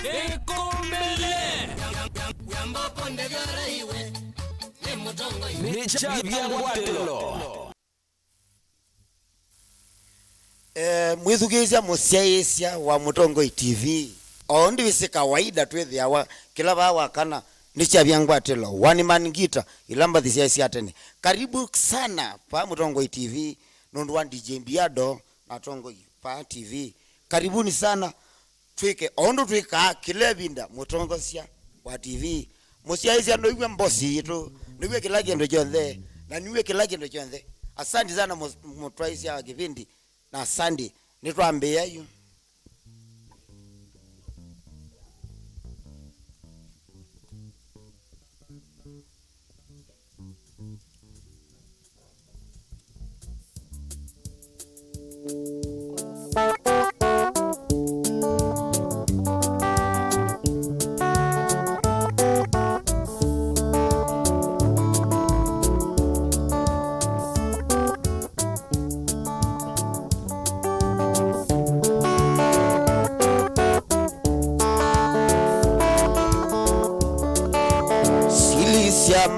Ekumbele Yambapo ndegara iwe Ni mutongo iwe Ni Chabyangwatelo Mwithugizia musiaisia wa Mutongo TV. Ondi visi kawaida twethi awa kila bawa kana ni Chabyangwatelo one man gita ilamba thisiaisia tene. Karibu sana pa Mutongo TV nundu wa DJ Mbiado na Tongo pa TV. Karibuni sana twike ondo twika kilebinda Mutongo sia wa TV. Musiaisia ndo iwe mbosi yitu niwe kila kendo chonde na niwe kila kendo chonde. Asante sana mutwaisia wa kipindi na Sunday nitwambia yu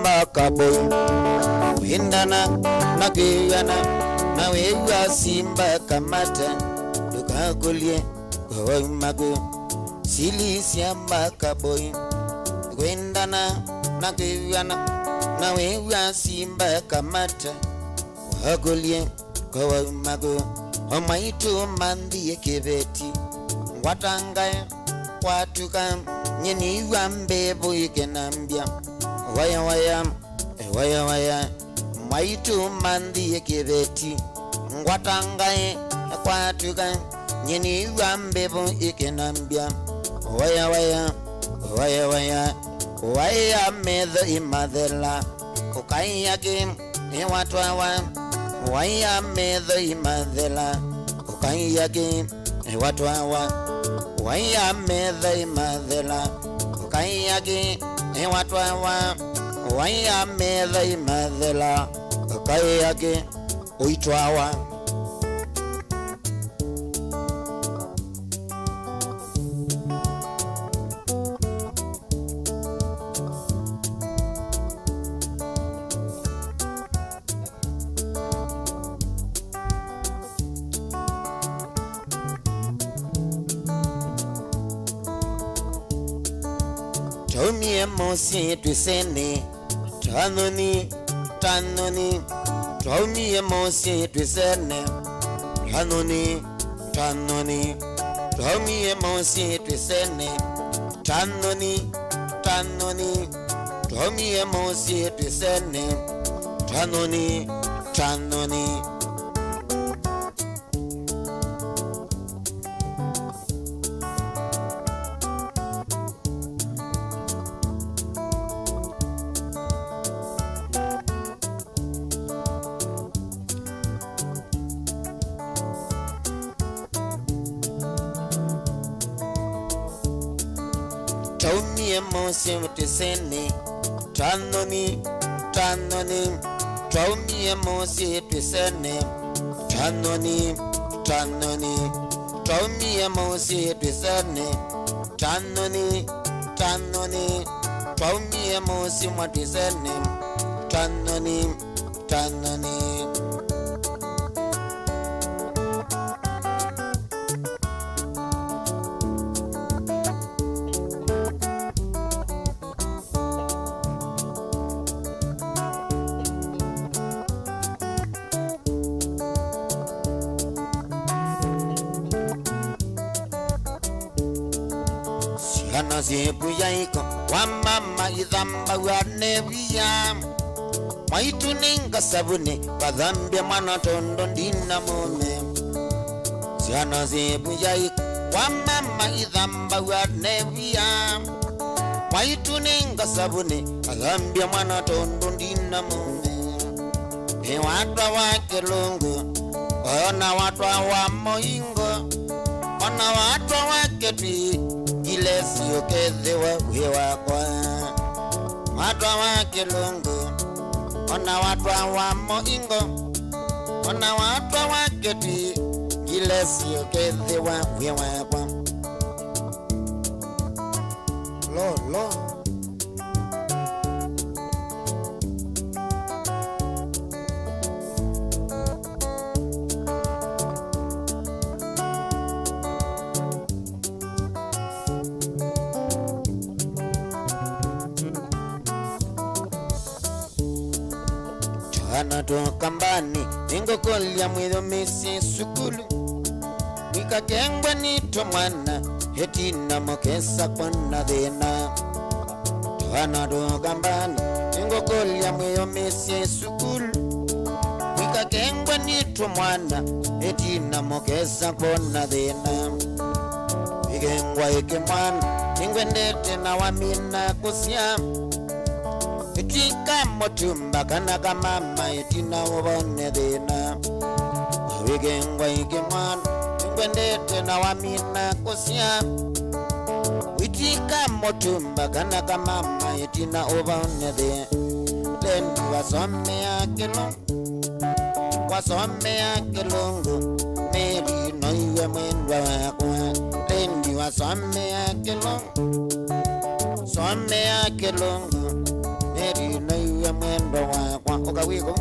Makaboy windana nakiyana na wewa simba kamata dukakulie kwa mago silisia makaboy windana nakiyana na wewa simba kamata wakulie kwa mago omaitu mandi kebeti watanga watuka nyeni wambebo ikenambia waya maitu mandi kebeti ngwatangae kwatuka nyeni wambebo ikenambia waya medho imadhela ukayake watwawa waya medho imadhela ukayake watwawa waya medho imadhela ukayake watwawa waya medha imadhela kayake uitwawa Tomie mosi twisene tanoni Tomie mosi twisene tanoni Tomie mosi twisene tanoni Tomie mosi twisene tanoni Tomie mosi twisene tanoni Tomie mosi twisene tanoni Tomie mosi twisene tanoni Tomie mosi twisene tanoni Kana sebu yaiko wa mama idhamba wanebiya maitu ninga sabuni kadhambia mwana tondo ndina mume Kana sebu yaiko wa mama idhamba wanebiya maitu ninga sabuni kadhambia mwana tondo ndina mume watwa wake lungu ona watwa wa moingo ona watwa wake twi ile siyo kedhewa wewa kwa watwa wake lungu ona watwa wa moingo ona watwa wake twi ile siyo kedhewa wewa kwa lo Chana to kambani ningo kolya mwidho misi sukulu nikakengwa nito mwana hetina mokesa kwana dhena Chana to kambani ningo kolya mwidho misi sukulu nikakengwa nito mwana hetina mokesa kwana dhena Ikengwa ike mwana ningwendete na wamina kusia Itika motumba kana kamama itina ubone dhina Wikengwa ike mwana ningwendete na wamina kusia Itika motumba kana kamama itina ubone dhina Lendi wasome ya kilungu Meri noiwe mwendwa wakwa Lendi wasome ya kilungu Meri noiwe mwendwa wakwa Okawiko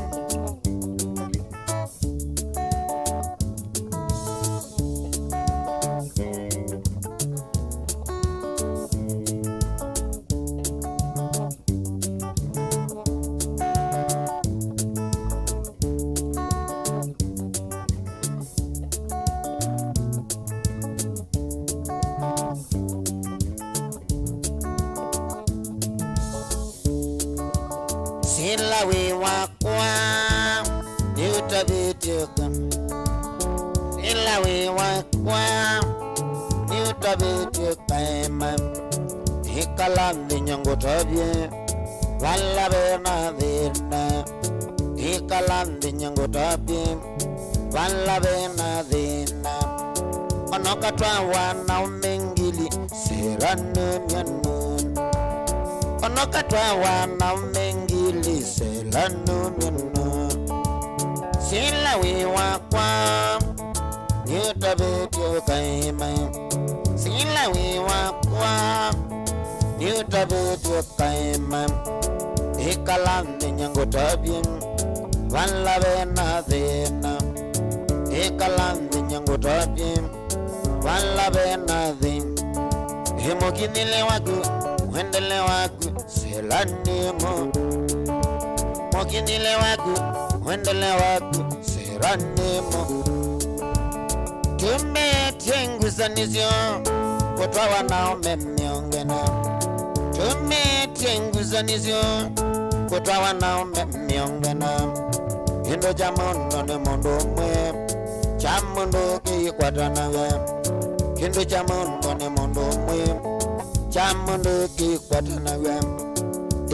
Sila we wakwa Niutabitioka Sila we wakwa Niutabitioka ema Hikalandi nyango tabie Wala bena dhina Hikalandi nyango tabie Wala bena dhina Onokatwa wana umengili Seranu nyanun Onokatwa wana umengili Seranu nyanun Sila we wakwa Niutabitioka ema Sila we wakwa Niutabitioka ema Hikalandi nyango tabie Wala bena dhina Hikalandi nyango tabie Wala bena dhina Himokinile waku Wendele waku Selani mo Mokinile waku Wendele waku Serani mo Tumetenguzanizyo Kutwa wanaume miongena Tumetenguzanizyo Kutwa wanaume miongena Indo jamono ni mondo mwe Chamundo kikwata nawe Indo jamono ni mondo mwe Chamundo kikwata nawe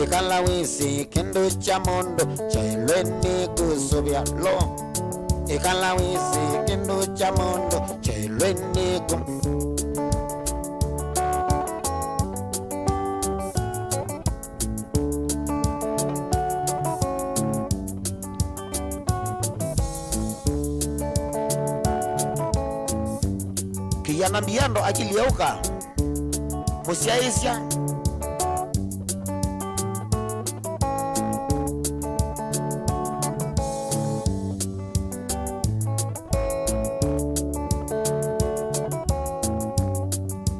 Ikala wisi kendo chamondo Chailweni kusubia lo Ikala wisi kendo chamondo Chailweni kusubia Kijana mbiando ajili yauka Musiaisya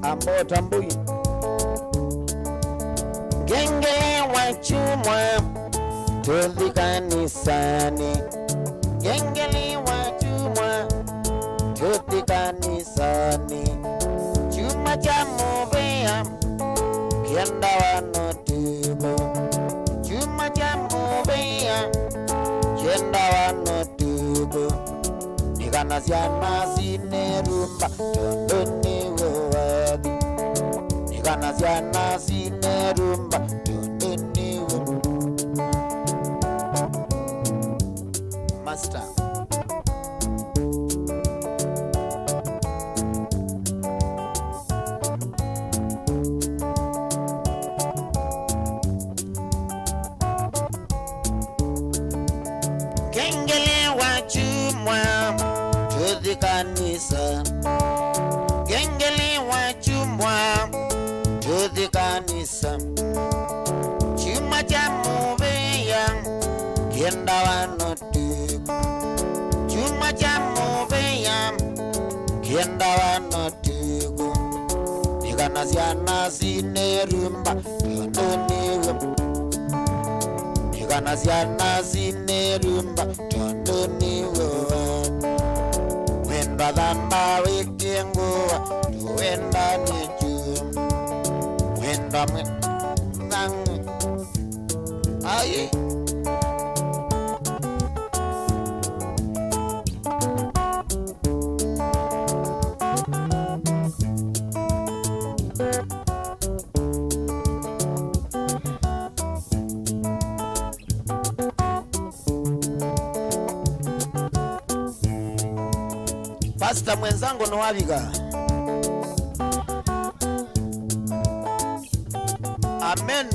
Ambo tambui Gengele wachumwa Tuli kanisani Gengele wachumwa Tuli kanisani Chuma cha mubea Kienda wanotubo Chuma cha mubea Kienda wanotubo Nikanasiana sinerumba Tondoni wawadi Nikanasiana sinerumba Tondoni wawadi Master Gengele wachumwa Tudhi kanisa Gengele wachumwa tuthi kanisa chuma cha muveya kenda wanotiku chuma cha muveya kenda wanotiku nikanaziana sinerumba tondoniwe nikanaziana sinerumba tondoniwe wenda dhamba wikinguwa tuwenda nichum wenda mwenangu ayi Pastor mwenzangu no wabiga. Amen.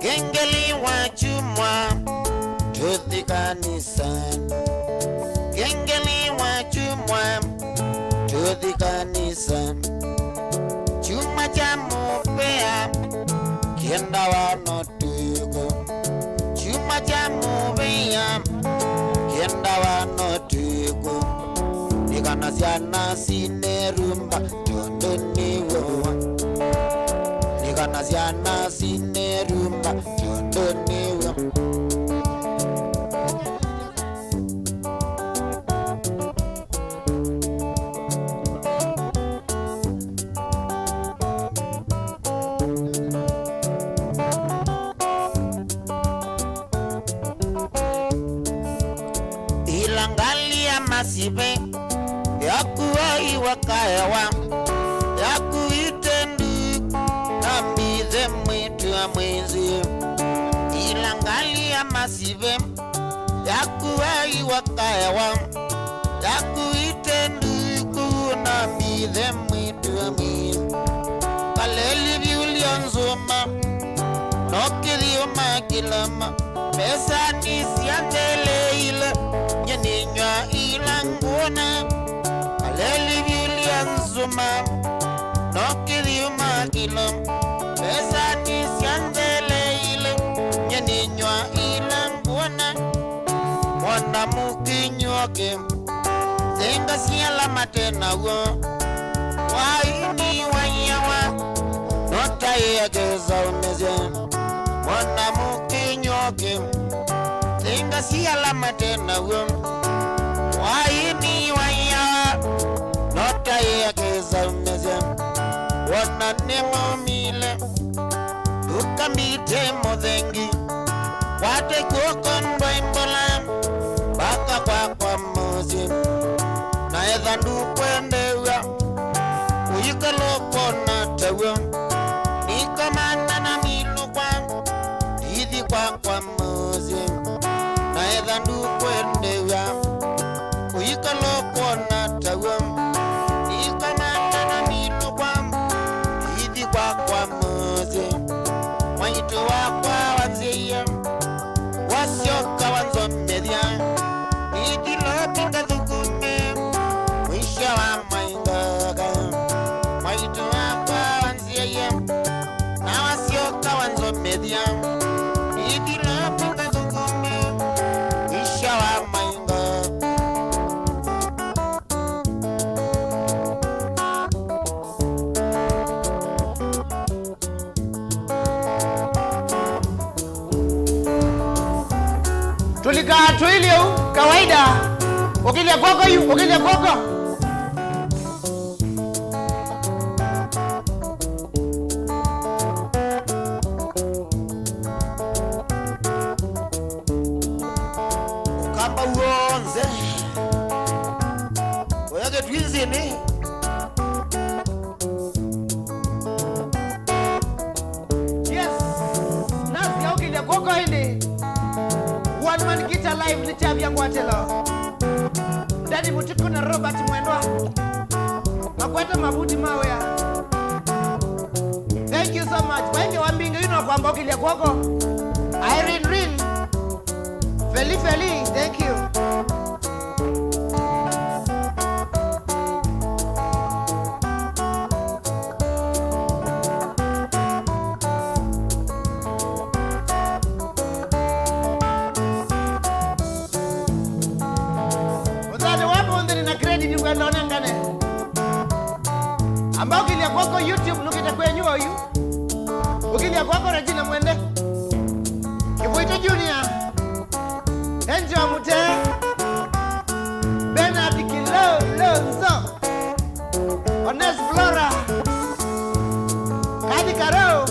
Gengeli wa chumwa tuthi kanisani Gengeli wa chumwa tuthi kanisa chuma cha mupea kenda wanotiku chuma cha mupea kenda wanotiku nikanasiana sinerumba tondoniwa nikanasiana sinerumba tondoniwa Ilangalia masibe yakuwa iwakayawa yakuitendu nambize mwitu wa mwenzi Ilangalia masibe yakuwa iwakayawa yakuitendu nambize mwitu wa mwenzi Kaleli viulionzuma nokiliyo makilama pesa nisiandele ile Nyeninywa ilanguna Aleli vilianzuma Nokiliyo makilo Pesa nisiandele ile Nyeninywa ilanguna Mwana mukinyoke Zenga siyala matena wo Waini wanyawa Nota yageza umeze Mwana mukinyoke Zenga siyala matena wo Waini waya Nota yageza umeze Wana nemo mile Ukamite modhengi Wate kukondwa imbola Baka kwa mozi Na edha ndukwendewa Uyikalo na tewa Nikamana na milu kwa Hidi kwa mozi Na edha ndukwendewa Uyikalo na tewa Nikamana na milu kwa Hidi kwa mozi Mwaito wakwa wanziya Wasioka wanzomedia Nidilo pinga dhukume Mwisha wa maingaga Mwaito wakwa wanziya Na wasioka wanzomedia Nidilo pinga dhukume Mwisha wa maingaga Tulika tuilio kawaida Ukilya kwako yu, ukilya kwako Ukamba uonze Oyage twinzini Yes, nasi ya ukilya kwako hili One Man Guitar Live ni chabi yangu watelo Ndani Mutiku na Robert Mwendwa Makweta mabuti mawe ya so much. Wengi wambinga yuno kwamba ukilia kwako. Irene Rin. Feli, thank you. Ambao ukilia kwako YouTube nukita kwenye huyu. Ukilia kwako Regina Mwende. Kivuito Junior. Enjo Mute. Bernard Kilonzo. Ones Flora. Kadi Karo.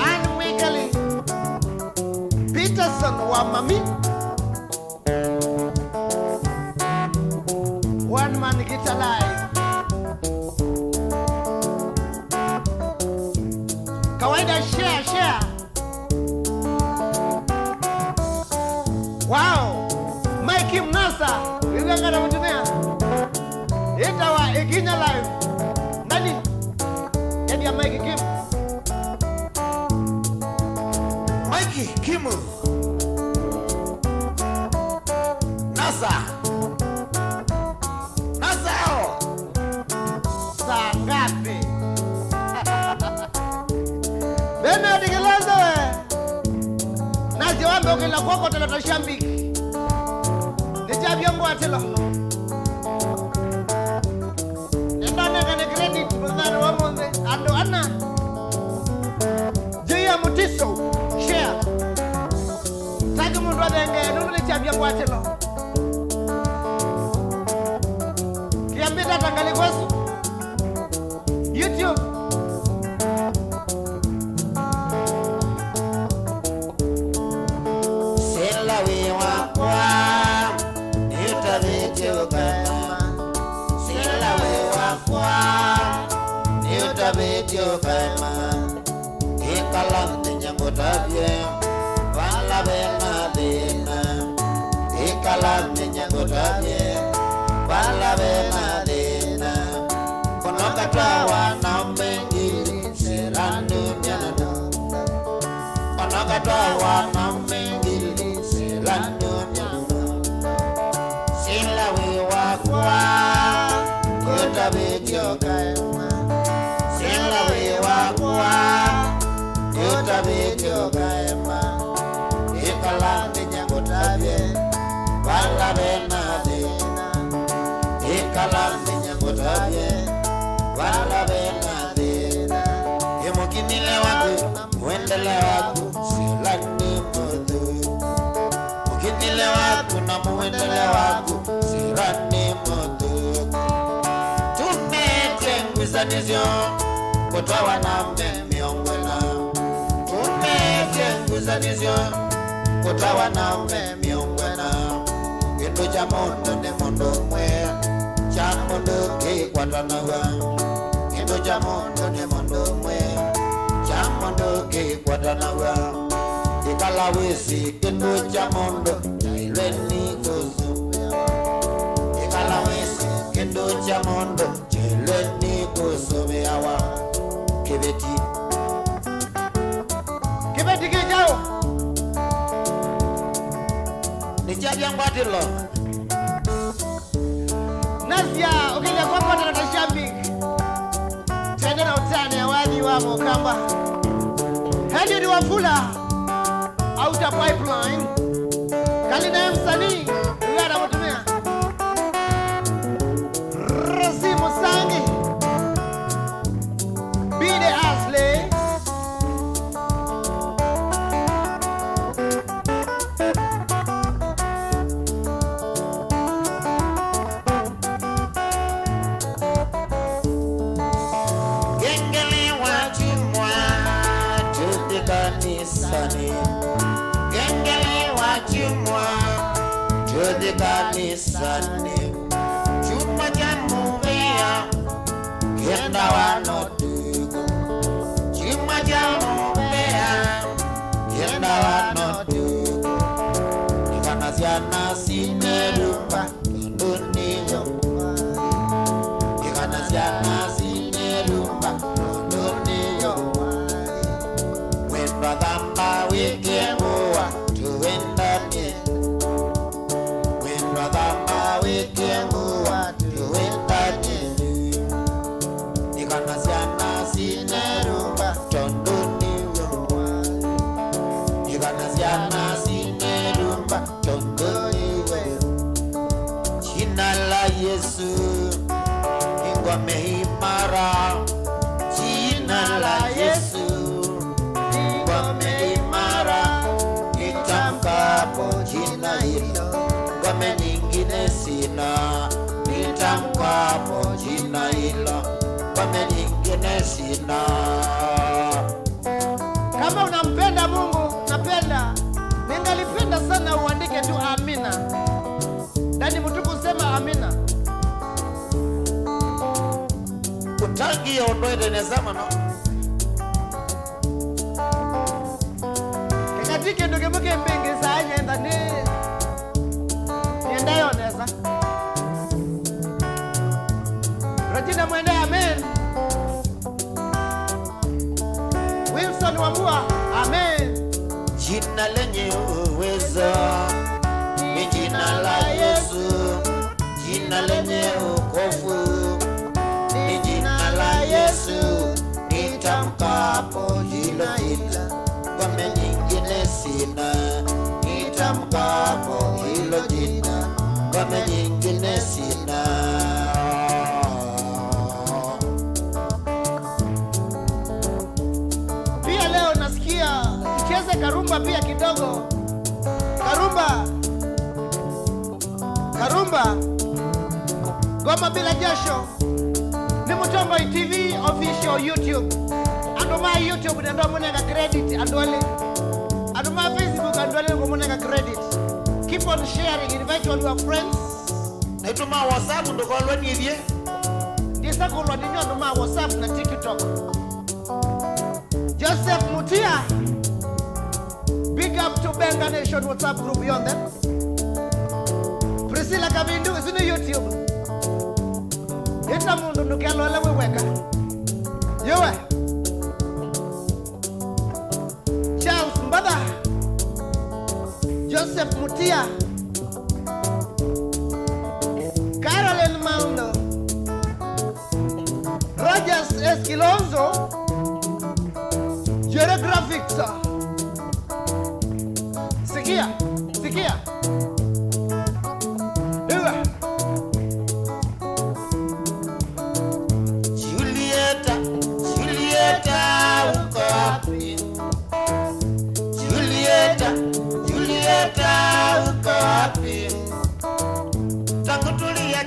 Anne Mwikali. Peterson wa Mami. One Man Guitar Live. Kawaida share. Wow. Mike Mnasa. Yuganga na mtumea. Itawa Ikinya Live. Nani? Edi ya Mike Kim. Mike Kimu. Nasa. Sangapi. Bernard Kilonzo we. Nasi wambe ukila kwako tala shambiki. Nijabia mwa tilo. Nendane kane credit mzani wa mwende. Ando ana. Jia Mutiso. Share. Taki mundu wa denge. Nungu nijabia mwa tilo. Kiambita tangali kwesu. YouTube. Sela wewa kwa Yuta video kama Sela wewa kwa Yuta video kama Ikalamte nyangotabye Wala bena dina Ikalamte nyangotabye Wala bena dina Konokatawa na mengili Serando nyana Konokatawa na mengili Serando nyana Sila wewa kwa Yuta video kaima Sila wewa kwa Yuta video kaima Ikalandi nyangotabye Wala bena dina Ikalandi nyangotabye Wala bena dina Imukinile waku Mwendele waku Silani mudhu Mukinile waku na mwendele waku Silani mudhu Tumetengwisanizyo Kutowa na miongwena Tumetengwisanizyo Kutowa na miongwena Kindu cha mondo ni mondo mwe Cha mondo kikwatanawa Kindu cha mondo ni mondo mwe Cha mondo kikwatanawa Ikalawisi kindu cha mondo Chailweni kusu Ikalawisi kindu cha mondo Chailweni kusu Miawa Kibeti kijao. Nijabia ngwatilo Nasia ukija kwa kwa na shambiki. Tende na utani ya wadi wa Mokamba. Hadi ni Wafula. Outer pipeline. Kalina msanii. Ngara mtumia. Rasi Musangi. Bide Asle. Gengele wachimwa Jodi kanisani Chuma jamuvea Kenda wanotuku Chuma jamuvea Kenda wanotuku Ikanasiana sinerumba Konduniyo Ikanasiana sinerumba Konduniyo wameimara jina la Yesu, wameimara nitamkapo jina hilo, ngome nyingine sina. Nitamkapo jina hilo, ngome nyingine sina. Kama unampenda Mungu, napenda, ningalipenda sana uandike tu amina. Ndani mtu kusema amina. Utangi ondoe nezama no. Kekatike ndoge muke mbingi saa nyenda ni niendayo neza. Rajina mwende amen. Wilson Wambua amen. Jina lenye uwezo ni jina la Yesu, jina lenye wokovu ni jina la Yesu. Nitamkapo hilo jina, ngome nyingine sina. Nitamkapo hilo jina, ngome nyingine sina. Pia leo nasikia tucheze karumba pia kidogo. Karumba Goma bila jasho. Ni Mutongo TV official YouTube. Ando my YouTube ndo monega credit andole. Ando my Facebook andole ngo monega credit. Keep on sharing, invite all your friends. Naituma WhatsApp ndo kwa lweni hivi. Ndisa ko lweni ndo ma WhatsApp na TikTok. Joseph Mutia. Big up to Benga Nation WhatsApp group yonder. Priscilla Kabindu is in YouTube. Ita mundu nukalola weweka. Yowe. Charles Mbada. Joseph Mutia. Caroline Maundo. Rogers Esquilonzo. Geographics. Sikia.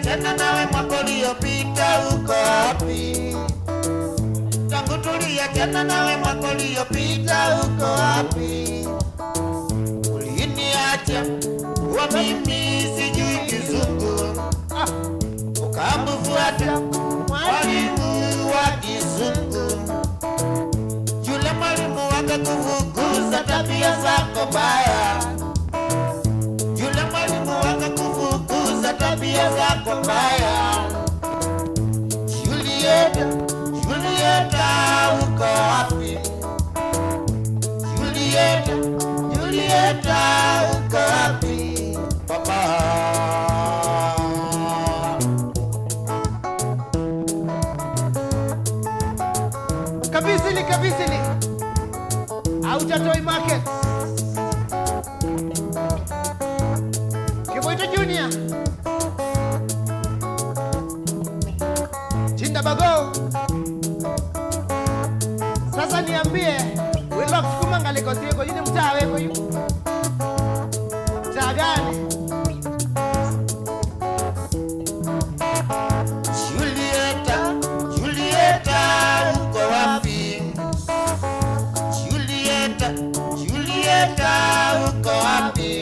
Tena nawe mwakolio pita uko wapi? Tangutulia tena nawe mwakolio pita uko wapi? Uliniacha wa mimi sijui kizungu, ukamfuata mwalimu wa kizungu. Yule mwalimu akakufukuza tabia zako mbaya. Yule mwalimu akakufukuza tabia zako mbaya. Julieta uko wapi? Julieta uko wapi? Papa Kabisili Autatoi Market. Kiboito Junior. Chinda Bago. Sasa niambie, wewe kusukuma ngaliko siko yini mtaa weko yu? Mtaa gani? Julieta uko wapi? Julieta uko wapi?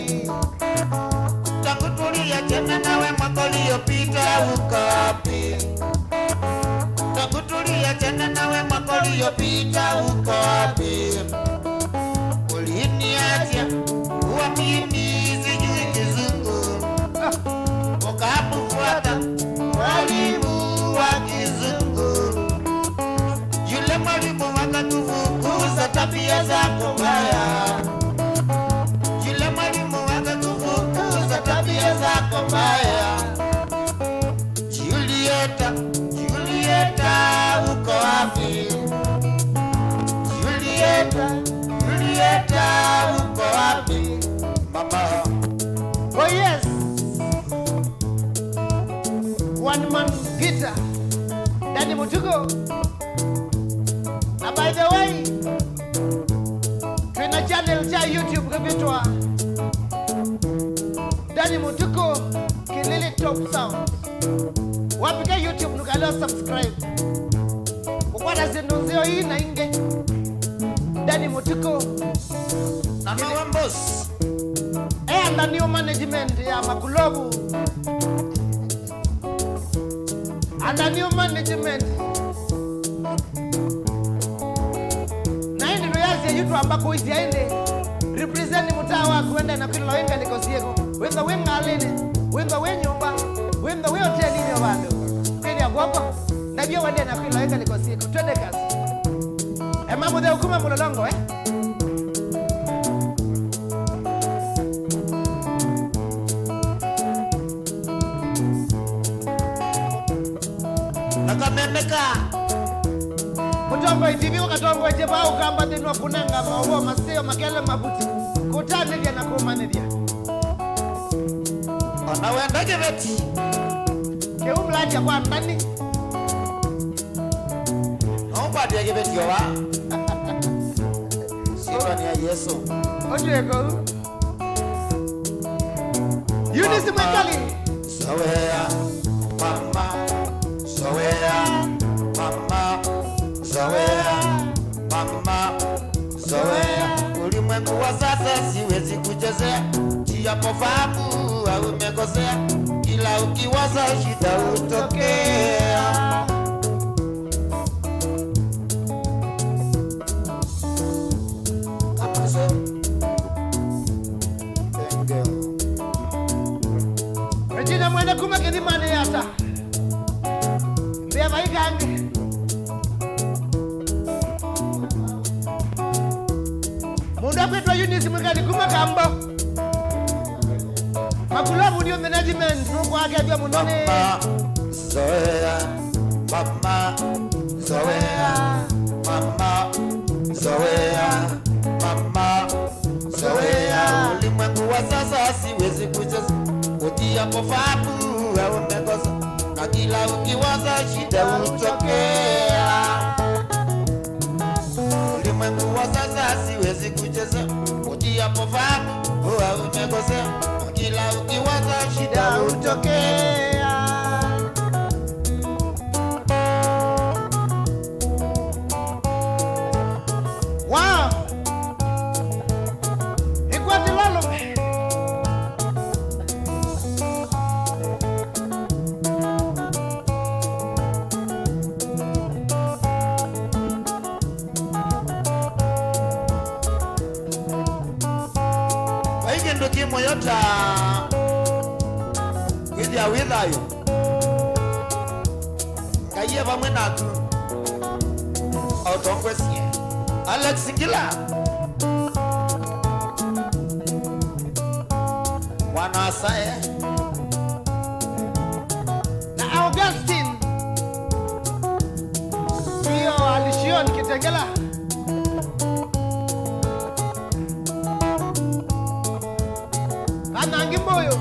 Takutulia tena nawe mwakolio pita uko wapi? Takutulia tena nawe mwakolio pita uko wapi? Uliniacha wa mimi sijui kizungu, ukamfuata mwalimu wa kizungu. Yule mwalimu akakufukuza tabia zako mbaya. Yule mwalimu akakufukuza tabia zako mbaya. Julieta uko wapi? Julieta uko wapi? Mama. Oh yes. One man guitar. Danny Mutuko. And by the way, tuna channel cha YouTube kabitwa Danny Mutuko Kilele Top Sound. Wapika YouTube nukalo subscribe. Kukwata zinunzio hii na inge Danny Mutuko Na nawa boss. and the new management ya Makulobu. And the new management. Na hindi nuyazi ya yutu ambako isi ya hindi represent mutawa kuenda na kilo wenga nikosieko. Wenda wenga alene, wenda wenyumba, wenda we hoteli ni wando. Kili ya guapa, na biyo wende na kilo wenga nikosieko. Twende kazi. Mamu de ukuma mulolongo Nakamemeka. Mutongo itivi wakatongo itiba ukamba tinu kunanga mawo maseo makele mabuti. Kutane vya na kumane vya. Onawenda gebeti. Keumlaji ya kwa ndani. Naomba dia gebeti yowa. Sifa ni ya Yesu. Ojeko. Eunice Mwekali. Sawea, mama. Sawea, mama. Sawea, mama. Sawea. Ulimwengu wa sasa siwezi kuchezea. Japo fahamu au umekosea. Kila ukiwaza shida utokea. Regina mwenda kuma kidimane yata. Mbea maikange. Munda kwetwa Eunice Mwekali kuma kambo. Makulobu ndio management nuko wake vya munone. Mama, Zoea, mama, Zoea, mama, Zoea, mama, Zoea. Ulimwengu wa sasa siwezi kucheza. Utia pofabu au umekosa. Na kila ukiwaza shida utokea. Ulimwengu wa sasa siwezi kucheza. Utia pofabu au umekosa. Kila ukiwaza shida utokea. Wow. Ikwati lalo. Waige ndoki moyota. Withia withayo. Kaiye vamwe natu. Autongwesie. Alex Ngila. Mwana asaye. Na Augustine. Iyo alishion Kitengela. Kana ngimboyo.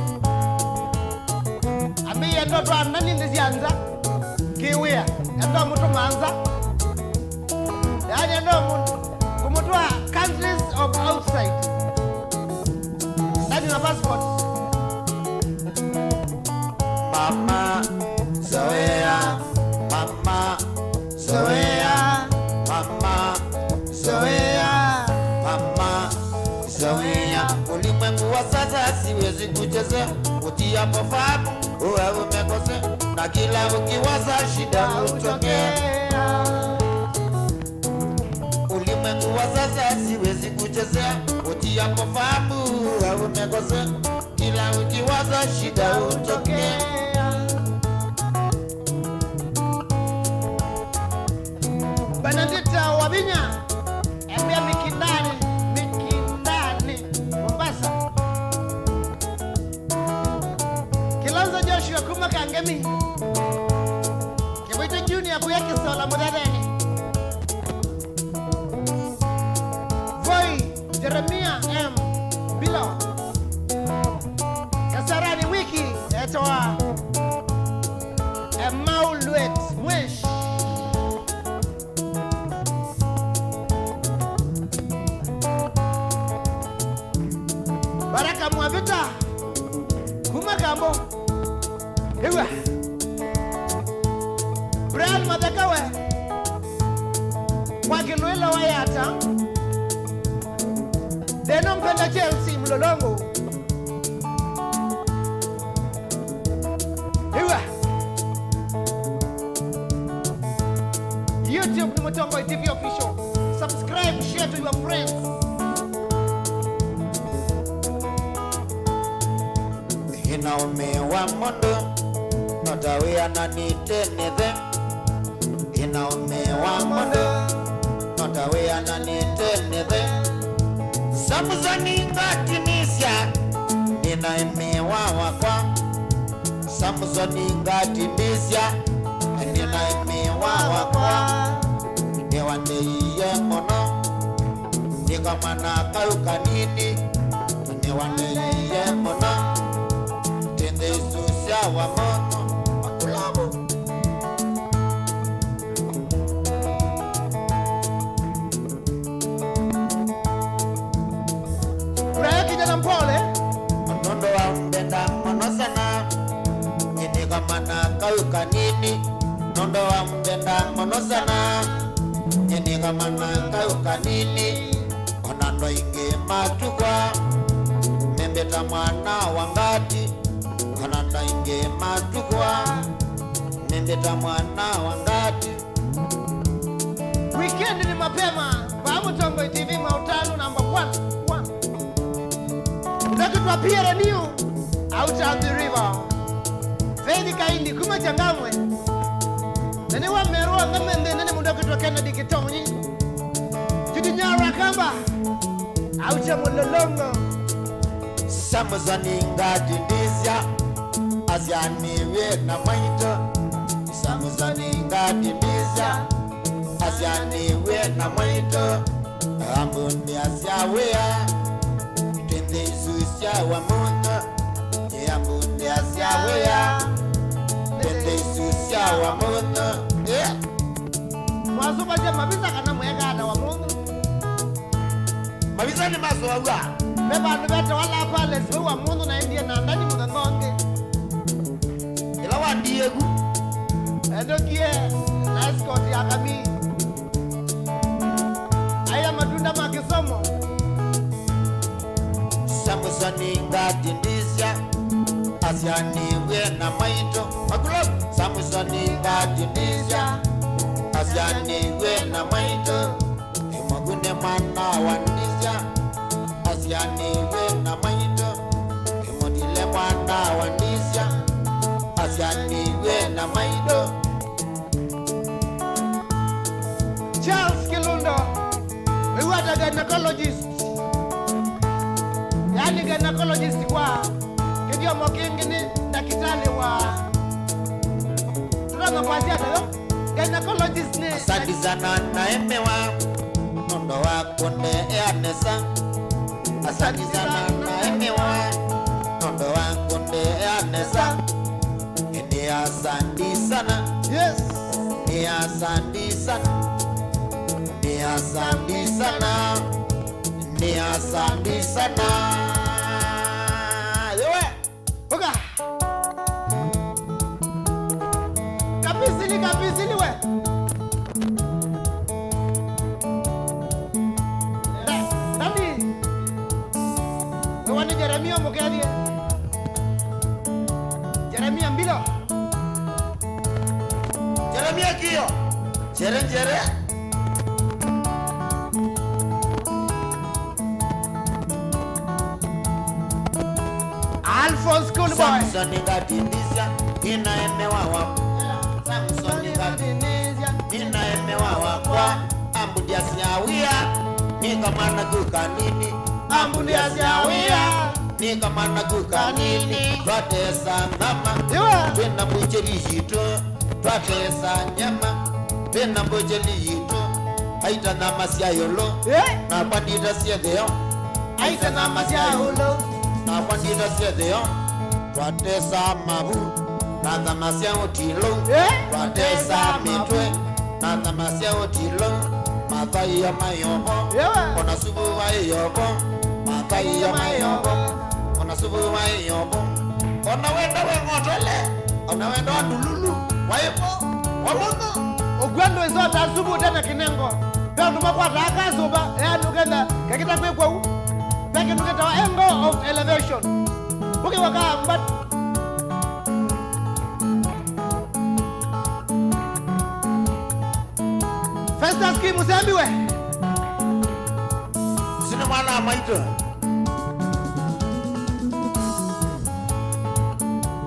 Ami endo twa nani ndizianza. Kiwia. Endo mutu manza. Yani endo kumutwa countries of outside. Nani na passport. Mama, Zoea, mama, Zoea, mama, Zoea, mama, Zoea. Ulimwengu wa sasa siwezi kuchezea. Utia pofabu uwe umekosea. Na kila ukiwaza shida utokea. Ulimwengu wa sasa siwezi kuchezea. Utia pofabu uwe umekosea. Kila ukiwaza shida utokea. Benedicta Wabinya. Embia Mikindani. Mombasa. Kilonzo Joshua kuma kangemi. Kibwito Junior kuyaki sola mudadeni. Voi Jeremia M. Bilo. Kasarani wiki etoa Mauluet Mwesh. Brian Madakawe Wakiluela Wayata Denom Penda Chelsea Mlolongo Iwa YouTube ni Mutongo TV official. Subscribe, share to your friends. Inaumewa mondo Notawea na nitenethe Inaumewa mondo Notawea na nitenethe Samuzani ngatinisya Ninaimewa wakwa Samuzani ngatinisya Ninaimewa wakwa Niwaneiye mono Nikamana kaukanini Niwaneiye mono Tende susia wa mono Makulabu Braya kijana mpole Nondo wa mbenda mono sana Nikamana kaukanini Nondo wa mbenda mono sana Nikamana kaukanini Onando inge matukwa Membeta mwana wangati Onando inge matukwa Membeta mwana wangati Weekend ni mapema Mutongo TV mautano number 1 Ndaki tuwapia radio Out on the river Faidi kaindi kuma changamwe Nani wa merua ngamende nani mundaki tuwa Kennedy Kitonyi Judi nyara kamba Out ya mulolongo Samuzani ngati ndisya Asyaniwe na maito Samuzani ngati ndisya Asyaniwe na maito Ambundi asyawea Twende isusya wa muno Ambundi asyawea Twende isusya wa muno Mwasuba je mabisa kana mwegada wa mungu Mabisa ni maso wawa Beba nubete wala pale Sibu wa mungu na india na ndani mgangonge Ila wa ndiegu Endo kie Na escort ya kami Aya matunda makisomo Samuzani ngati ndisya Asyaniwe na maito Makulabu Samuzani ngati ndisya Asyaniwe na maito Imagune mana wandisya Asyaniwe na maito Imodile mana wandisya Asyaniwe na maito Charles Kilundo Iwata gynecologist Yani gynecologist kwa Kidio mokingini dakitali wa Tulanga kwa siata yo Gynecologist ni Asante sana naemewa Nondo wako neanesa Asante sana naemewa Nondo wako neanesa Ni asante sana Yes Ni asante sana Ni asante sana Ni asante sana Yewe Oga Kapisili we Nani Wani Jeremia mokadi Jeremia mbilo Jeremia kiyo Jere Alphonse Cool Boy Samsoni gatindisya Inaemewa wapu Samsoni gatindisya Inaemewa wakwa Ambudia siyawia Nika mana kukanini Ambudia siyawia Nika mana kukanini Twatesa ngama Yewa Twena mbucheli jito Twatesa nyama Twena mbucheli jito Aita nama siya yolo Na pandita siya deo Aita nama siya yolo Na pandita siya deo Twatesa mabu Na tamasya utilo Twatesa mitwe Na tamasya utilo Mathai ya mayobo Ona subu wa yobo Mathai ya mayobo Ona subu wa yobo Ona wenda we ngotole Ona wenda wa dululu Waipo Ogwando izota asubu tena kinengo. Pia tumekuwa taka zuba. Nukenda kakita kwe kwa u. Peke nukenda wa angle of elevation. Buki waka mbat. Festa ski musembiwe. Sina mwana maito.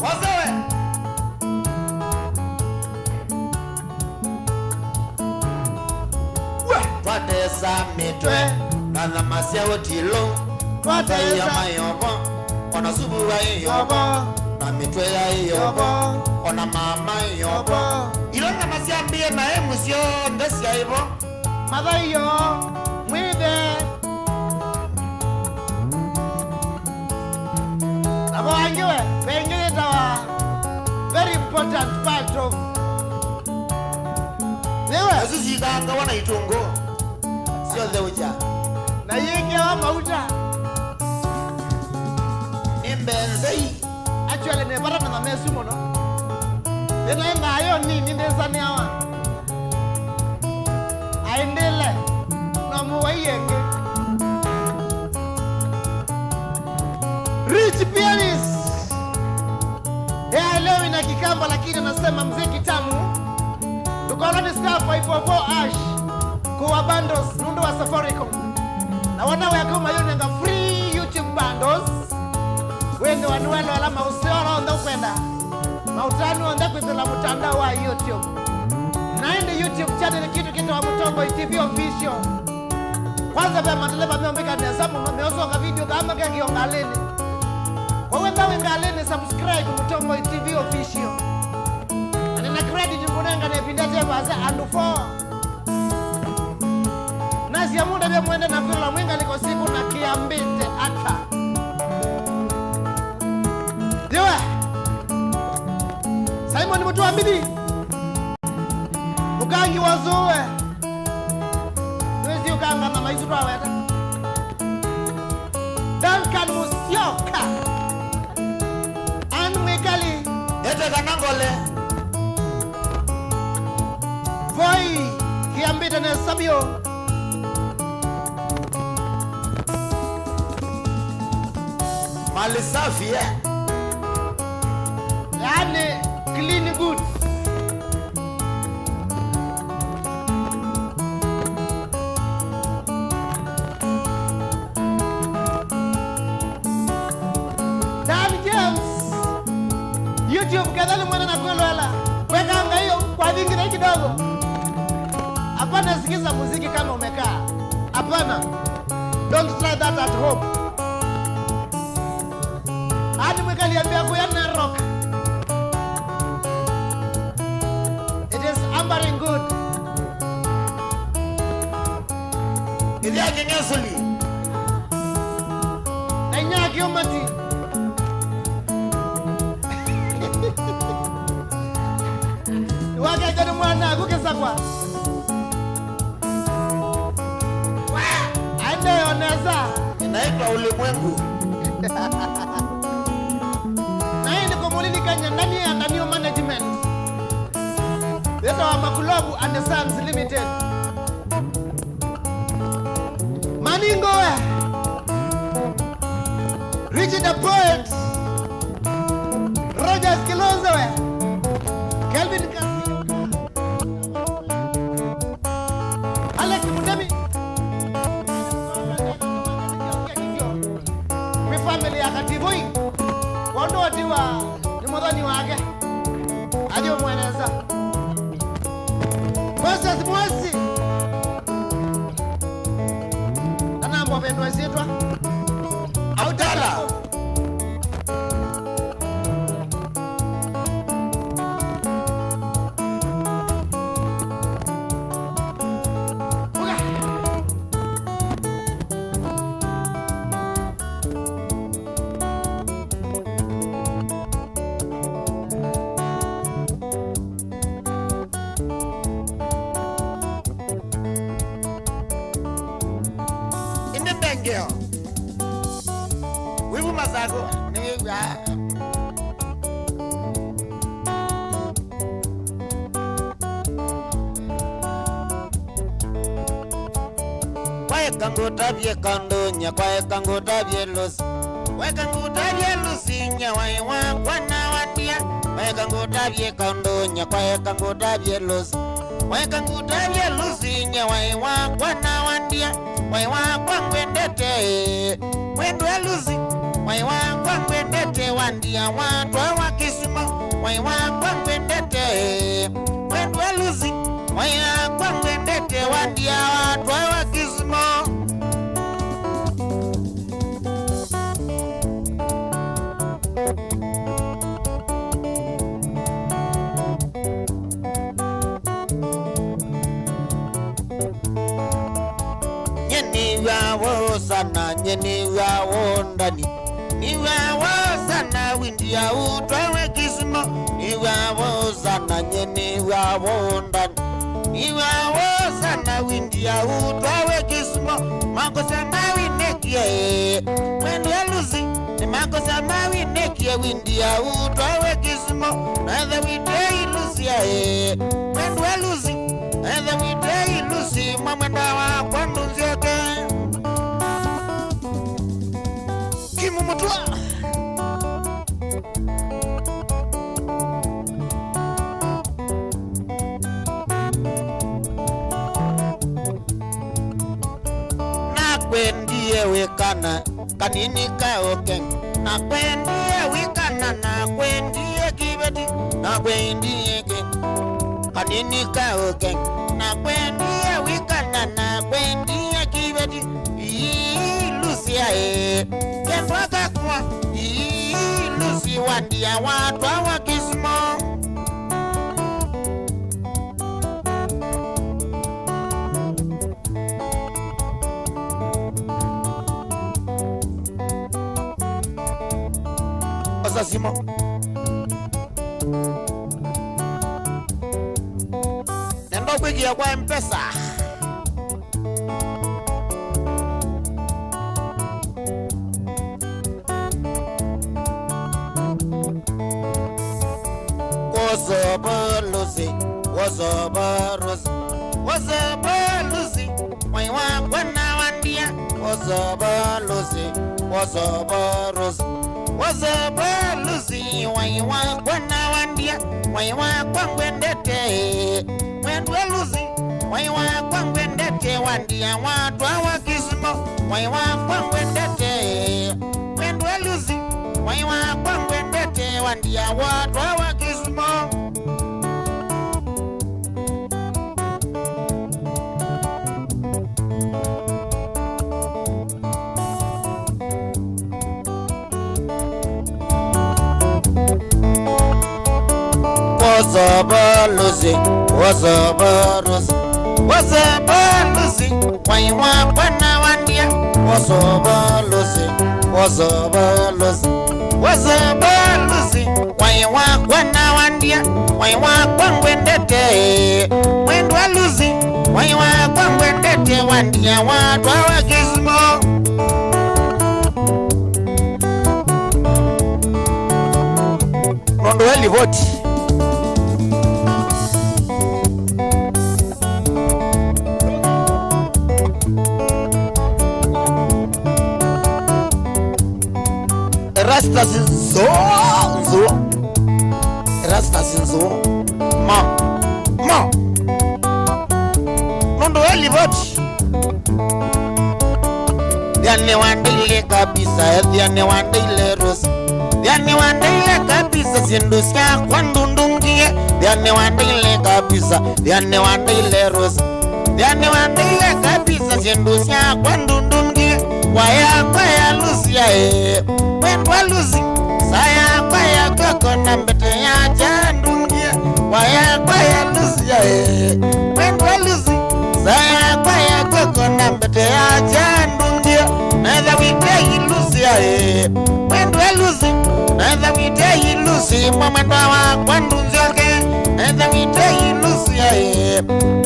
Wazewe. Twatesa mitwe na masia wotilo twatesa mayobo ona subu wa yobo na mitwe ya yobo ona mama yobo ilona masia mbie na emusio ndesi ya ibo Madayo mwide Abo angiwe pengine tawa very important part of Newe Azuzi kanga wana itongo sio leuja na yenge wa mauta imbenzei actually ne bara na mesu mono Dena ngayo nini ndezani awa Aendele no muwayenge Rich pianist leo ina kikamba lakini anasema mziki tamu Tukola ni star 544 ash Kuwa bundles nundu wa Safaricom Na wanawe ya kuma yoni nga free YouTube bundles Wende wanuelo alama usiolo onda upenda Mautanu onda kwezela mutandao wa YouTube Naende YouTube channel kitu wa Mutongo TV official Kwanza bea mandeleba meombika nesamu Meosoka video kama kia kiongalini Kwa wenda wengalini subscribe Mutongo TV official Nina credit mkunenga nepindate baza andu 4 Nasi ya muda bia mwende na kula mwenga liko siku na kiambite ata Diwa Simon mtu ambidi Ukangi wazuwe Nwezi ukanga na maizuru wa weta Duncan Musyoka Anwekali ete kanangole Voi kiambite ne sabio mali safi Yani clean good Dan James YouTube kadhali mwana na kwelo hela Weka anga hiyo kwa vingine kidogo Hapana sikiza muziki kama umekaa Hapana Don't try that at home Hadi mweka liambia kuyana rock It is ambering good ili yake ngesuli Na inyaki umati Waka jani mwana kukesa kwa Aende yoneza inaitwa ulimwengu Na hii ni kumulini Kenya ndani ya Ndanio Management Yeto wa Makulobu and the Sons Limited Maningo Richard the Poet Rogers Kilonzo Kelvin Castillo Alex Mudemi Mi family ya Katibui Wando watiwa ni modoni wake Adio mweneza Moses Mwesi Nanambo pendwa sitwa Autala Independent Wibu masago ni weka ngutabye kandonya weka ngutabye lusi weka ngutabye lusi nya waiwa kwana wandia weka ngutabye kandonya weka ngutabye lusi weka ngutabye lusi nya waiwa kwana wandia waiwa kwangwendete wendwe lusi waiwa kwangwendete wandia wandwa wakisimo waiwa kwangwendete wendwe lusi waiwa kwangwendete wandia wandwa wakisimo niwawo ndani niwawo sana windia utwawe kisimo niwawo sana niwawo ndani niwawo sana windia utwawe kisimo makosa mawinekie mwendo eluzi ni makosa mawinekie windia utwawe kisimo neither we day iluzi mwendo eluzi neither we day iluzi mwenda wa kwandu nzioke Mumutwa nakwendie wekana kanini kaoke nakwendie wekana nakwendie kibeti nakwendie ke kanini kaoke nakwendie wekana nakwendie kibeti Lucia Kembaka kwa Lucy wandia watu wa kismo Osasimo Nendo kuigia kwa M-Pesa Lucy waiwa kwana wandia Lucy waiwa kwana wandia waiwa kwangwendete mwendwe Lucy waiwa kwangwendete wandia watu wa kisimo waiwa kwangwendete mwendwe Lucy waiwa kwangwendete wandia watu wa kisimo Lucy waiwa kwana wandia Lucy waiwa kwana wandia waiwa kwangwendete mwendwa Lucy waiwa kwangwendete wandia watu wa kisimo Nondo heli voti Rasta sinzo ma Nondo heli voti Diane wandile kabisa Diane wandile rosi Diane wandile kabisa Sindusia kwa ndundungie Diane wandile kabisa Diane wandile rosi Diane wandile kabisa Sindusia kwa ndundungie Kwaya Lucia Wendwa Lucy Saya kwaya koko na mbete ya jandungie Kwaya Lucia Wendwa Lucy Saya kwaya koko na mbete ya jandungie Neither we day Lucia Wendwa Lucy Neither we day Lucy Mwenda wa kwandu nzioke Neither we day Lucia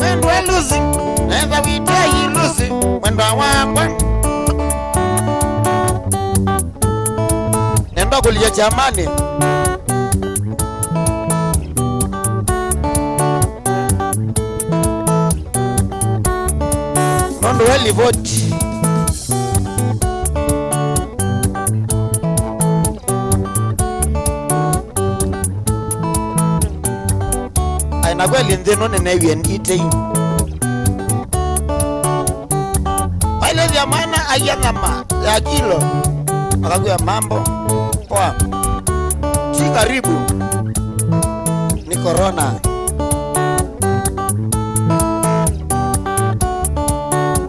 Wendwa Lucy Neither we day Lucy Mwenda wa kwandu Nenda kulia jamani nondo wali vote aina kweli ndino nenewie nditei wale vya maana ayangama ya kilo akakuya mambo poa si karibu ni corona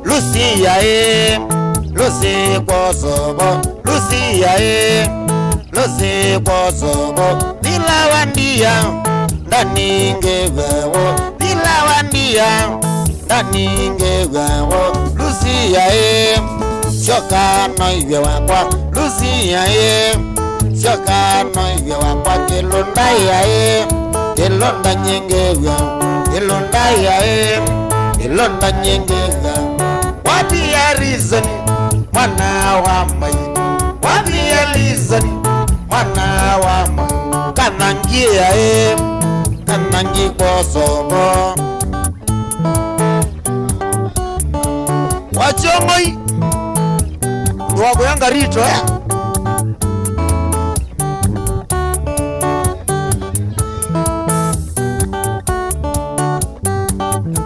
Lucia Lucy Kosovo Lucia Lucy Kosovo Dilawandia Daningewewo Dilawandia Daningewewo Lucia Shoka noiwe wakwa Lucia Shoka noiwe wakwa Kelondaya Kelonda nyengewe Kelondaya Kelonda nyengewe Wapi ya reason mwana wa mai Wapi ya reason mwana wa mai Kanangia Kanangi Kosovo Wachongoi Wako yanga rito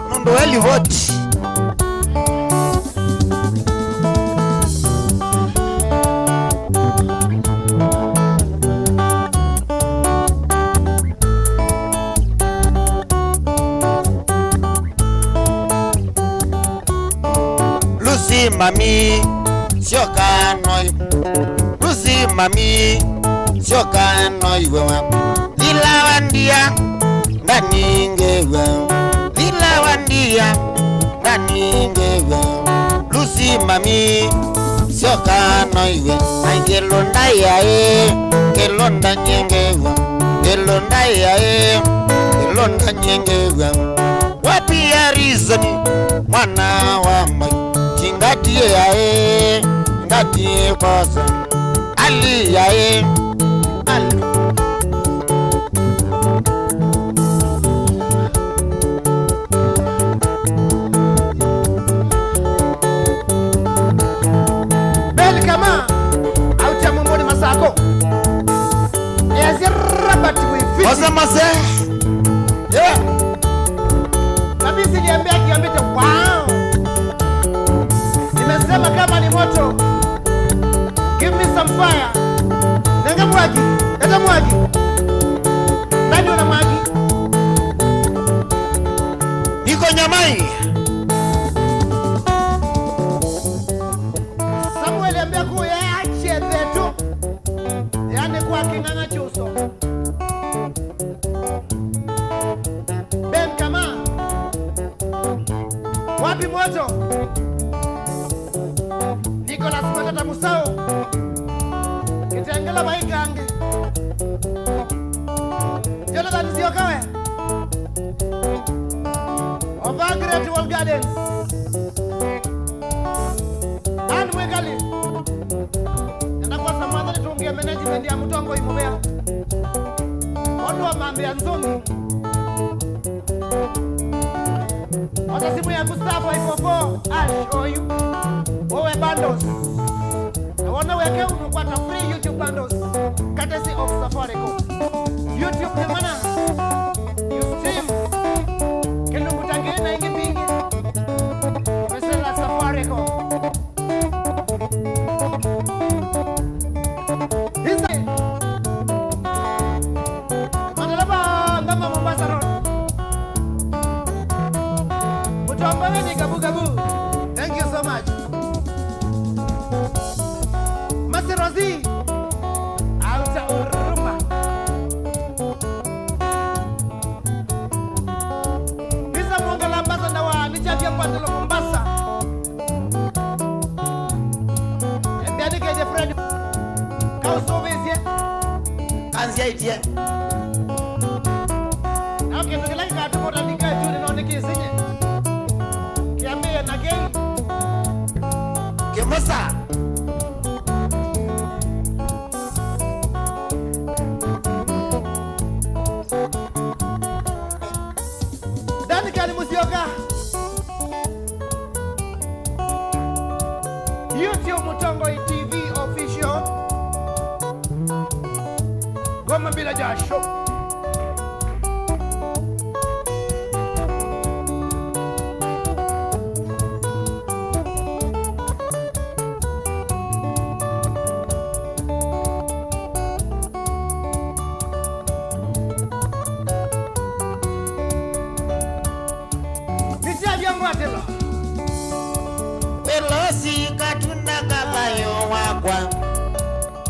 Nondo wali vote Lucy mami Shoka noi Lucy mami Shoka noi wewa Dilawandia Daningewe Dilawandia Daningewe Lucy mami Shoka noi we Ay kelonda ya Kelonda nyengewe Kelonda ya Kelonda nyengewe Wapi ya reason mwana wa mai Ngatie yae, ngatie kosa Ali yae, Ali Beli kama Autia mumboni masako Ezi rabati wifiti Mase mase Yeah Kabisi liambia kiambite wow Nimesema kama ni moto Give me some fire Nanga mwagi Nanga mwagi Nani una mwagi Niko Nyamai Samuel ambia kuya achie zetu Yani kwa kinganga chuso Ben kama Wapi moto Nicolas Makata Musao Kitengela Baikange Jonathan Ziokawe Over Great Wall Gardens Anne Mwegali Nenda kwa Samantha nitungia management ya Mutongo Imobea Ondo wa mambe ya Nzongi Ota simu ya Gustavo Ifofo I'll show you Owe bundles Na wana weke unukwata free YouTube bundles Courtesy of Safaricom YouTube ni mana You stream Kilungu tangiri na ingi pingi Mesela Safaricom Hisa Manalaba Ngamba Mombasa Road Mutomba weni gabu gabu Thank you so much Rosie Alta Uruma Bisa mwanga lambasa na wa Nichavia kwa tolo Mombasa Mbiani keje Fred Kauso vizie Kanzia itie Okay, nukilaki katumota nika juni na oniki isinye Kiambie na gei Kimosa bila jasho. Nisia vyangu atelo. Welosi katunda kabayo wakwa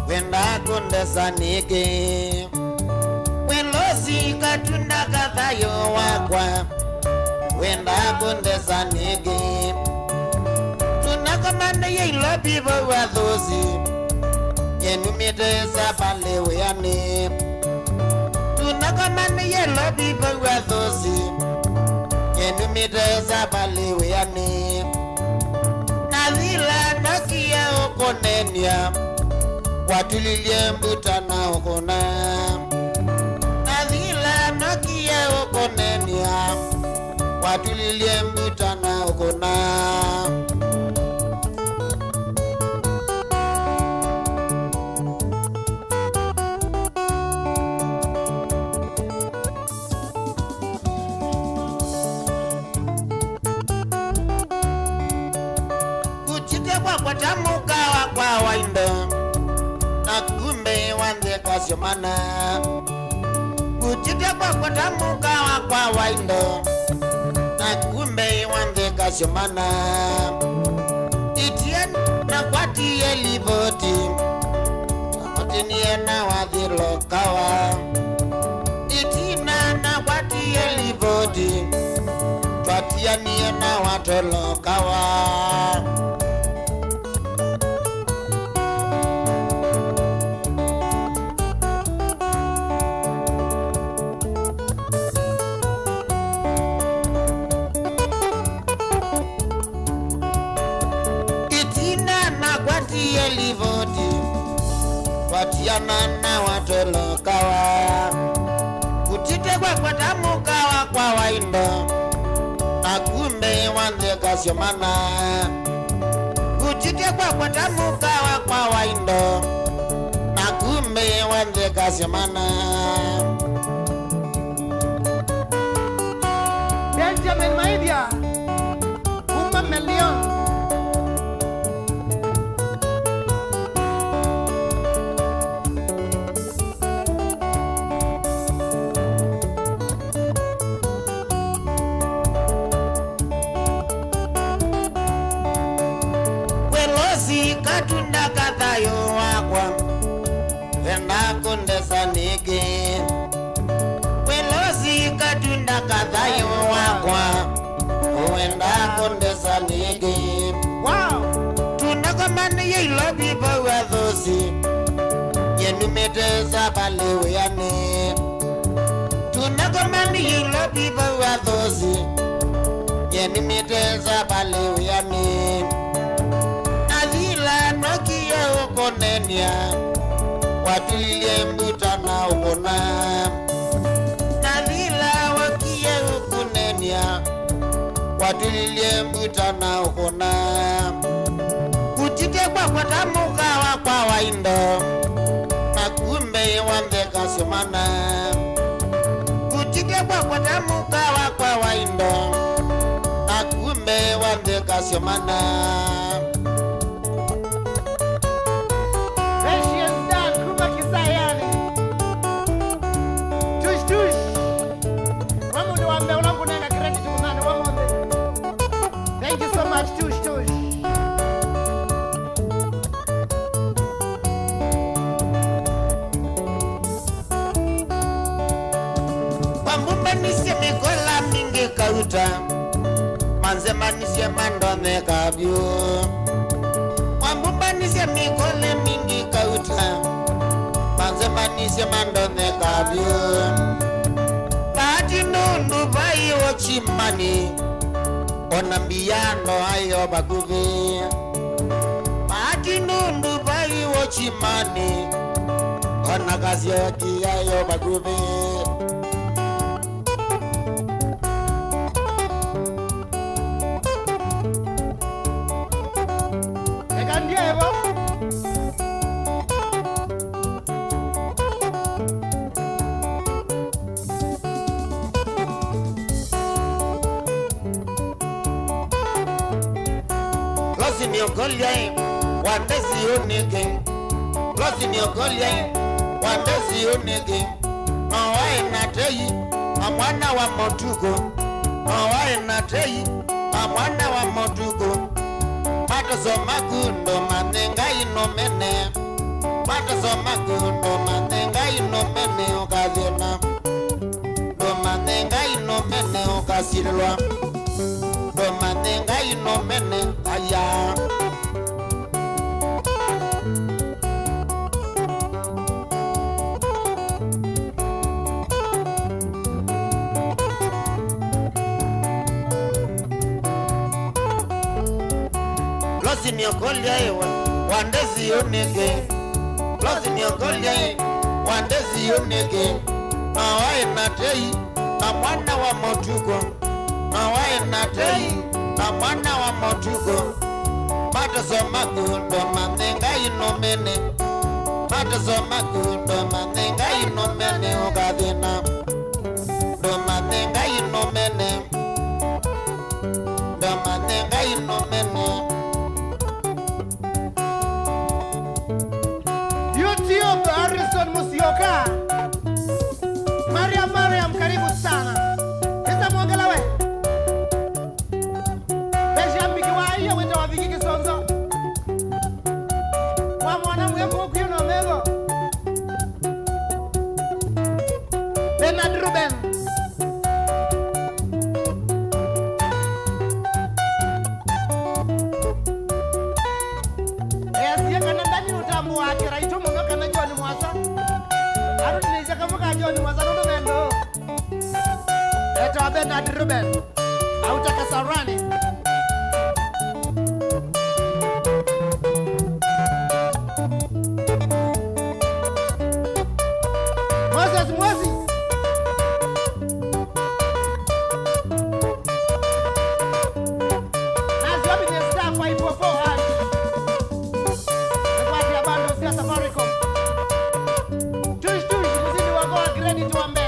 wenda kondesa nige. Welosi katunda kabayo wakwa wenda kondesa nige. Tunakamanda ye ilobi bawa dosi yenumite sapale weyane. Tunakamanda ye ilobi bawa dosi yenumite sapale weyane. Nazila nakia okonenia watulilie mbutana okona. Nazila nakia okonenia watulilie mbutana okona. Kwa tamuka kwa waindo na kumbe wanze kasyomana. Kuchite kwa tamuka kwa waindo na kumbe wanze kasyomana. Itien na kwati elivoti amotiniena wadhilo kawa. Itina na kwati elivoti twatianiena watolo kawa. Elivoti watiana na watolo kawa. Kutite kwa tamuka kwa waindo na kumbe wanze kasyomana. Kutite kwa tamuka kwa waindo na kumbe wanze kasyomana. Benjamin Maidia, Uma Melion. Katunda katayo wakwa wenda kondesa nige. Welosi katunda katayo wakwa wenda kondesa nige. Wow. Tunakamani ye ilobi bawa dosi yenumite sapale weyane. Tunakamani ye ilobi bawa dosi yenumite sapale weyane. Nakia okonenia watulilie mbutana okona. Nazila wakia okonenia watulilie mbutana okona. Kutite kwa tamuka kwa waindo na kumbe wanze kasyomana. Kutite kwa tamuka kwa waindo na kumbe wanze kasyomana. Thank you so much, Tush Tush. Wambumba nisye mikola mingi kauta manzema nisye mandone kabyo. Wambumba nisye mikole mingi kauta manzema nisye mandone kabyo. Bahati nundu bayi ochimani onambiyano ayo baguvi. Bahati nundu bayi ochimani onakasyoki ayo baguvi. Losi niokolia wandezi unike. Losi niokolia wandezi unike. Owae natei amwana wa motuko. Owae natei amwana wa motuko. Mata somakundo manenga inomene. Mata somakundo manenga inomene okazena. Do manenga inomene okasilwa. Do manenga inomene aya. Losi niokolia wandezi unike. Losi niokolia wandezi unike. Awae natei amwana wa motuko. Awae natei amwana wa motuko. Mata somakundo manenga inomene. Mata somakundo manenga inomene okadena. Do manenga inomene. Do manenga inomene. YouTube Harrison Musioka. Mariam karibu sana. Esa mwangala we. Besha mbikiwa iya wenda wabiki kisonzo. Wa mwana mweko kuyo no mego. Bernard Ruben. Esi kana ndani utamu wake raito muno kana John Mwasa. Arudi nize kamuka John Mwasa ndo mendo. Eta Bernard Ruben. Auta Kasarani. Moses Mwasi. Nazi wapi ni star kwa ipopo hali. Kwa ya bando sia Safaricom. Tush mzini wako wa credit wa mbe.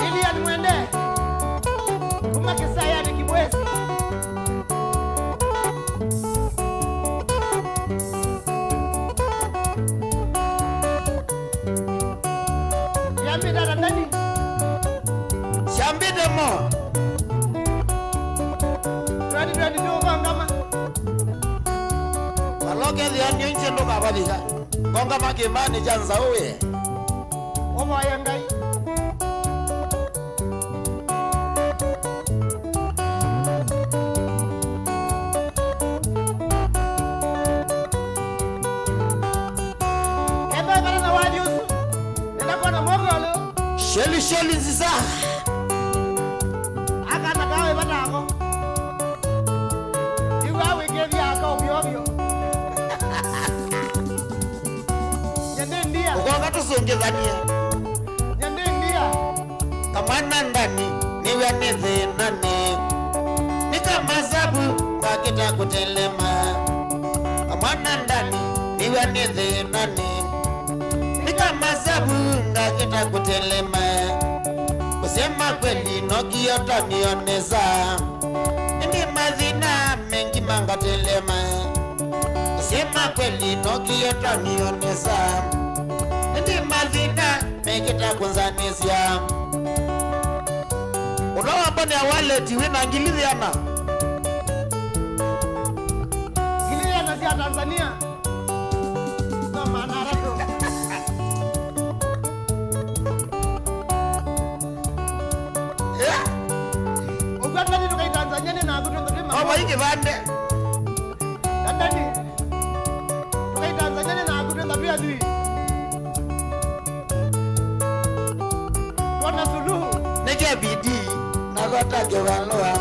Lilian Mwende. Kuma Kisaya ni Kibwezi. Yambi dada ndani. Shambide mo. 2022 kongama. Waloke lianyo nche ndo kabadika. Konga makimani janza uwe. Omo ayangai. Eba kana na wadi usu. Nenda kwa na mogolo. Sheli nzisa. Aka na kawe bata ako. Iwa wikendi aka obyo. Nyende ndia. Ukonga tusongezania. Nyende ndia. Kamana ndani niwe nithi nani. Nika mazabu kakita kutelema. Kamana ndani niwe nithi nani. Nika mazabu kakita kutelema. Kusema kweli nokiota nioneza. Ndi madhina mengi mangatelema. Kusema kweli nokiota nioneza. Ndi madhina mengi takunzanizia. Unawa mboni ya wallet wina ngilithiana. Giliana si ya Tanzania. No maana rato. Uganda ni tukai Tanzania ni na gudu ndo ma. Oba hiki vande. Ndani. Tukai Tanzania ni na gudu ndo pia dui. Wana suluhu. Nike bidii nagota gewanoa.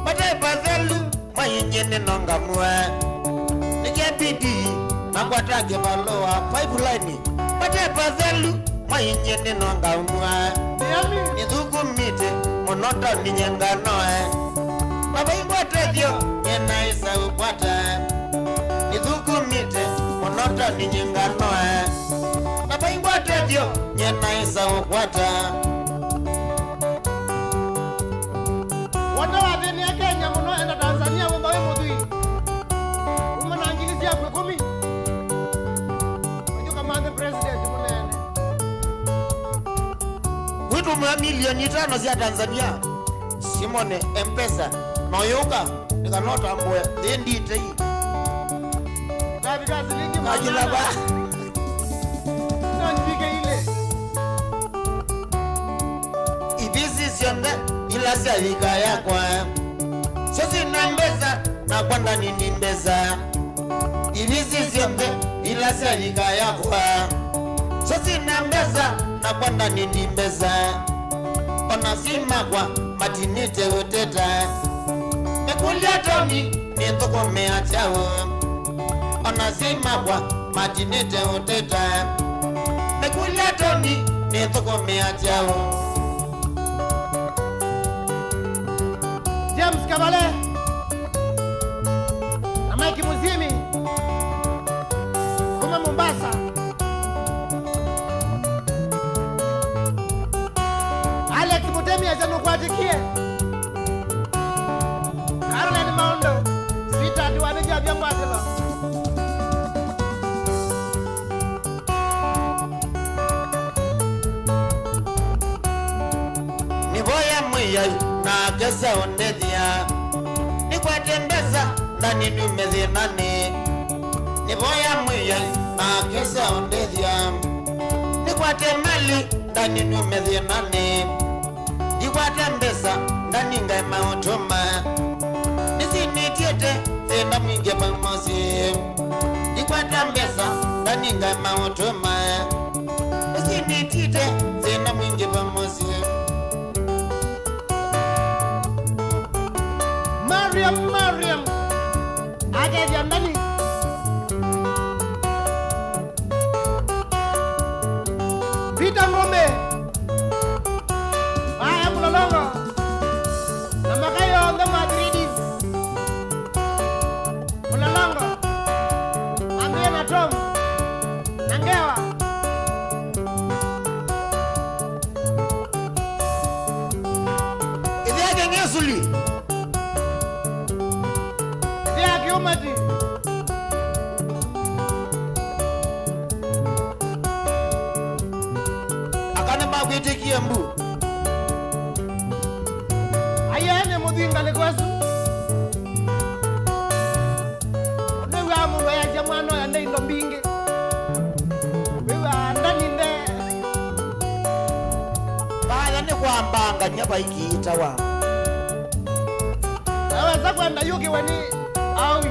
Bata ipazelu mayinyene nongamua. Nike bidii nagota gewanoa. Pipeline. Bata ipazelu mayinyene nongamua. Miami. Nithuku mite mono onota ninyenganoe baba ingwatethio nyena isa ukwata nithukumite onota ninyenganoe baba ingwatethio nyena isa ukwata Wanda wa thini ya Kenya muno enda Tanzania wumba we muthui umana ngilisi ya kwe 10 Wajuka mande president munene Witu mwa milioni 5 cia Tanzania Simone M-Pesa noyuka nikanota mbwe ndite hii Kabika zilingi majina ba Nandike ile Ibisi sionde ila siavika yakwa Sosi nambeza na kwanda nini mbeza Ibisi sionde ila siavika yakwa Sosi nambeza na kwanda nini mbeza Onasima kwa matinite uteta Mekulia toni nitoko mea chao Onasima kwa matinite uteta Mekulia toni nitoko mea chao James Kabale na Mike Muzimi kuma Mombasa Alex Mutemi ajanu kwatikie Caroline Maundo Sita diwani jabia mwatelo Nivoya mwiya na kesa ondethia Nikwatembeza ndani numezi nani Nivoya mwiya na kesa ondethia Nikwatemali ndani numezi nani Nikwatembeza ndani ngai mautuma Nisinitiete zenda mwingi pamosi Nikwatembeza ndani ngai mautuma Nisinitiete zenda mwingi pamosi Mariam Aja dia ndani Vita ngombe Aya Mulolongo na Makayo the Madridis Mulolongo Andrea na Tom Nangewa Idhiake ngesuli Dia kiumati Akane magwitikie mbu Ayene mudhinga lekwasu Ndewa mundu ya jamano ya ndeindo mbingi Wewa ndani nde Baya ni kwambanga nyaba ikiita wa Aweza kwenda yuki wani awi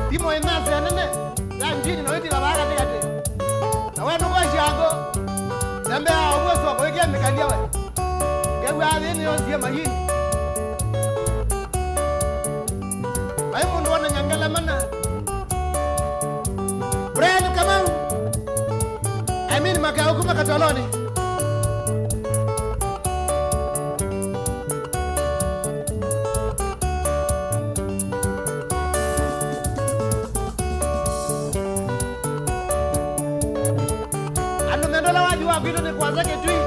Timo emase ya nene Ya njini na witi la baga tikati Na wenu kwa shago Nembe ya uwezo wako wiki ya mikalia we Gewe adhini yonsi ya mahini Mai mundu wana nyangala mana Brian Kamau Amin makao kuma katoloni Anu mendola waju wa vilo ni kwanza ketui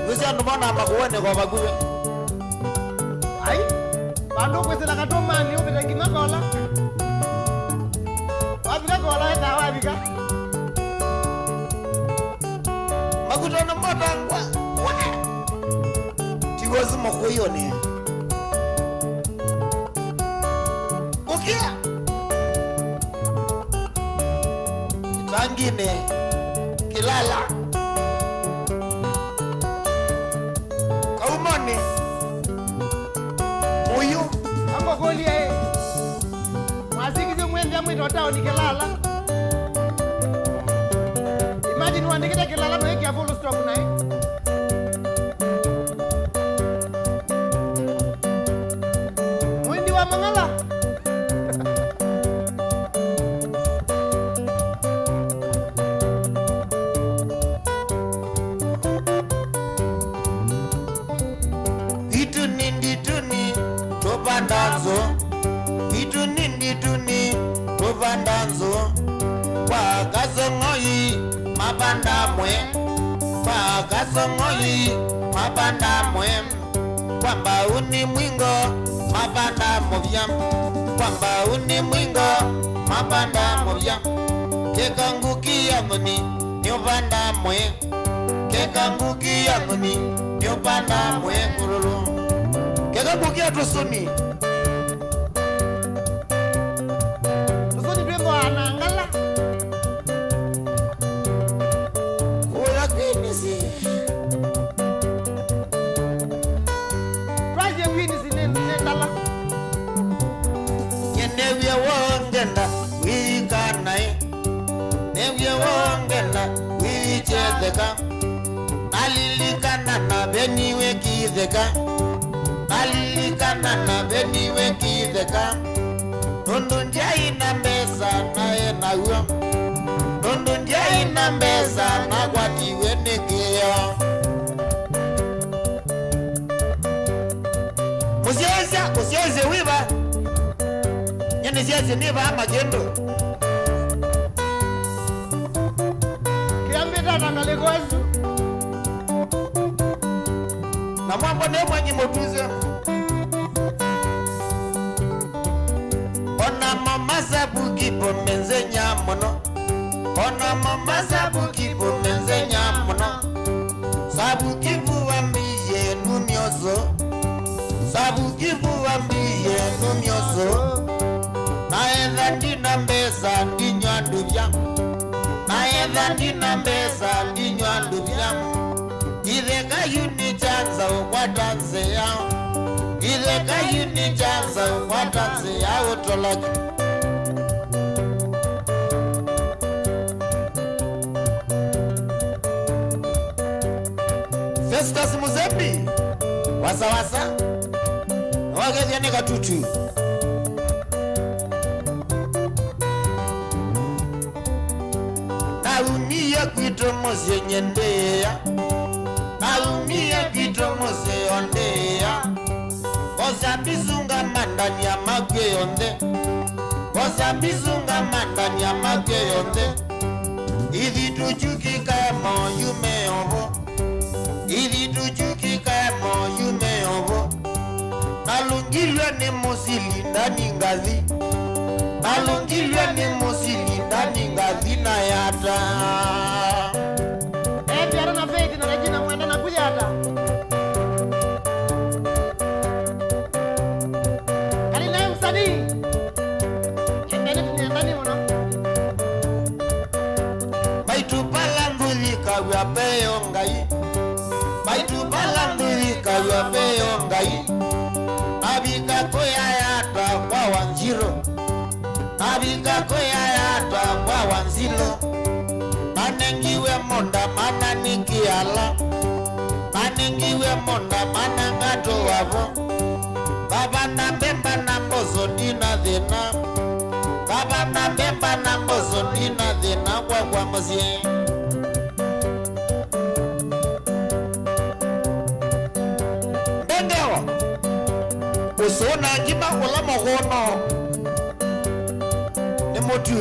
Yusi anumana makuwene kwa baguwe Ai Bandu kwesela katomani upita kimakola Wabika kola eta wabika Makutana matangwa Tiwazi makuyone Ukia Tangine Kilala Kaumone Muyu Ambo kolie Mwasikizi mwenzia mwito tao ni kelala Imagine wandikita kelala no hiki ya full stop na hii Mwindi wa mangala Upandanzo Itu nindi tuni Upandanzo Kwa kasongoi Mapandamwe Kwa kasongoi Mapandamwe Kwamba uni mwingo Mapandamo vyam Kwamba uni mwingo Mapandamo vyam Kekanguki yanguni Nyupandamwe Kekanguki yanguni Nyupandamwe kururu Kekanguki atusuni Tusuni twembo anangala Ula kwinisi Praje kwinisi nendala Yenevye wongenda Wikanai Nevye wongenda Wichedeka Nalilikana na beniwe kideka Nalilikana na beniwe kideka Nundundia ina mbesa na ena uwa Nundundia ina mbesa na kwatiwe nekeya Musieze wiba Nyene sieze niba ama jendo Kiambeta nangalekozu Na mwambo ne mwanyi motuze Ona mama sabu kipo menze nyamono Ona mama sabu kipo menze nyamono Sabu kipu ambiye numyoso Sabu kipu ambiye numyoso Naedha ndina mbesa ndinywa nduvya Naedha ndina mbesa ndinywa nduvya Idheka yuni chanza ukwatanze yao Idheka yuni chanza ukwatanze yao tolaki Festus Muzembi Wasa wasa Wakezi ya nika tutu Naumia kwito mose nyendeya Naumia kwito mose ondeya Kosa bizunga mandani ya magwe yonde Kosa bizunga mandani ya magwe yonde Ivi tujuki kamo yume obo Ivi tujuki kamo yume obo Nalungilwe ni musili ndani ngazi Nalungilwe ni musili ndani ngazi na yata Biara na Faith na Regina mwenda na kuja hata Kali nae msanii Kembele tunyandani mwana Baitu palambuli kawya peyo ngai Baitu palambuli kawya peyo ngai Abika koya yata kwa wanjiro Abika koya yata kwa wanzilo Nanengiwe monda mana nikiala Nanengiwe monda mana ngato wavo Baba na bemba na mbozo dina dhina Baba na bemba na mbozo dina dhina kwa mzie Bendewa Usona njima ula mohono Ni motu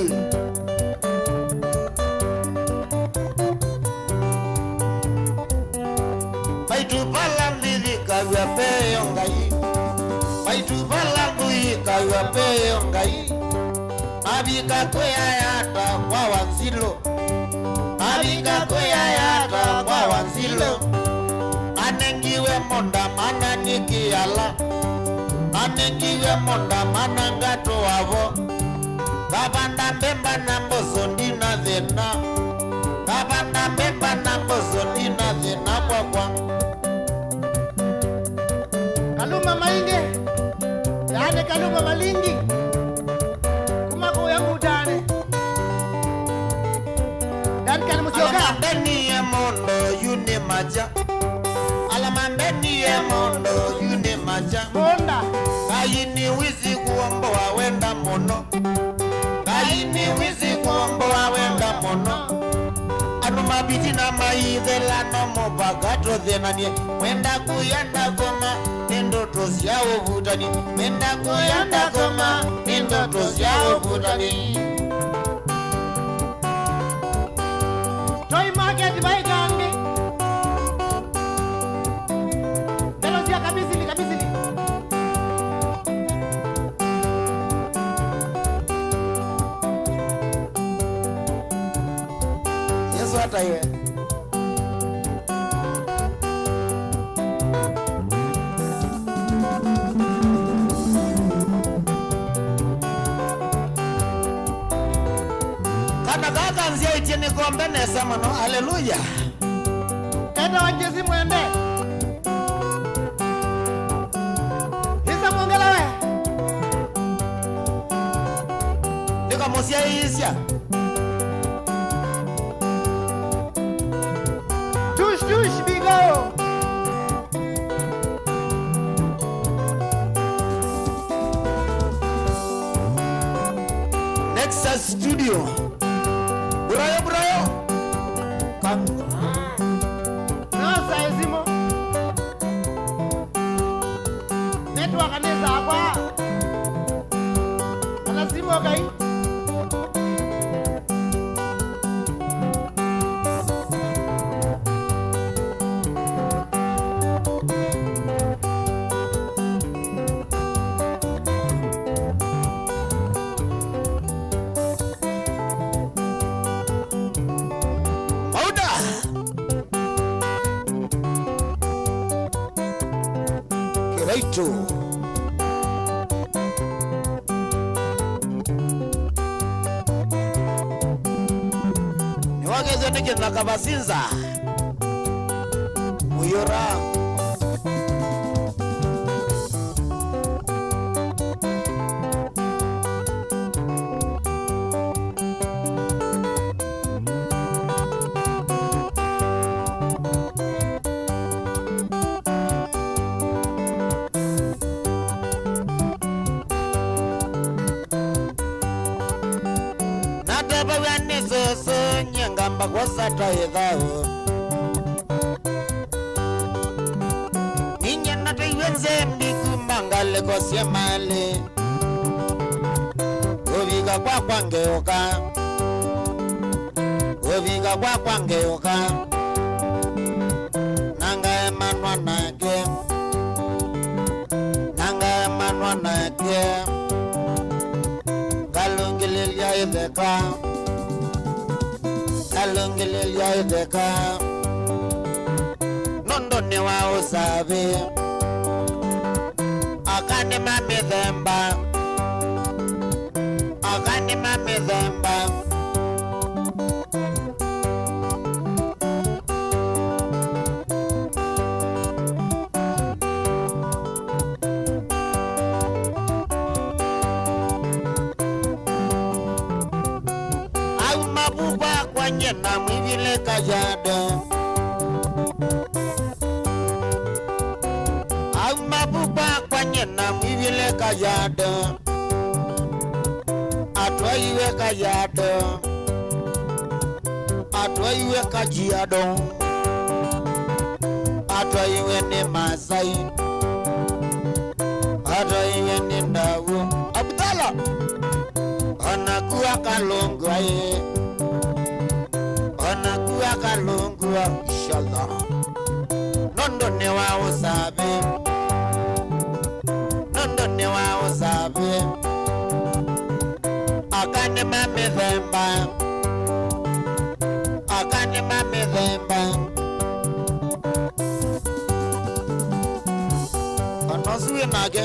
Baitu palamdili kawya peyo ngai Baitu palamdili kawya peyo ngai Abika kwea yata kwa wanzilo Abika kwea yata kwa wanzilo Anengiwe monda mana nikiala Anengiwe monda mana ngato wavo Babanda mbemba na mbozo ndina dhena Babanda mbemba na mbozo ndina dhena kwa Kaluma mainge Yane kaluma malingi Kumako ya mutane Dan kalimusioka Alamambeni ya mondo yune maja Alamambeni ya mondo yune maja Bonda Kaini wizi kuombo wawenda mono Kaini wizi kuombo wawenda mono Anu mabiti na maithela no mopagato thenanie mwenda kuyanda goma nindoto ciao vutani mwenda kuyanda goma nindoto ciao vutani Toy market by gangi. Delosia kabisili. Yesu hata iwe kana kaka nzia itini kombe nesa mano haleluya Kenda wajezi mwende. Hisa mwongela we. nika mosia isya Tush bigo. Nexus Studio Burayo Nasa ezimo. Network aneza hapa. Anazimo kai. Mauda Kiraitu Niwageze nike nakabasinza Muyora Nataba wani soso nyengamba kwa sata yedhao Ninye nata iwenze mbiku mangale kwa siemale Oviga kwa kwangeoka Nanga emanwa nake Kalungililia ideka Nondo ni wa usabe Akani mamidhemba Au mabuba kwa nyena mwivile kajado Au mabuba kwa nyena mwivile kajado Atwaiwe kajiado Atwaiwe ni Masai Atwaiwe ni Ndawu Abdallah Anakuwa kalungwa inshallah Nondo ni wa usabe Akani mamidhemba Anosuwe nage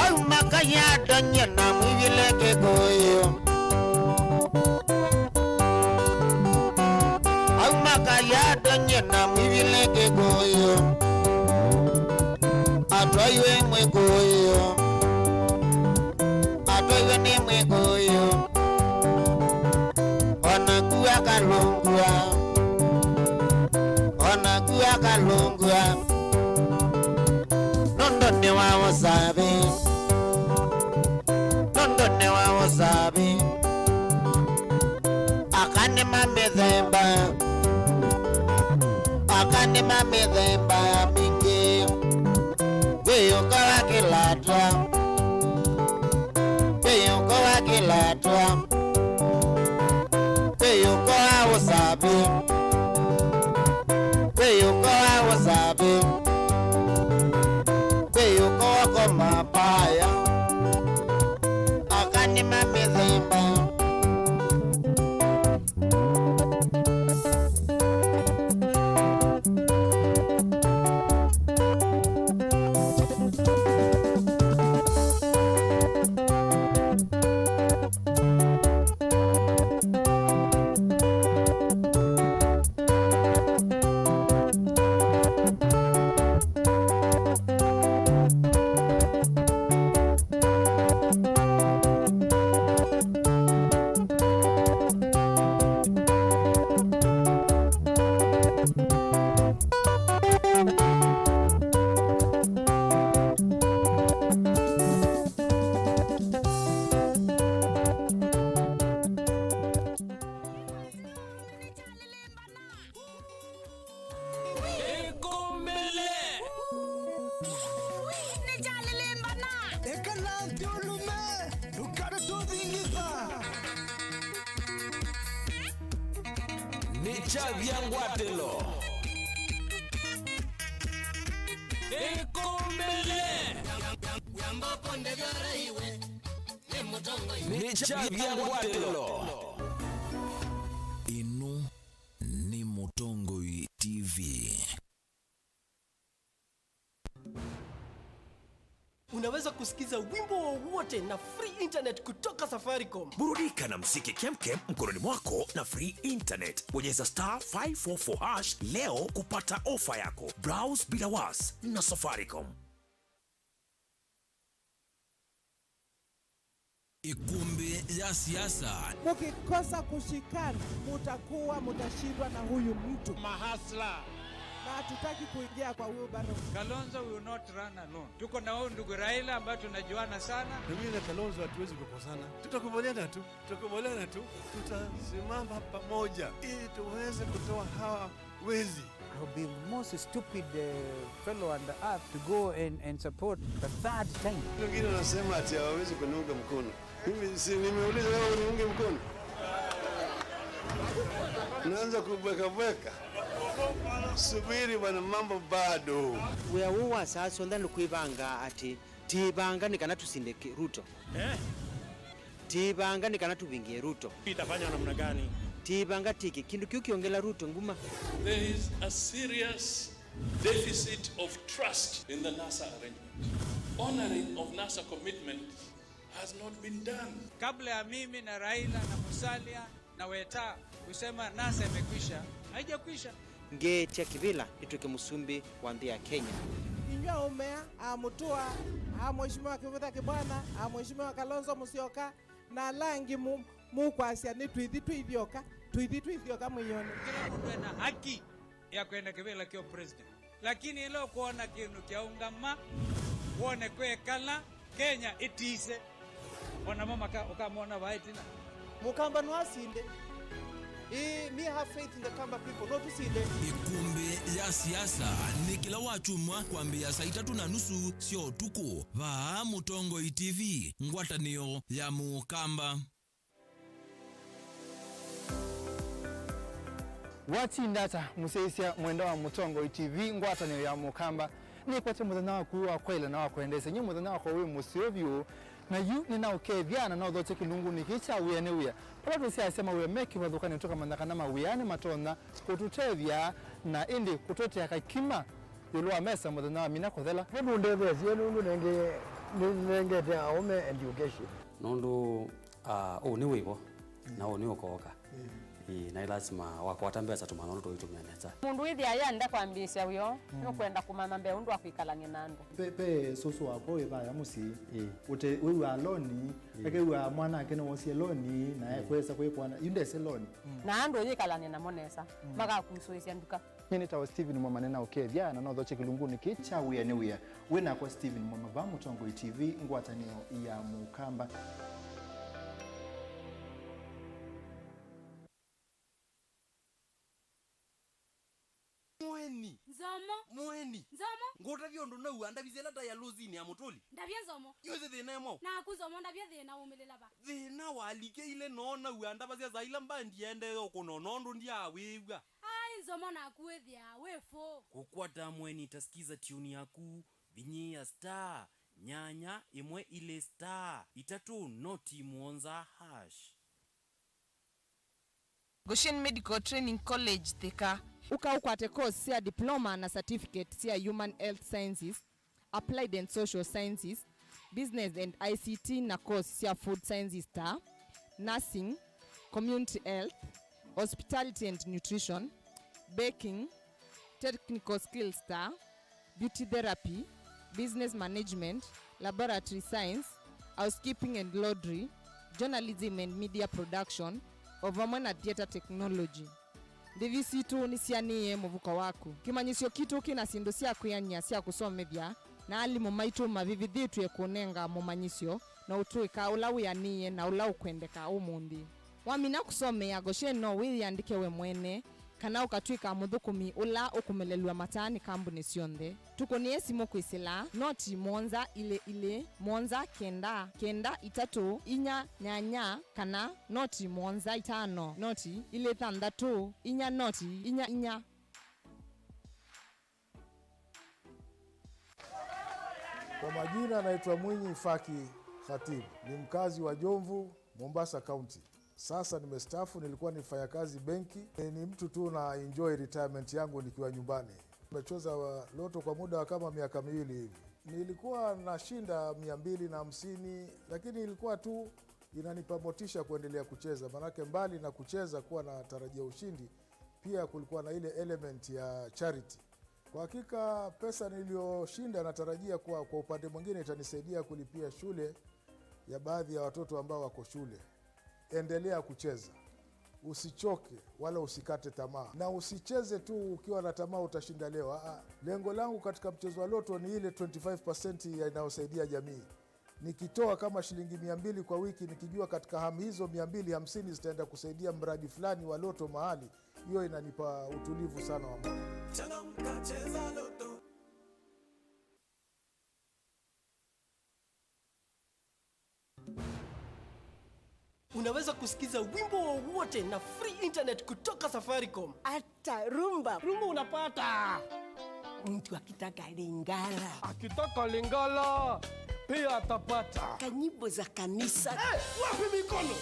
Au makaya donye na mwivile kekoyo Au makaya donye na mwivile kekoyo Atwaiwe mwekoyo ni mwekoyo Onakuwa kalungwa wakalungwa nondone wa wasabi nondone wa wasabi akane mamethemba mingi weyuka wakilatwa weyuka wa wasabi weyuka wa wasabi weyuka wako mabaya akane mamethemba Chaviangwatelo ni Chaviangwatelo. Inu ni Mutongoi TV. Unaweza kusikiza wimbo wowote na free internet kutoka Safaricom. Burudika na muziki kemkem mkononi mwako na free internet. Bonyeza *544# leo kupata ofa yako. Browse bila was na Safaricom. Ikumbi ya siasa. Mukikosa kushikana, mutashindwa na huyu mtu. Mahasla. Na hatutaki kuingia kwa huyo baro. Kalonzo will not run alone. Tuko na huyu ndugu Raila ambaye tunajuana sana. Mimi na Kalonzo hatuwezi kukosana. Tutakubaliana tu. Tutasimama pamoja ili tuweze kutoa hawa wezi. I'll be the most stupid fellow on the earth to go and support the third time. Wengine wanasema ati hawawezi kuniunga mkono. Mimi si nimeuliza wewe uniunge mkono. Unaanza kubweka. Subiri bwana, mambo bado. Wewe sasa ndani kuibanga ati tibanga nikana tusindeke Ruto. Tibanga nikana tubingie Ruto. Itafanya namna gani? Tibanga tiki kindu kiukiongela Ruto nguma. There is a serious deficit of trust in the NASA arrangement. Honoring of NASA commitment has not been done. Kabla ya mimi na Raila na Musalia na Weta kusema NASA imekwisha, haijakwisha. Ngetia kivila ituke Musumbi wa ndia Kenya. Inywa umea amutua mheshimiwa Kivutha Kibwana, mheshimiwa Kalonzo Musyoka na langi mukwasia ni twithioka mwinyoni. Kila mtu ana haki ya kwenda kivila kio president. Lakini ile kuona kinu kia ungama uone kwekala Kenya itise. Ona mama ukamwona waitina. Mukamba nwasinde. Me have faith in the Kamba people, not to see them. Ikumbi ya siasa ni kila wachumwa kuambia saa 3:30 sio tuko. Va Mutongoi TV, ngwatanio ya Mukamba. Watindata museisia mwendo wa Mutongoi TV, ngwatanio ya Mukamba. Ni kwa muthenya wa kuwa kwela na wa kuendesa nyi muthenya wa kwa musiovyo na yu ni nao keviana na udhoche kilungu ni kicha uyane uya. Pala tusiasema uya meki wadhukani utoka mandakana mauyane matona kututevya na indi kutote ya kakima yuluwa mesa muthenya wa mina kuthela. Hebu ndevezi nundu nenge te aume education. Nundu ni wibo na ni ukoka. Na lazima wakwatambeza tumanono tuitumia neza. Mundu ithi ayanda kwambisha uyo no kwenda kumama mbe undu akwikalanye nando. Pepe soso wako ibaya musi ute wewe aloni ake wewe mwana ake no wosi aloni na kwesa kwepwana yunde seloni. Na ando yikalanye na monesa maka kumsuisia nduka. nyeni tawa Steven Mwamanena okethia na nothoche kilunguni kicha wia wina kwa Steven Mwamava Mutongo TV ngwatanio ya Mukamba. Mweni Nzomo ngota byondo na uanda bizela ta ya lozini ya mutoli ndabye Nzomo yoze thina mo na kuzomo ndabye thina umelela ba thina walike ile nona uanda bazia zaila mbandi ende yoko nonondo ndia wewa ai Nzomo na kuethia wefo kukwata mweni tasikiza tune yaku binyi ya star nyanya imwe ile star itatu noti muonza hash Goshen Medical Training College Thika. Ukwate course sia diploma na certificate sia Human Health Sciences, Applied and Social Sciences, Business and ICT na course sia Food Sciences ta, Nursing, Community Health, Hospitality and Nutrition, Baking, Technical Skills ta, Beauty Therapy, Business Management, Laboratory Science, Housekeeping and Laundry, Journalism and Media Production, Ovamwe na Theater Technology. Divisi tu ni sianie muvuka wako. Kimanyisio kitu kina sindo sia kuyanya sia kusomethia na alimu maitu mavivithitu ya kunenga mumanyisio na utuika ula yaniye na ula ukwendeka umundi. Wamina kusomea Goshen no wiyandike we mwene kana ukatwika muthukumi ula ukumelelwa matani kambuni sionthe. Tuko ni esimo kwisila noti monza ile monza kenda itatu inya nyanya kana noti monza itano noti ile thandatu inya noti inya. Kwa majina naitwa Mwinyi Faki Khatib, ni mkazi wa Jomvu, Mombasa County. Sasa nimestaafu, nilikuwa nifanya kazi benki. Ni mtu tu na enjoy retirement yangu nikiwa nyumbani. Nimecheza loto kwa muda wa kama miaka 2 hivi. Nilikuwa nashinda 250, lakini ilikuwa tu inanipa motisha kuendelea kucheza. Manake mbali na kucheza kuwa na tarajia ushindi, pia kulikuwa na ile element ya charity. Kwa hakika pesa niliyoshinda natarajia kwa upande mwingine itanisaidia kulipia shule ya baadhi ya watoto ambao wako shule. Endelea kucheza, usichoke wala usikate tamaa, na usicheze tu ukiwa na tamaa utashinda leo. Lengo langu katika mchezo wa loto ni ile 25% inayosaidia jamii. Nikitoa kama shilingi 200 kwa wiki, nikijua katika hamu hizo 250 zitaenda kusaidia mradi fulani wa loto mahali, hiyo inanipa utulivu sana wa moyo. Cheza loto. Unaweza kusikiza wimbo wowote na free internet kutoka Safaricom. Hata rumba unapata. Mtu akitaka Lingala. Akitaka Lingala pia atapata. Kanyimbo za kanisa. Wapi mikono?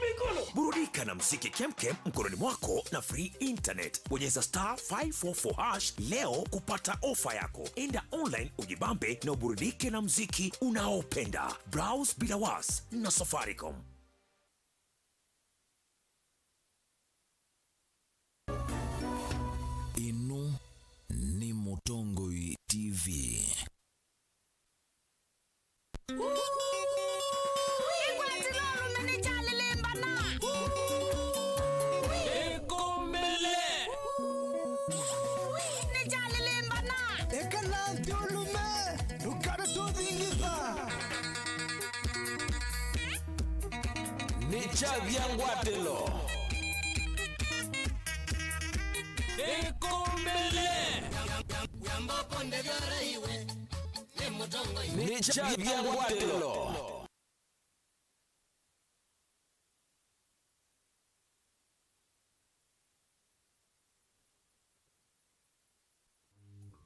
Mikono. Burudika na muziki kemkem mkononi mwako na free internet. Bonyeza *544# leo kupata ofa yako. Enda online ujibambe na uburudike na muziki unaopenda. Browse bila was na Safaricom. Inu ni Mutongo TV. Chavyangwatelo Ekombele Yambapo ndegara iwe ni Mutongo ni Chavyangwatelo.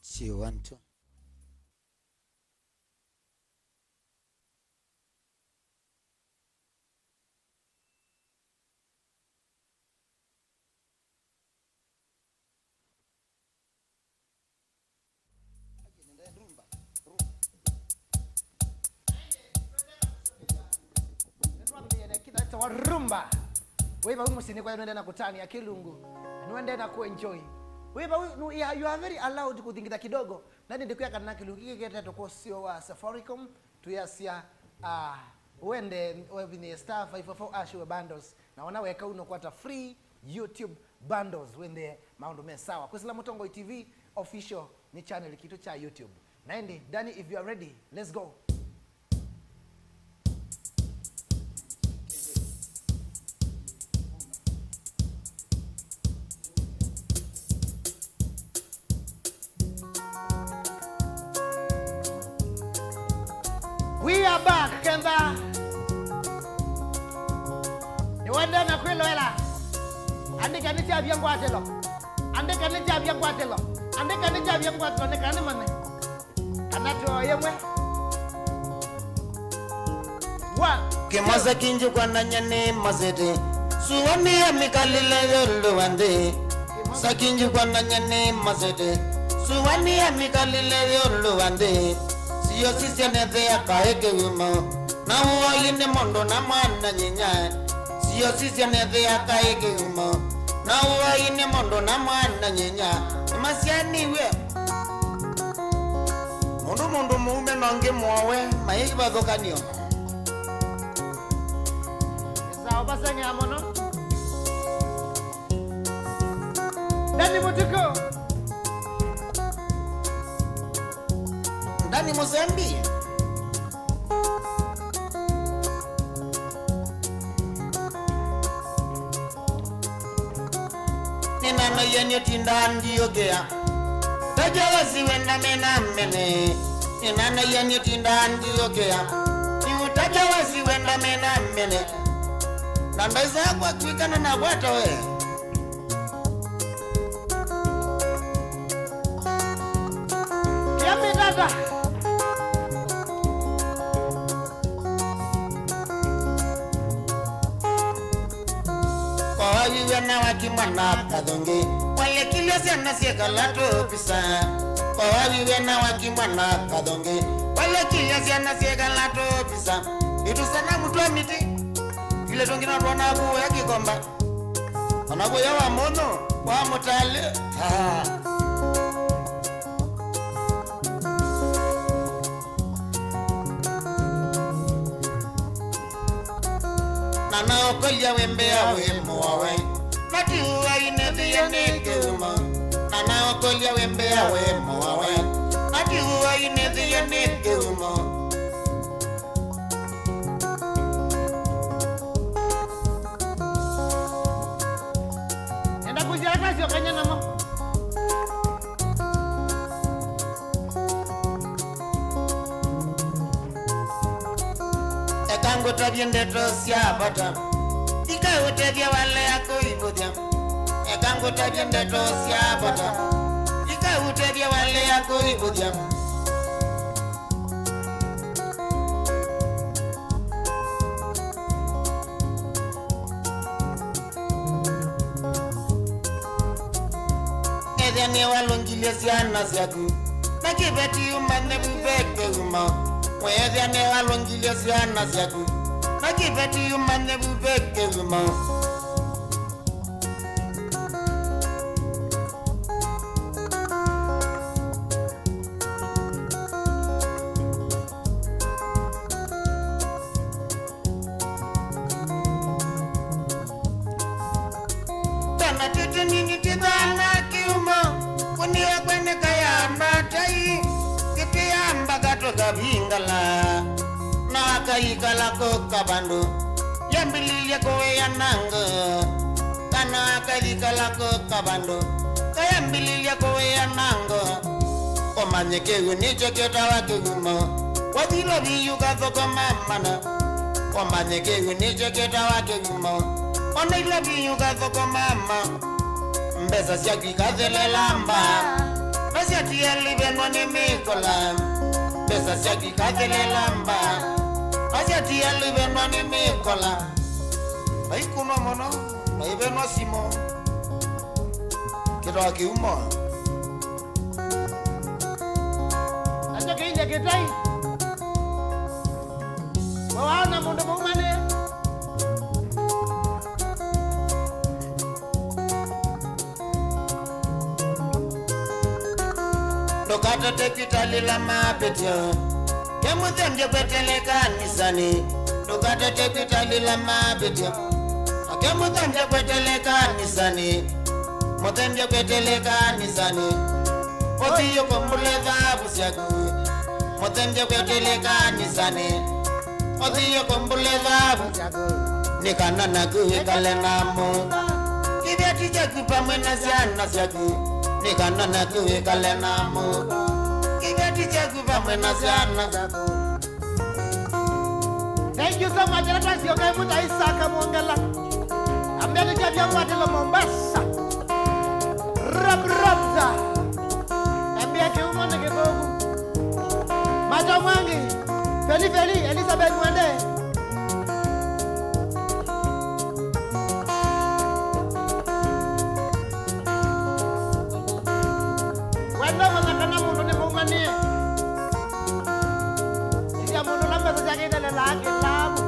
Chiwanto wa rumba weva umusini kwa nenda na kutani ya kilungu nuende na kuenjoy weva you are very allowed kuthingita kidogo nani ndikuya kana kilungu kikete to sio wa Safaricom tuyasia uende webini *544# bundles na wanaweka uno kwata free YouTube bundles wende maundu me sawa kusila Mutongo TV official ni channel kitu cha YouTube. Naendi Danny, if you are ready, let's go. We are back, Kenza. Ni wanda na kwelo ela. Andika ni cha vyangu atelo. Andika ni cha vyangu atelo. Andika ni cha vyangu atelo ne kane mane. Anato yemwe. Wa Kemaza kinju kwa nanyane mazete. Suwani ya mikalile yolo wande. Sakinju kwa nanyane mazete. Suwani ya mikalile yolo wande. Siyo sisi anethe ya kaeke wimo. Na huwa yine mondo na mwana nyinya. Siyo sisi anethe ya kaeke wimo. Na huwa yine mondo na mwana nyinya. Masiani we Mundu muume nonge mwawe. Maiki bathoka niyo Sao basenge amono. Danny Mutuko. Danny Mozambi. Nina yenye tindandi yogea. Tajawa siwenda mena mene. Nina yenye tindandi yogea. Tajawa siwenda mena mene. Nandaiza kwa kwikana na wata we. Yami dada. Kwa wina wakimwana kadonge. Wale kilio siana sieka lato pisa. Kwa wina wakimwana kadonge. Wale kilio siana sieka lato pisa. Itu sana mutwa miti. Ile tongina rona abu ya kikomba. Anabu ya wa mono. Wa mutale. Nana okolia wembe ya wemo wawe. Nati uwa inethi ya neke uma. Nana okolia wembe ya wemo wawe. Nati uwa inethi ya neke uma. Enda kujia kasi okanya namo. Ekango tabiende tosia bata. Ika utevya wale yako ibudia. Ekango tabiende tosia bata. Ika utevya wale yako ibudia. Edhane walongilia siana siaku. Nakibeti umane bubeke uma. Edhane walongilia siana siaku. Nakibeti umane bubeke uma. Tana tete nini titana kiuma. Kuni ya kwene kaya matai. Kiti amba gato kabingala. Na kaikala kokabando. Yambililia kowe ya nanga. Kana kaikala kokabando. Kayambililia kowe ya nanga. Omanyeke unicho keta wake uma. Wadilo biyu kathoko mamana. Omanyeke unicho keta wake uma. Onaila biyu kathoko mama. Mbesa siaki kathele lamba. Mbesa tieli benwa ni mikola. Mbesa siaki kathele lamba. Mbesa tieli benwa ni mikola. Naikuno mono. Naibenwa simo. Kito waki umo. Acho kinja kitai. Wawana mundu mumane. Dokata tepitali la mapetio. Kemuthenje kwetele kanisani. Dokata tepitali la mapetio. Kemuthenje kwetele kanisani. Motembea kwetele kanisani Otiyo kumbuleza busyaku Motembea kwetele kanisani Otiyo kumbuleza busyaku Nikana nakuwe kale namu Kibeti chaku pamwe na siana syaku Nikana nakuwe kale namu Kibeti chaku pamwe na siana syaku. Thank you so much. Let us go to Isaka Mongala. I'm going to get you what in Mombasa. Rabza. I'm going to go to go. Madam Wangi. Feli, Elizabeth Mwende. Wenda wanakana mundu ni munganie. Sisi mundu lamba sajagi na lelaki labu.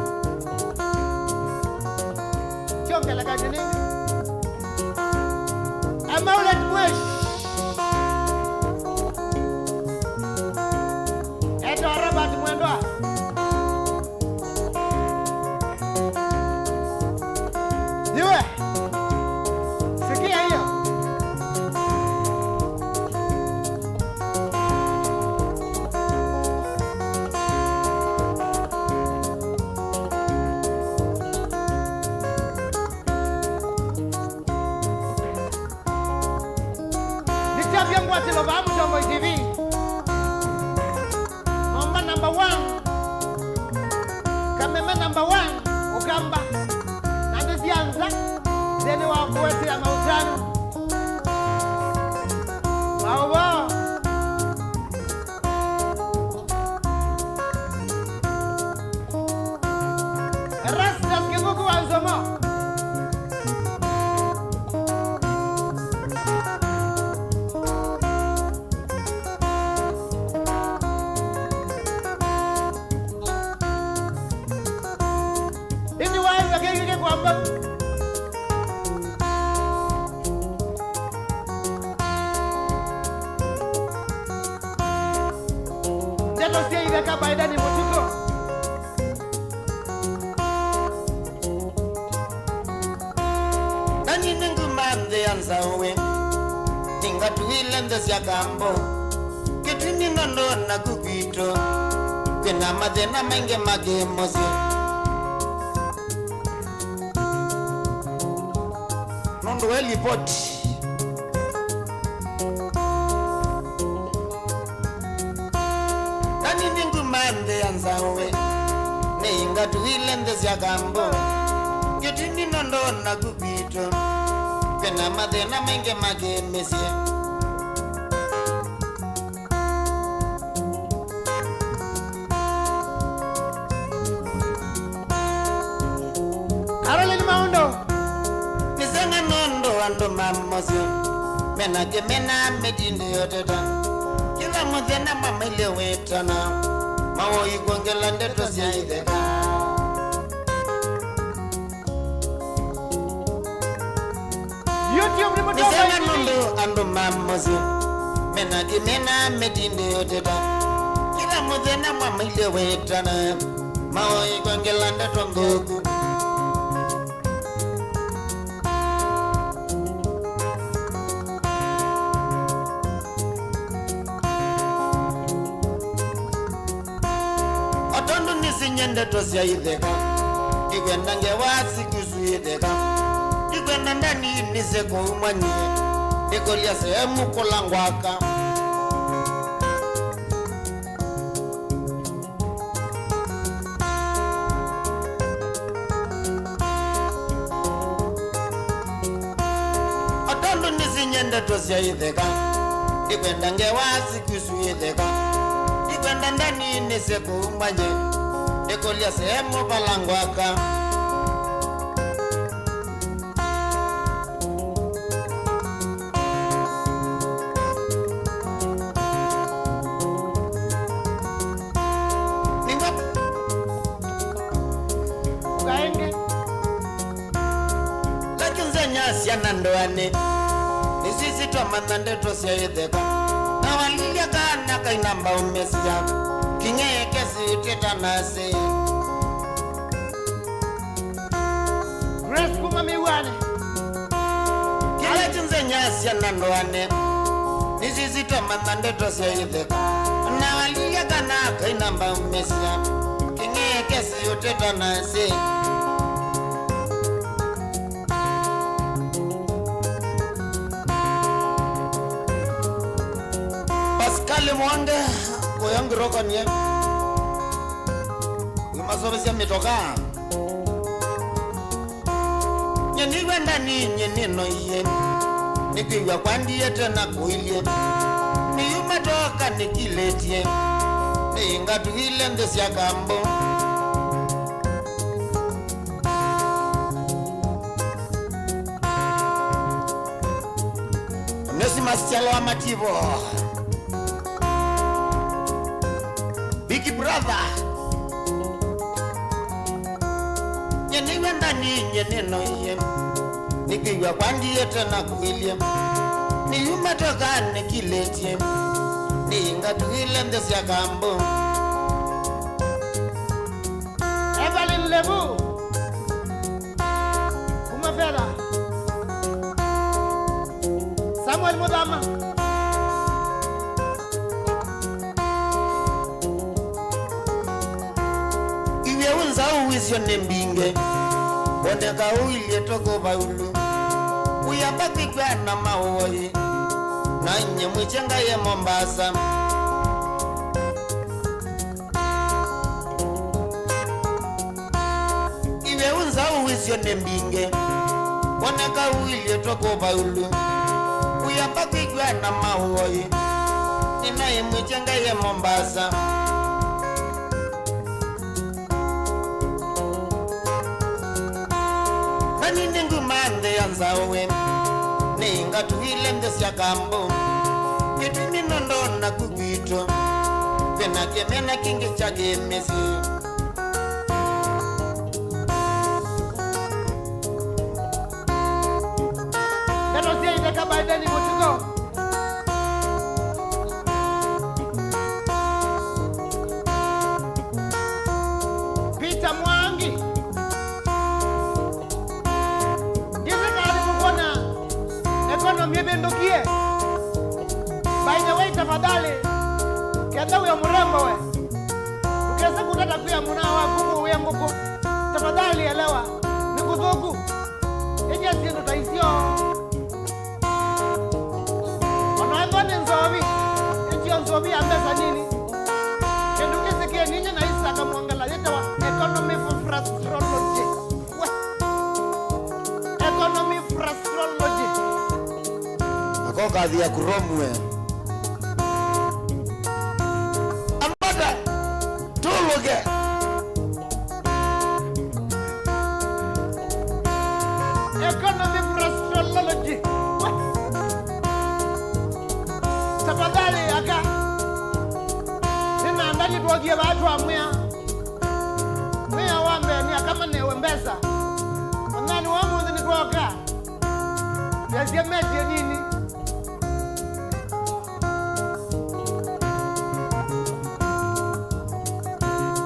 Chonge la kajini. Amaulet mwesh. Eto Robert Mwendwa. Niwe. Sikia hiyo. Babu Tongo TV. Momba number 1. Kameme number 1. Ukamba. Nande zianza. Zene wa kuweti ya mautano. Maobo. Rastas kinguku wa uzomo. Baida ni mutuko. Nani ningu mande anzawe Ninga tuwile ndesi ya kambo Kitini nono na kukito Kena madena menge mage mosi Nondo weli poti Mande anzawe Ninga tuwile ndesi ya kambo Kitini nono na kukito Kena madena menge mage mesie Caroline Maundo Nisenga nondo ando mamosi Menake mena medinde yoteta Kila mudena mamile wetana Mawo igongela ndeto siaideka YouTube ni mutoka Nisenga nondo ando mamosi Menake mena medinde yoteta Kila mudena mamile wetana Mawo igongela ndeto ngoku Nyende tosi ya idheka Kikwenda nge wasi kusu idheka Kikwenda ndani nise kuumanye Nikolia sehemu kulangwaka Otondo nisi nyende tosi ya idheka Kikwenda nge wasi kusu idheka Kikwenda ndani nise kuumanye Nikolia sehemu palangwaka Ninga Ukaenge Lakini zenya siya ndoane Nisisi tuwa mandande tosia yedheka Na walilia kana kainamba umesia Kinye kesi teta nasi Grace kuma miwane Kile chinze nyasya na ndoane nisizito manandeto syaitheka na waliya kana kainamba umesya kingie kesi yoteta nasi Pascal Mwange koyangiroko nye umasobesya mitoka nyeniwe ndani nyenino iye nikiwa kwandiye tena kuilie niyumatoka nikiletie ningatuile ndesya kambo nesimasichalo wa mativo Big Brother nyeniwe ndani nyenino iye nikiwa kwandiye tena kuilie niyumatoka nikiletie ningatuile ndesya kambo Evelyn Lebu Kumafela Samuel Mudama Iwe unza uwisyo nembinge Boneka uilie toko baulu Uyabaki kwa na maoi Na nye mwichenga ye Mombasa Iwe unza uwisyo nembinge Boneka uilie toko baulu Uyabaki kwa na maoi Na ye mwichenga ye Mombasa Nini ngumande yanzawe Ninga tuile ndesya kambo Kitini nondona kugito Vena kemena kingi chage mesi Let us say the Kabadani Mutuko Peter Mwangi Economy ibendukie. By the way, tafadhali kiata huyo mrembo we ukiweza kutata kuya munawa kuku uya nguku tafadhali elewa ni kuthuku eja sindu taisio onoethwa ni nzovi ejio nzovi ambesa nini kendu kisikie ninye na Isaka Mwangala yetawa economy for frastrology economy frastrology Kazi ya kuromwe Ambata Tuluge Economy frastrology Tafadhali aka Nina andali tuwagie watu wa Mwea wambe ni akama newe mbesa Wangani wamu ni tuwaka Yasia meje nini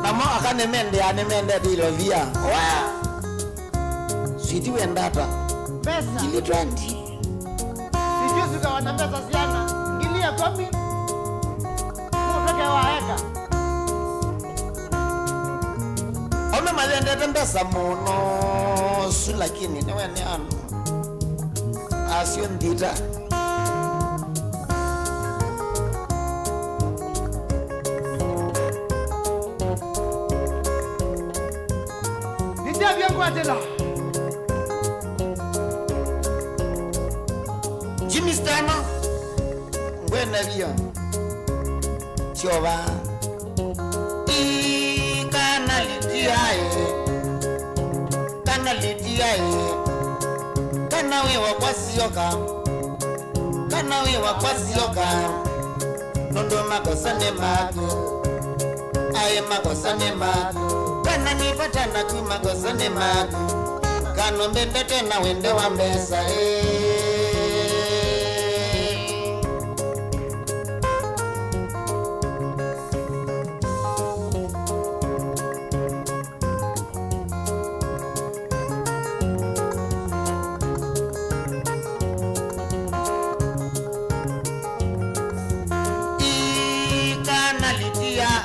Namo akane mende dilo via Waa Siti wendata Pesa Gili 20 Sijusi kwa wanambesa siana Gili ya komi Mutake waeka Ome mazende mbesa mono Sulakini newe ni anu Asio ndita Jimmy Stano Ngwena vio Chova Kana lidiae Kana lidiae Kana wewa kwa sioka Kana wewa kwa sioka Nondo makosa ne mago Aye makosa ne mago Kana nipata na kumakosa ne mago Kano mbendete na wende wa mbesa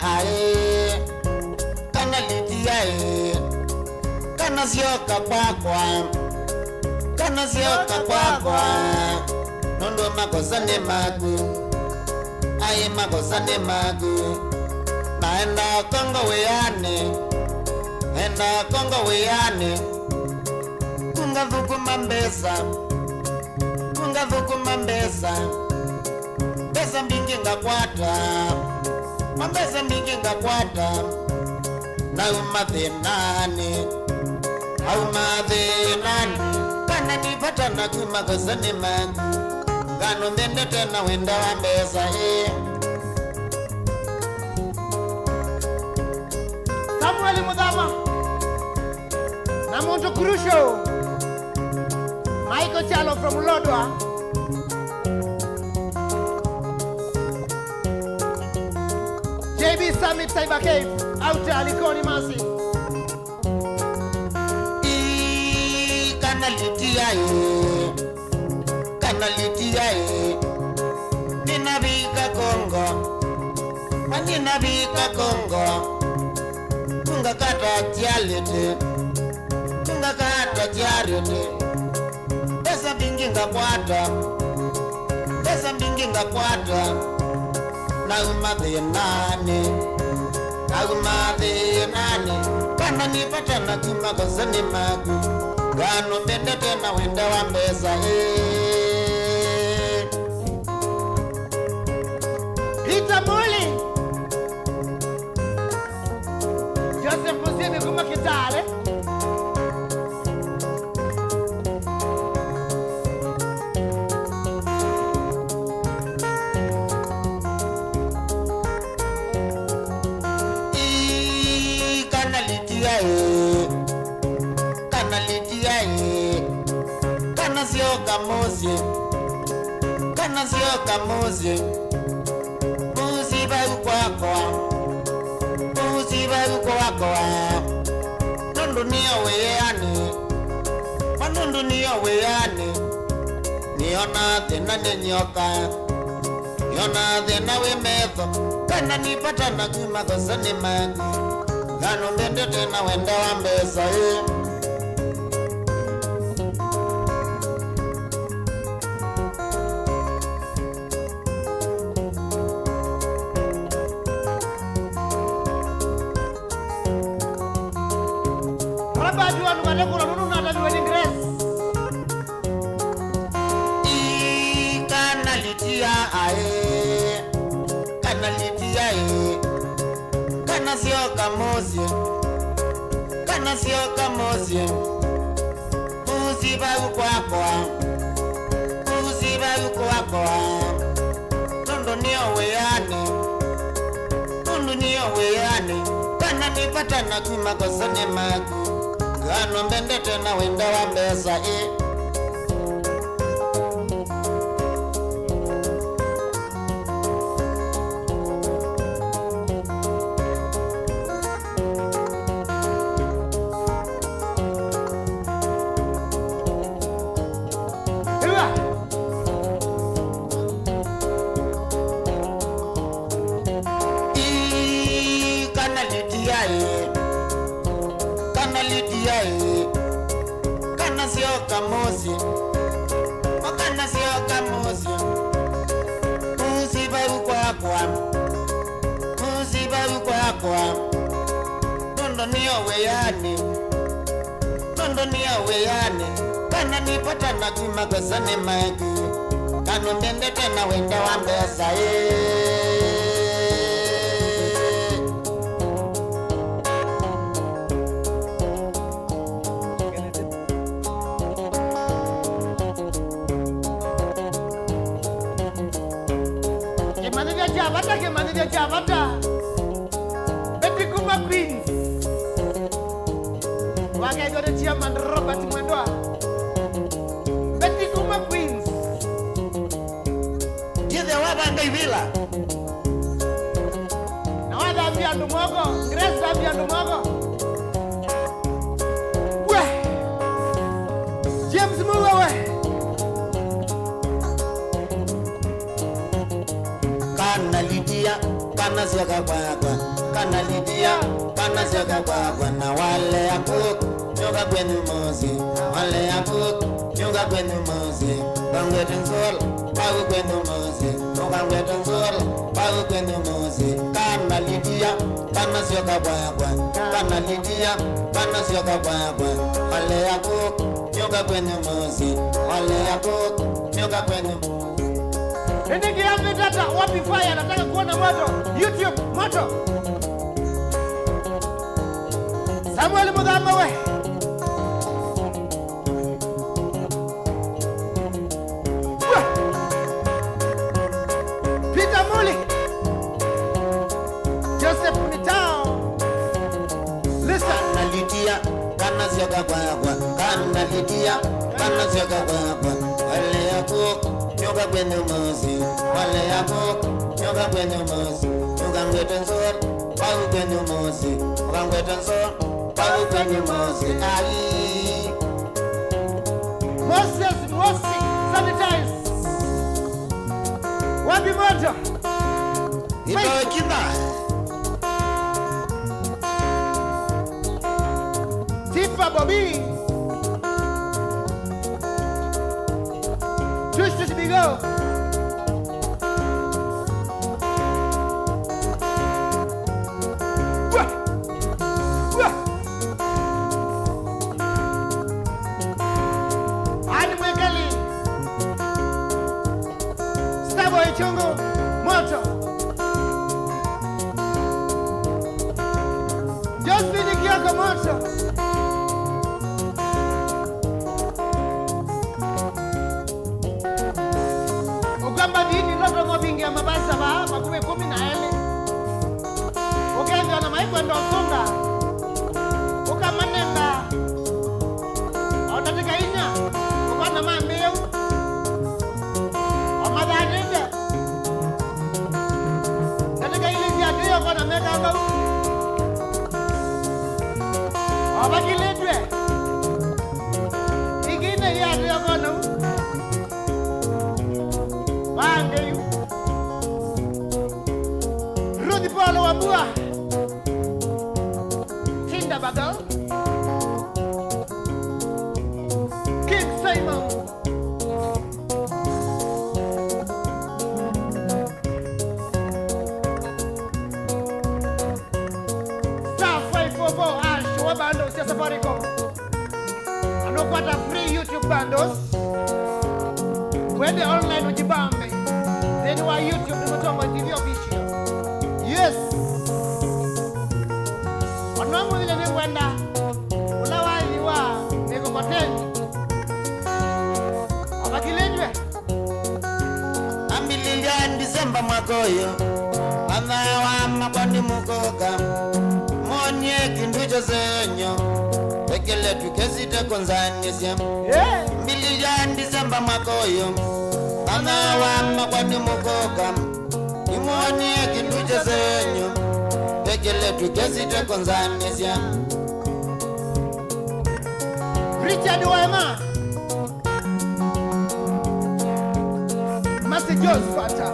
ae kana litia e kana sioka kwakwa kana sioka kwakwa nondo makosa ne magu aye makosa ne magu naenda Kongo weyane enda Kongo weyane kunga dhukuma mbesa pesa mbingi ngakwata mambesa mbingi ngakwata na umathenani kana nipata na kumakosa ni magu gano mbende tena wenda wa mbesa Samuel Mudama na Monto Crucio Michael Chalo from Lodwa JB Summit Cyber Cave out Alikoni Masi kana litia ninabika Kongo kunga kata charity pesa bingi ngakwata na umathenani kana nipata na kumakosa ni magu gano mbende tena wenda wa mbesa Peter Muli Joseph Musimi kuma Kitale kana sio kamuzi musiba ukwako nundu niyo weyani niona tena nenyoka niona tena wemetho kana nipata na kumakosa ni magu gano mbende tena wenda wa mbesa kana sio kamozi musiba ukwako nondo niyo weyane kana nipata na kumakosa ni magu gano mbende tena wenda wa mbesa nondo niyo weyane kana nipata na kumakosa ni magu kano mbende tena wenda wa mbesa Kemanivya Javata Betty Kuma Queens Wakaigore Chairman Robert Mwendwa Betty Kuma Queens Jithe wabanga ivila na wadambia ndumogo Grace dambia ndumogo James Muwewe kana siaka kwakwa kana Lydia kana siaka kwakwa na wale yako nyoka kwenu mozi wale yako nyoka kwenu mozi bangwete nzol bagu kwenu mozi bangwete nzol bagu kwenu mozi kana Lydia kana siaka kwakwa kana Lydia kana siaka kwakwa wale yako nyoka kwenu mozi wale yako nyoka kwenu. Nende kiambe tata wapi fire nataka kuona moto YouTube moto Samuel Mudhama we Peter Muli Joseph Mitao Listen kana Lydia kana siaka kwakwa kana Lydia kana siaka kwakwa wale yako nyoka kwenu mozi wale yako nyoka kwenu mozi nyoka ngwete nzor bagu kwenu mozi nyoka ngwete nzor bagu kwenu mozi ai Moses Mosi sanitize wapi moto ipo kina Tifa Bobby Twist to be go. Ani mwekali. Starboy chungu moto. Josephine Kioko moto. Ugamba vini loto ngobingi ya mabasa ba makume 14 Ukenzi wana maiko ndo funga Ukamanenda Otatika inya Ukona mambiyo Omadhaninde Katika ili ziadiyo kona meka ngau Obakilitwe Ikine yadiyo kona Bangeyu Rudy Paulo Wabua Tinda Bagal King Simon Star 544 Ash Wabando Sia Safaricom Anokwata free YouTube bandos Wende online ujibambe Then wa YouTube ni Mutongo TV official Yes Wanomu zile ni wenda Ulawai wa Nego Koteni Wabakilejwe Ambililia Disemba mwakoyo Anawa mabani mukoka Monye kinducho zenyo Pekele tukezite konzanisya Ambililia Disemba mwakoyo Anawa mabani mukoka Monye kinducho zenyo Pekele tukezite konzanisya Richard Waema Masi Jospata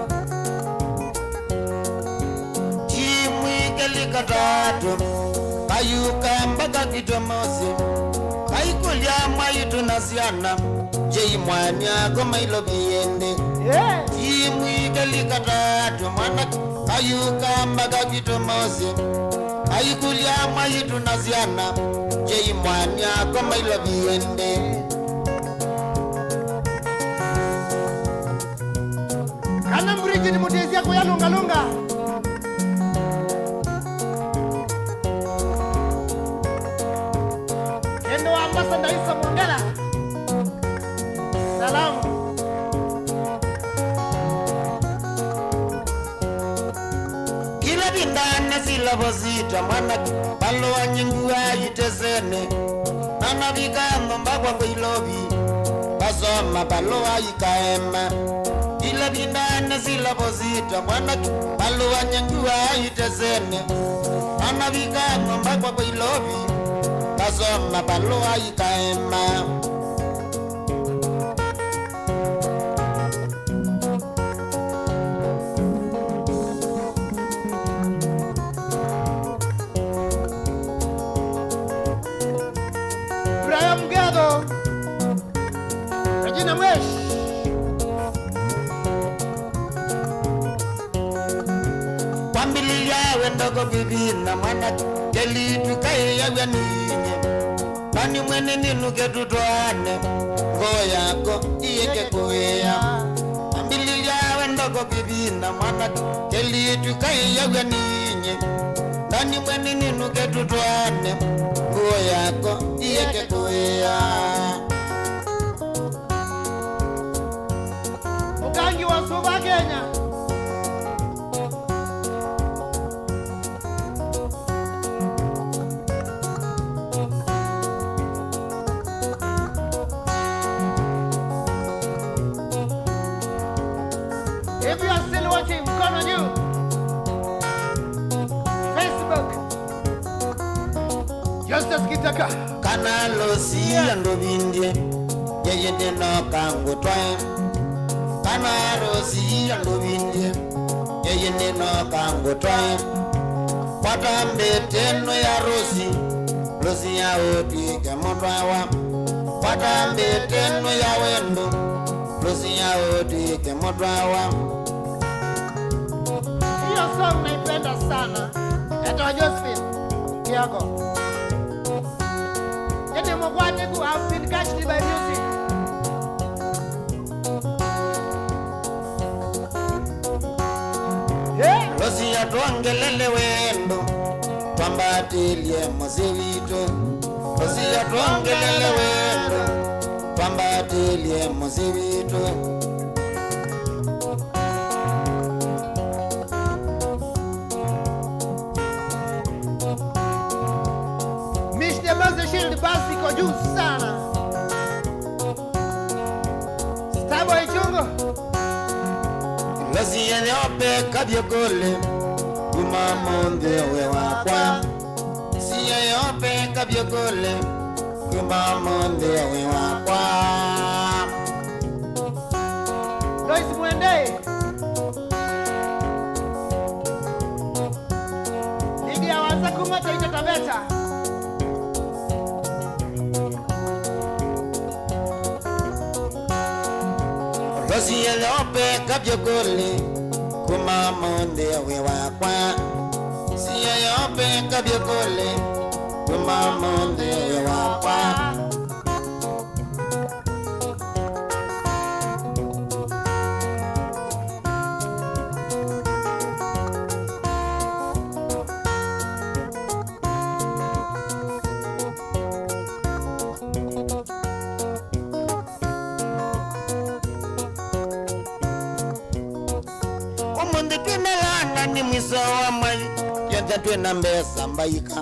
Chimwike likatatu Kayuka mpaka kitomosi Kaikulia mwayitu nasiana Jei mwani ako mailo biyende Chimwike likatatu Mwana kayuka mpaka kitomosi Kaikulia mwayitu nasiana Jei mwani ako mailo biyende Kana mbriji ni mutezi yako ya lunga lunga Kendo wa ambasada Isa Mungela Salamu Kila bindane sila bozita Mwana palo wa nyingu ayitezene Nana vikando mbakwa kwa ilobi Basoma palo wa ikaema Kila bindane sila bozita Mwana palo wa nyingu ayitezene Nana vikando mbakwa kwa ilobi Basoma palo wa ikaema Ambililia wendoko bibi na mwana keli tukai ya ninye. Nani mwene ninu ketutoane ngoyako iyeke kuya. Ambililia wendoko bibi na mwana keli tukai ya ninye. Nani mwene ninu ketutoane ngoyako iyeke kuya. Mukangi wa Suba Kenya. If you are still watching, come on you. Facebook. Justice Kitaka. Kana losia ndo bindye. Yeye deno kango twae. Kana rosia ndo bindye. Yeye deno kango twae. Patambe teno ya rosi. Rosi ya oti kemotwawa. Patambe teno ya wendo. Rosi ya oti kemotwawa. Hiyo song naipenda sana. Eta Josephine Kiago. Yete mkwate ku have been catched by music. Hey! Rosi ya tuangelele wendo. Twambatilie mozewito. Rosi ya tuangelele wendo. Twambatilie mozewito. Mishne Maze Shield basi kwa juu sana. Starboy Chungo. Rosi ya nyope kabyogole. Kumamonde we wakwa. Siya yope kabyogole. Kumamonde we wakwa. Lois Mwende. Ligi ya wanza kumata ita tabeta. Rosi ya nyope kabyogole. Kumamonde we wakwa. Siya yope kabyogole. Kumamonde we wakwa. Omunde kinalana ni mwiso wa mai. Yenta twena mbesa mbaika.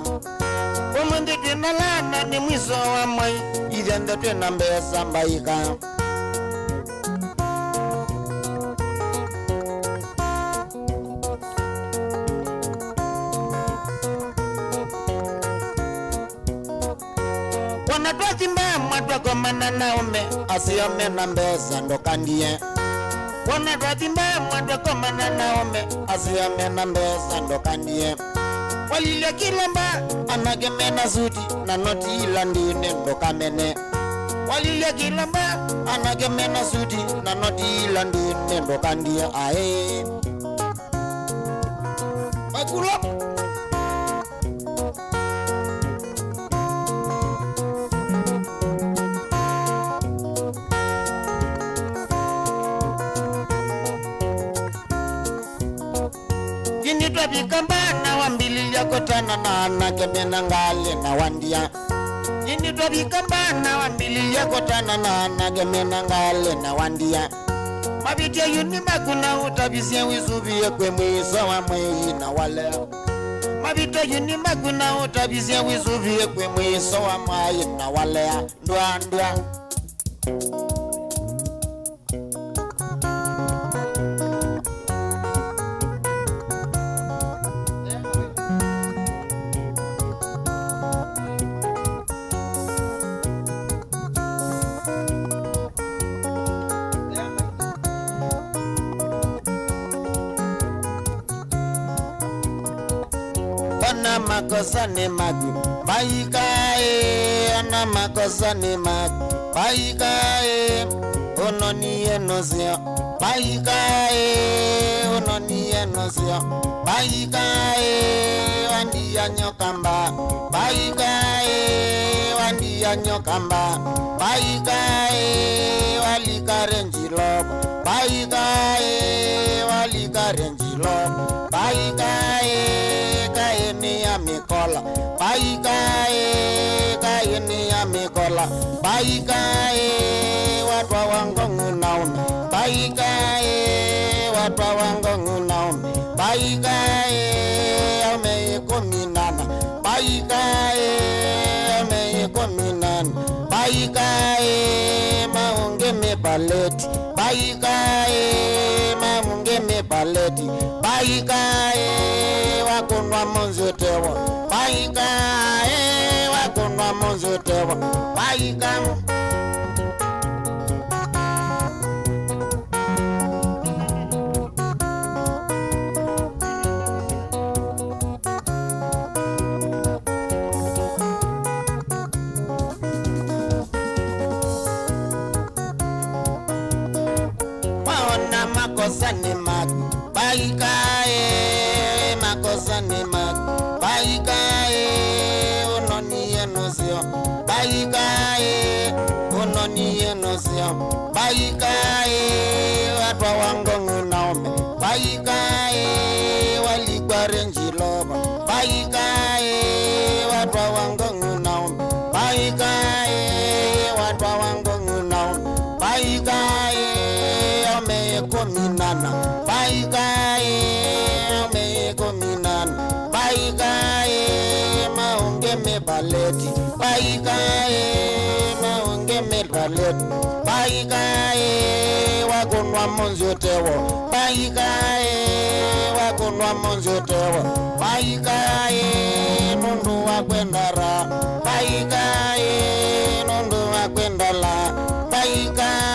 Omunde kinalana ni mwiso wa mai. Yenta twena mbesa mbaika. Wanatwazi mama twakomana naume. Asiyome na mbesa ndokandie. Wanatwazi mama twakomana naume. Asiyome na mbesa ndokandie. Walile kilamba anagemena zuti. Na noti ila ndine ndokamene. Walile kilamba anagemena zuti. Na noti ila ndine ndokandie. Ae Makulop. Kinitwa bikambana wambililia kotana na anagemena ngale na wandia. Kinitwa bikambana wambililia kotana na anagemena ngale na wandia. Mabitia yuni makuna utabisia wisubiye kwe mwiso wa mwei na wale. Mabitia yuni makuna utabisia wisubiye kwe mwiso wa mwei na wale. Ndua ndua. Ana makosa ni magu baikae, ana makosa ni magu baikae, ononiye nozia baikae, ononiye yenusio baikae wandia nyokamba baikae wandia nyokamba baikae walikarenjilo baikae walikarenjilo baikae kaeni ya mikola baikae kaeni ya mikola baikae watwa wangongu naume baikae watwa wangongu naume baikae ameikominana baikae ameikominana baikae maunge mebaleti baikae maunge mebaleti baikae wakunwa monzotewa baikae wakunwa monzotewa baikae makosa ni mag baikae makosa ni mag baikae unoni yenusio baikae unoni yenusio baikae watwa wangongu naume baikae waligwarenjiloba baikae watwa wangongu naume baikae watwa wangongu naume baikae kominana baikae amekominana baikae maunge mebaleti baikae maunge mebaleti baikae wakunwa monzotewo baikae wakunwa monzotewo baikae nundu wakwendara baikae nundu wakwendala baikae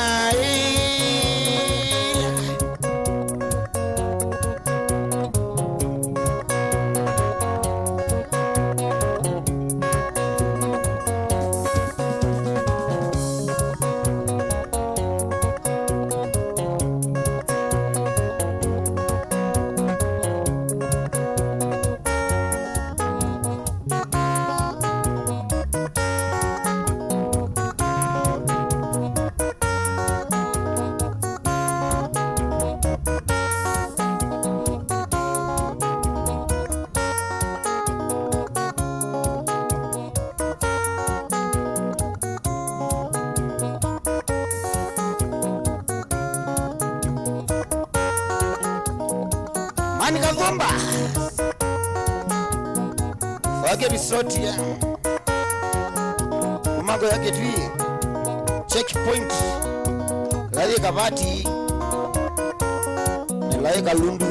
Manika Zumba wage bisoti ya umago yake tui checkpoint laye kabati laye kalundu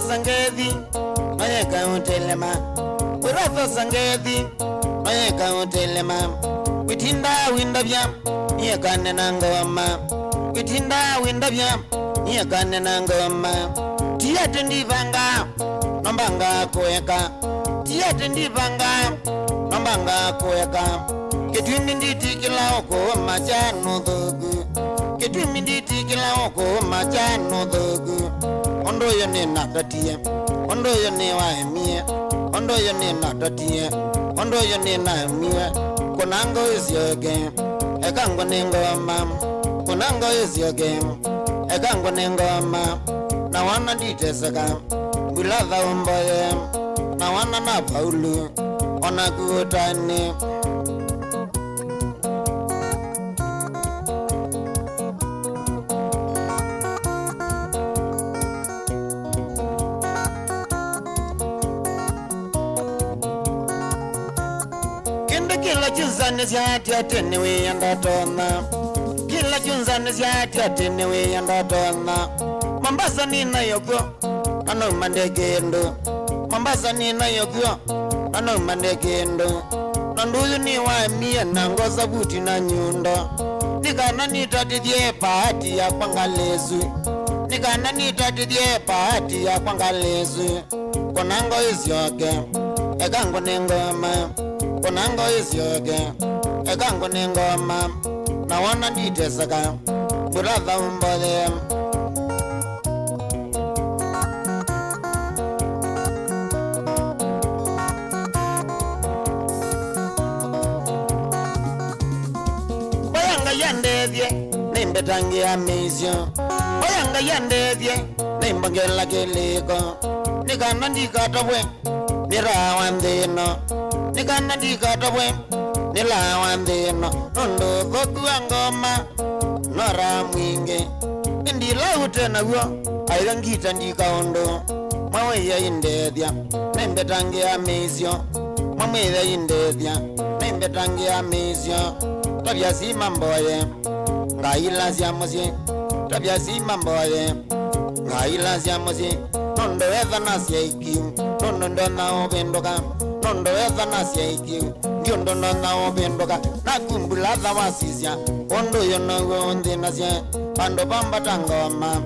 Sangedi, mayeka hotelema. Burato sangedi, mayeka hotelema. Witinda winda vyam, yekane nangoma. Witinda winda vyam, yekane nangoma. Tiate ndivanga, nombanga koeka. Tiate ndivanga, nombanga koeka. Ketwimi nditi kila oko machano dogu. Ketwimi nditi kila oko machano dogu. Ondo yone natatie, ondo yone waemie, ondo yone natatie, ondo yone naemie. Konango isyoge, ekango ningo mam, kunanga izyoke ekango nengoma na wana nditeseka wiladha umboye na wana na Paulu ona kuotani kila chunzani zyati atenewe yandatona kila chunzani zyati atenewe yandatona Mombasa nina yokyo ano mandekendo Mombasa nina yokyo ano mandekendo nanduyu ni wa mia na ngoza buti na nyundo nikana nitatidye pahati ya kwangalezu nikana nitatidye pahati ya kwangalezu konango izyoke ekango nengoma konango izyoke ekango nengoma na wana nditeseka buradha umbole bayanga yandevye nimbetangia misyo bayanga yandevye nimbongela kiliko nikana ndikatobwe nirawa ndino nikana ndikatobwe nilawa ndino nondo thokua ngoma nora mwingi indilaute naguo aigangita ndikaondo mwaweya indethya nimbetangia misyo mwamwitha indethya nimbetangia misyo tabia sima mboye ngaila cia musyi tabia sima mboye ngaila cia musyi nondo etha na cia ikiu nondo ndona ubinduka nondo etha na cia ikiu ndiondo ndona ubinduka nakumbula tha wasisya ondo yo naguo nthina cia pandu pambata ngoma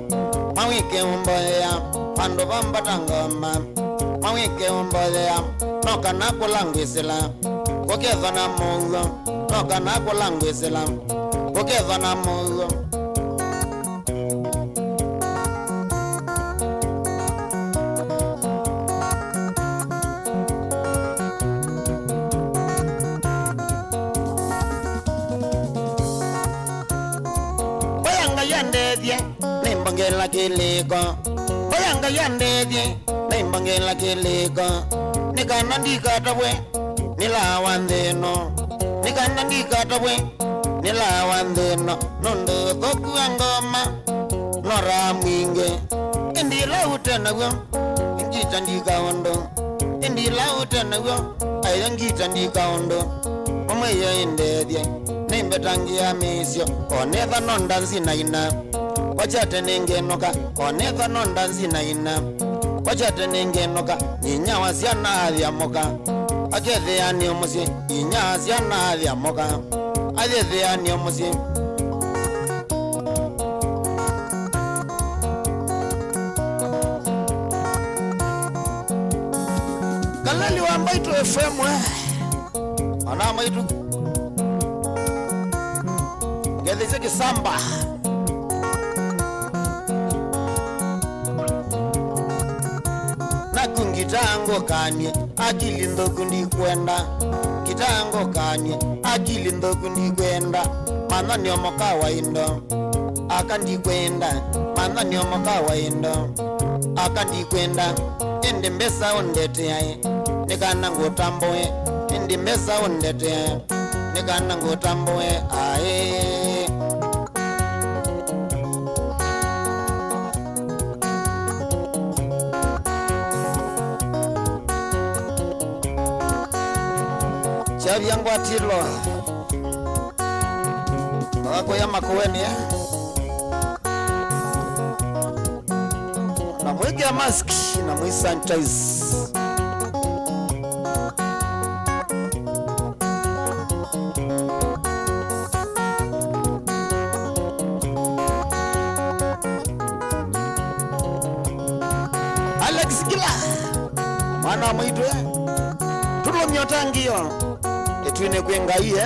mawike umboya pandu pambata ngoma mawike umboya nokana kulangwisila koketha na mugo nokana kulangwisila koketha na mugo bayanga yandethye nimbongela kiliko bayanga yandethye nimbongela kiliko nikana ndikatabwe nilawa nthino nikana ndikatabwe nilawa nthino nondo thokua ngoma nora mwingi indilaute naguo ingita ndikaondo indilaute naguo aigangita ndikaondo omweya indethye nimbetangia misyo onetha nonda nsinaina wachate ningenoka onetha nonda nsinaina wachate ningenoka nyinya ciana athiamuka aketheani omusyi nyinya ciana athiamuka athetheani omusyi kalali wa Mbaitu FM ana Mbaitu ngethise kisamba nakungitango kanye akili ndoku ndikwenda kitango kanye akili ndoku ndikwenda mana niomoka waindo akandikwenda mana niomoka waindo akandikwenda ende mbesa ondete ai nikana ngotamboe ende mbesa ondete ai nikana ngotamboe ae chavyangu atilo wako ya makuweni na mweke maski na mwisanitize Alex Gila mwana mwitwe tulo myotangio etwine kwengaie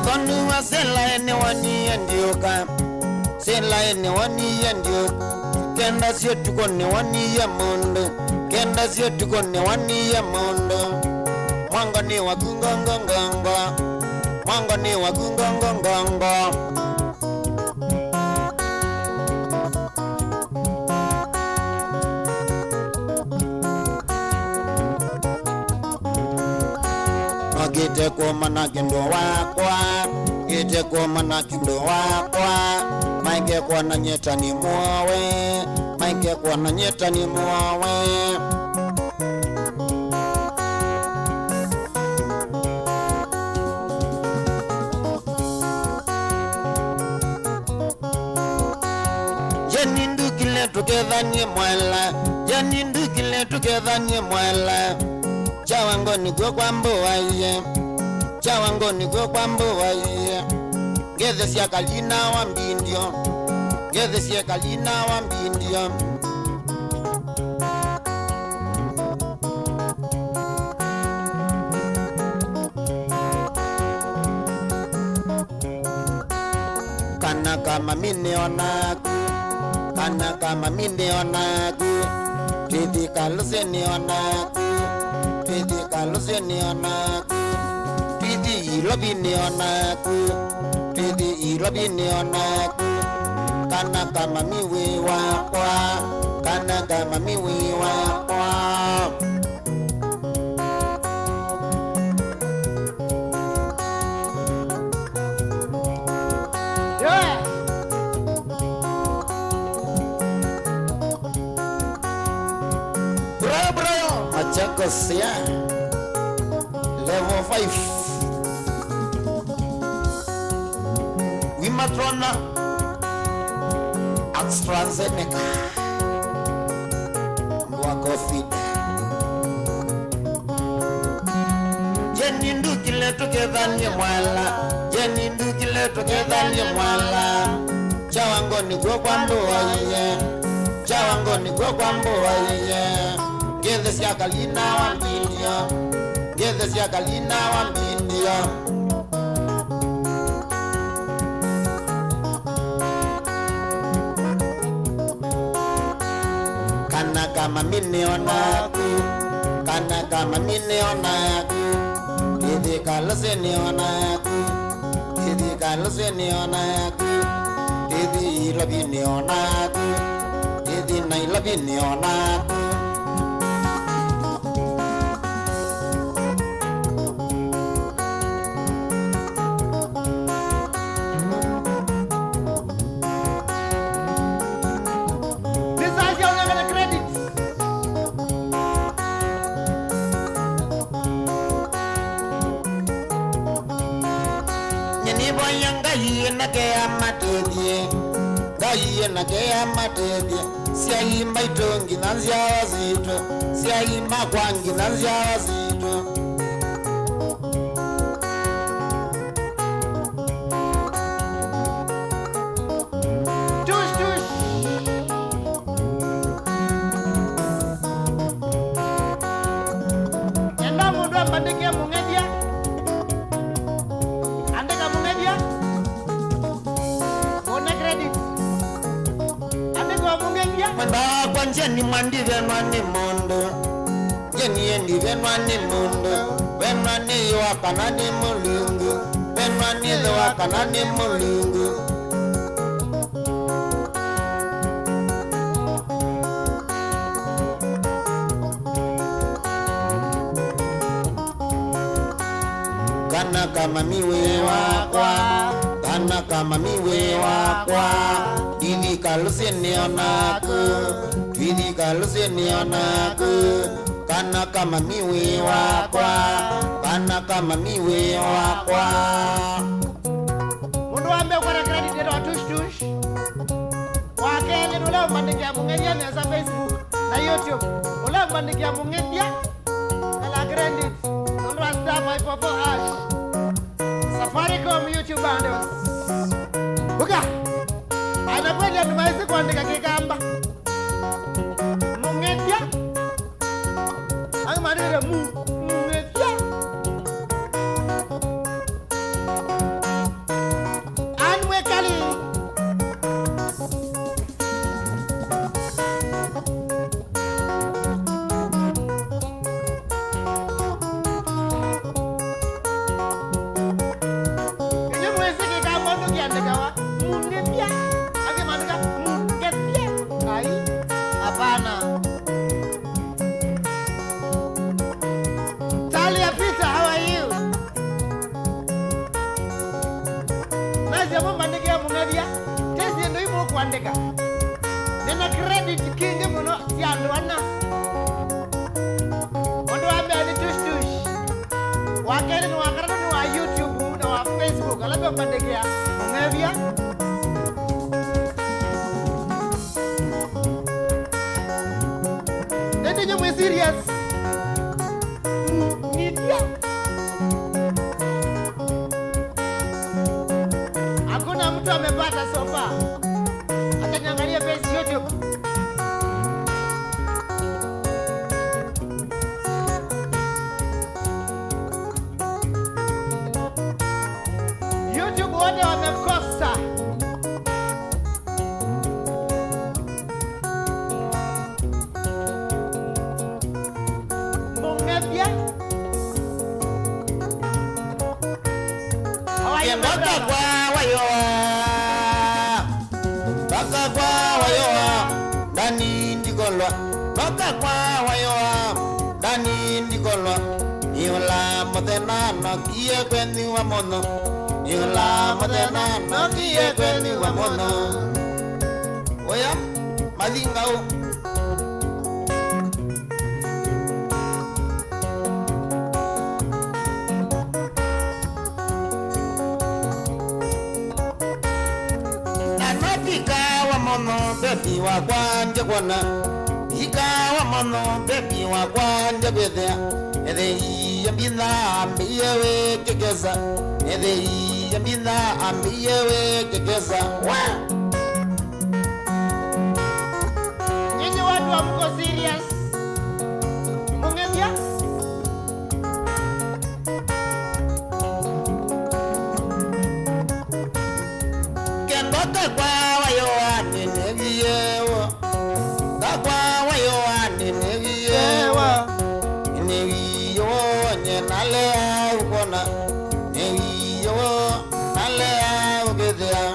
Tonua sela ene wani andioka. Sela ene wani andio. Kenda sio tukone wani ya mondo. Kenda sio tukone wani ya mondo. Mwanga ni wagungongongongo. Mwanga ni wagungongongongo. Gite kwa mana kindo wakwa. Gite kwa mana kindo wakwa. Maike kwa na nyeta ni muawe. Maike kwa na nyeta ni muawe. Janindu kile together nye mwela. Janindu kile together nye mwela. Chawango ni go kwambo waye. Chawango ni go kwambo waye. Geze siya kalina wambindio. Geze siya kalina wambindio. Kana kama mine onaku. Kana kama mine onaku. Titi kaluse ni onaku. Titi kaluse ni onaku. Titi ilobi ni onaku. Titi ilobi ni onaku. Kana kama miwe wakwa. Kana kama miwe wakwa. Yeah. Bro, Machakos ya. Level 5. Wimatrona. AstraZeneca. Mwakofid. Jenindu kile together nye mwala. Jenindu kile together nye mwala. Chawango ni go kwambo waye. Chawango ni go kwambo waye. Geze siya kalina wambindio. Geze siya kalina wambindio. Kana kama mine onaku. Kana kama mine onaku. Kidi kaluse ni onaku. Kidi kaluse ni onaku. Kidi ilobi ni onaku. Kidi na ilobi ni onaku. Siaima itongi nanzia wazito. Siaima kwangi nanzia wazito. Tush tush. Yenda mundu ambandike mungedia. Andika mungedia. One credit. Manda kwa njeni mwandi venwani mundu. Jeni yendi venwani mundu. Venwani wakanani mulungu. Venwani wakanani mulungu. Kana kama miwe wakwa. Kana kama miwe wakwa. Didi kaluse ni onaku. Didi kaluse ni onaku. Kana kama miwe wakwa. Kana kama miwe wakwa. Mundu wambe kwa credit yetu wa tush tush. Wakele nula umbandikia mungedia neza Facebook na YouTube. Ula umbandikia mungedia. Kala credit. Mundu wa star 544 hash. Safaricom YouTube bundles. Buka. Anakwenda tumaisi kuandika kikamba. Mungedia. Ang manira mungedia. kazi ya mbandike ya mungavia tesi ndo imo kuandika nena credit kingi muno ya ndwana ondo ambe tush tush wakele ni wakarano ni wa YouTube na wa Facebook alabe mbandike ya mungavia nende nyumwe serious nidia hakuna mtu amepata sofa hata niangalie face YouTube YouTube wote wamekosa mungevya Baka kwa wayoa Baka kwa wayoa Dani ndikolwa Baka kwa wayoa Dani ndikolwa Yola motena nokie kweni wa mono Yola motena nokie kweni wa mono Oya madingao Baby wa kwanje kwana ikawa mono baby wa kwanje kwethea ethe yambina ambiye we kegeza ethe yambina ambiye we kegeza wa nyinyi watu wa mko serious mungevya kendoka kwa wayoa neviyewa Kakwa wayoa neviyewa Neviyewa nyenalea ukona Neviyewa nalea ukethea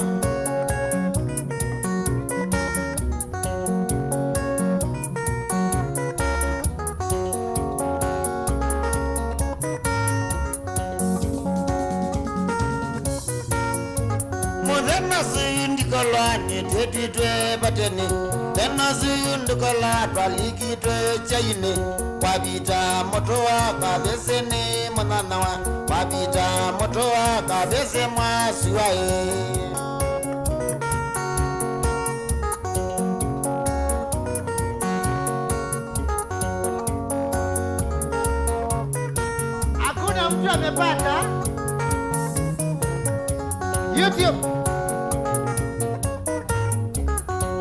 Mudena sindikola netwetitwe batene Tena sindikola twalikitwe chaine Wabita moto wa kabesene mananawa Wabita moto wa kabese mwasiwae hakuna mtu amepata YouTube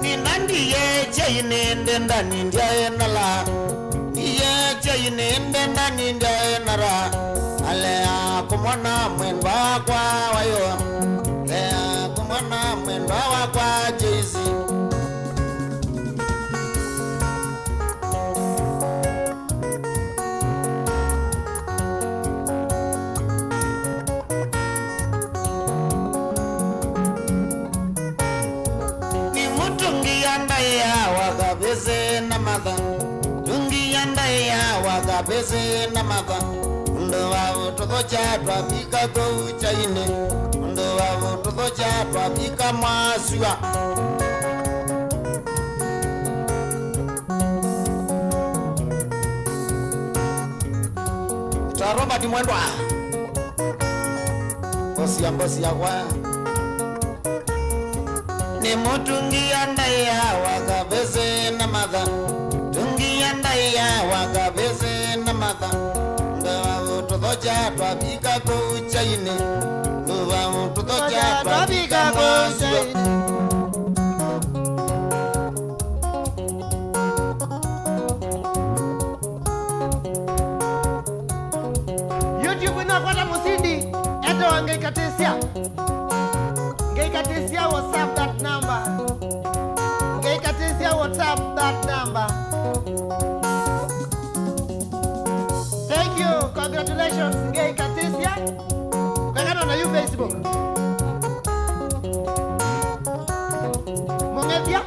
Ninandiye chaine ndendani ndiaye nala Niye chaine ndendani ndiaye nara Alea kumwana mwendwa kwa wayo Lea kumwana mwendwa wa kwa Jay-Z Wakabese na mata Tungi yanda ya wakabese na mata Ndo wa utoko chatwa pika koucha ine Ndo wa utoko chatwa pika mwasua Cha Robert Mwendwa Bosi ya kwa Ni mutungi yanda ya wakabese na mata Tungi yanda ya wakabese na mata Ndawa utokocha twapika kucha ine Ndawa utokocha twapika kucha ine YouTube inakwata musindi eto wangeikatesia Ngeikatesia WhatsApp that number Ngeikatesia WhatsApp that number Thank you, congratulations Ngeikatesia Kakano na you Facebook Mungevya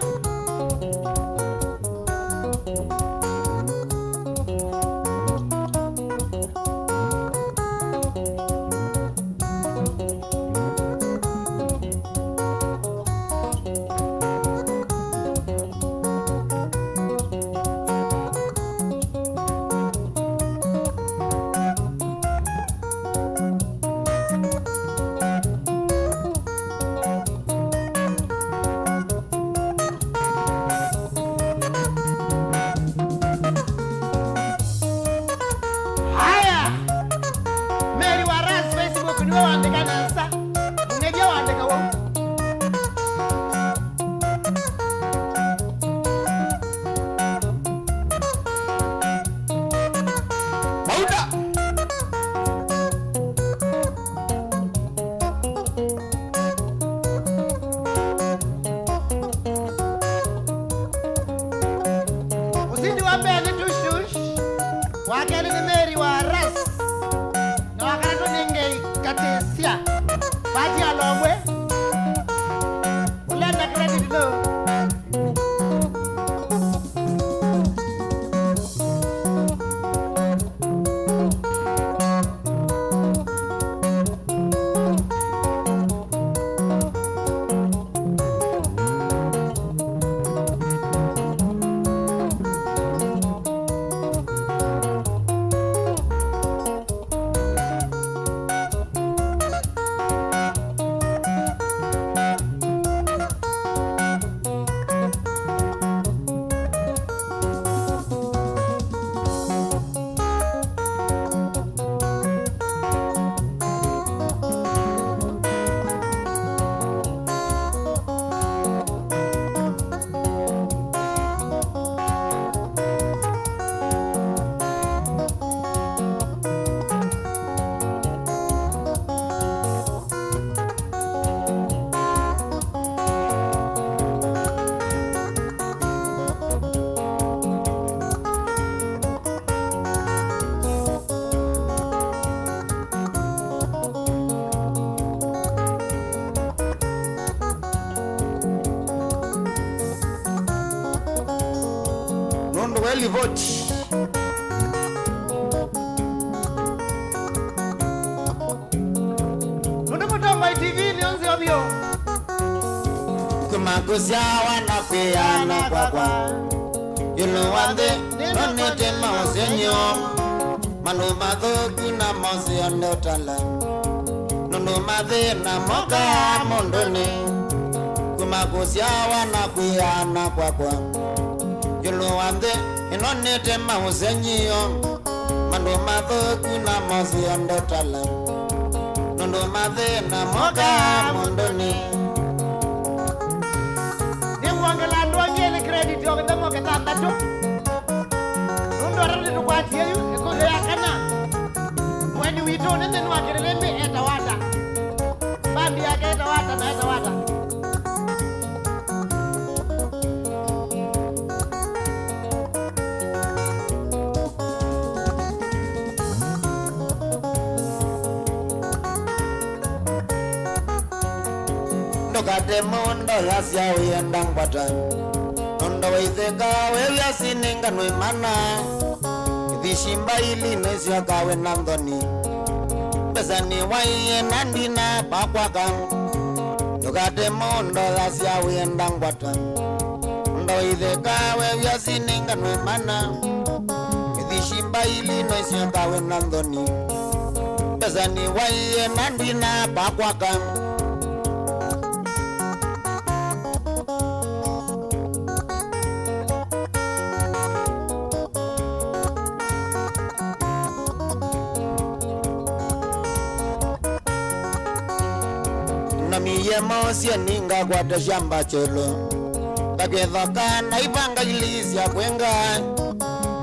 sia Pati alongwe Ulenda credit no Well, vote. Mutombo TV nionzi obyo. Kumagusia wana kuyana kwa. Yuluwande nonete maosenyo. Manumado kuna mosio neutala. Nunumade na moka mondone. Kumagusia wana kuyana kwa. Yuluwande inonete mausenyo mando matho kuna mosi andotala nondo mathe na moka mondoni nimwangela ndwangele credit yo ndamo ketanda tu nondo rande tukwati yeyu ekole yakana mwani wito nende nwakerelembe etawata bambi yake etawata na etawata Kate mondo yasya uyendang patan Nondo waitheka wewe sininga nuimana Vishimba ili nesya kawe nandoni Besani waiye nandina pakwaka Kate mondo yasya uyendang patan Nondo waitheka wewe sininga nuimana Vishimba ili nesya kawe nandoni Besani waiye nandina pakwaka Miye mosia ninga kwa shamba cholo Kakethoka na ibanga ilizia kwenga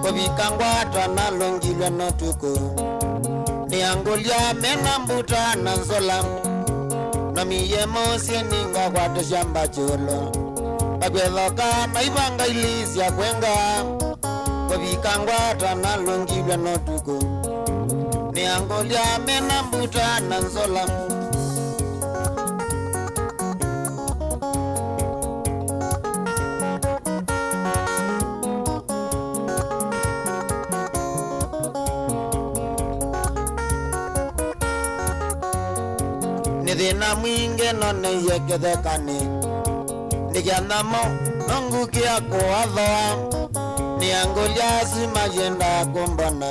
Kovikangwa tana longilwe notuko Niangolia mena mbuta na nzola Na miye mosia ninga kwa shamba cholo Kakethoka na ibanga ilizia kwenga Kovikangwa tana longilwe notuko Niangolia mena mbuta na nzola Nidhina mwinge none yekedhekani Nikiandamo nongu kia kuadhoa Niangolia sima yenda kumbana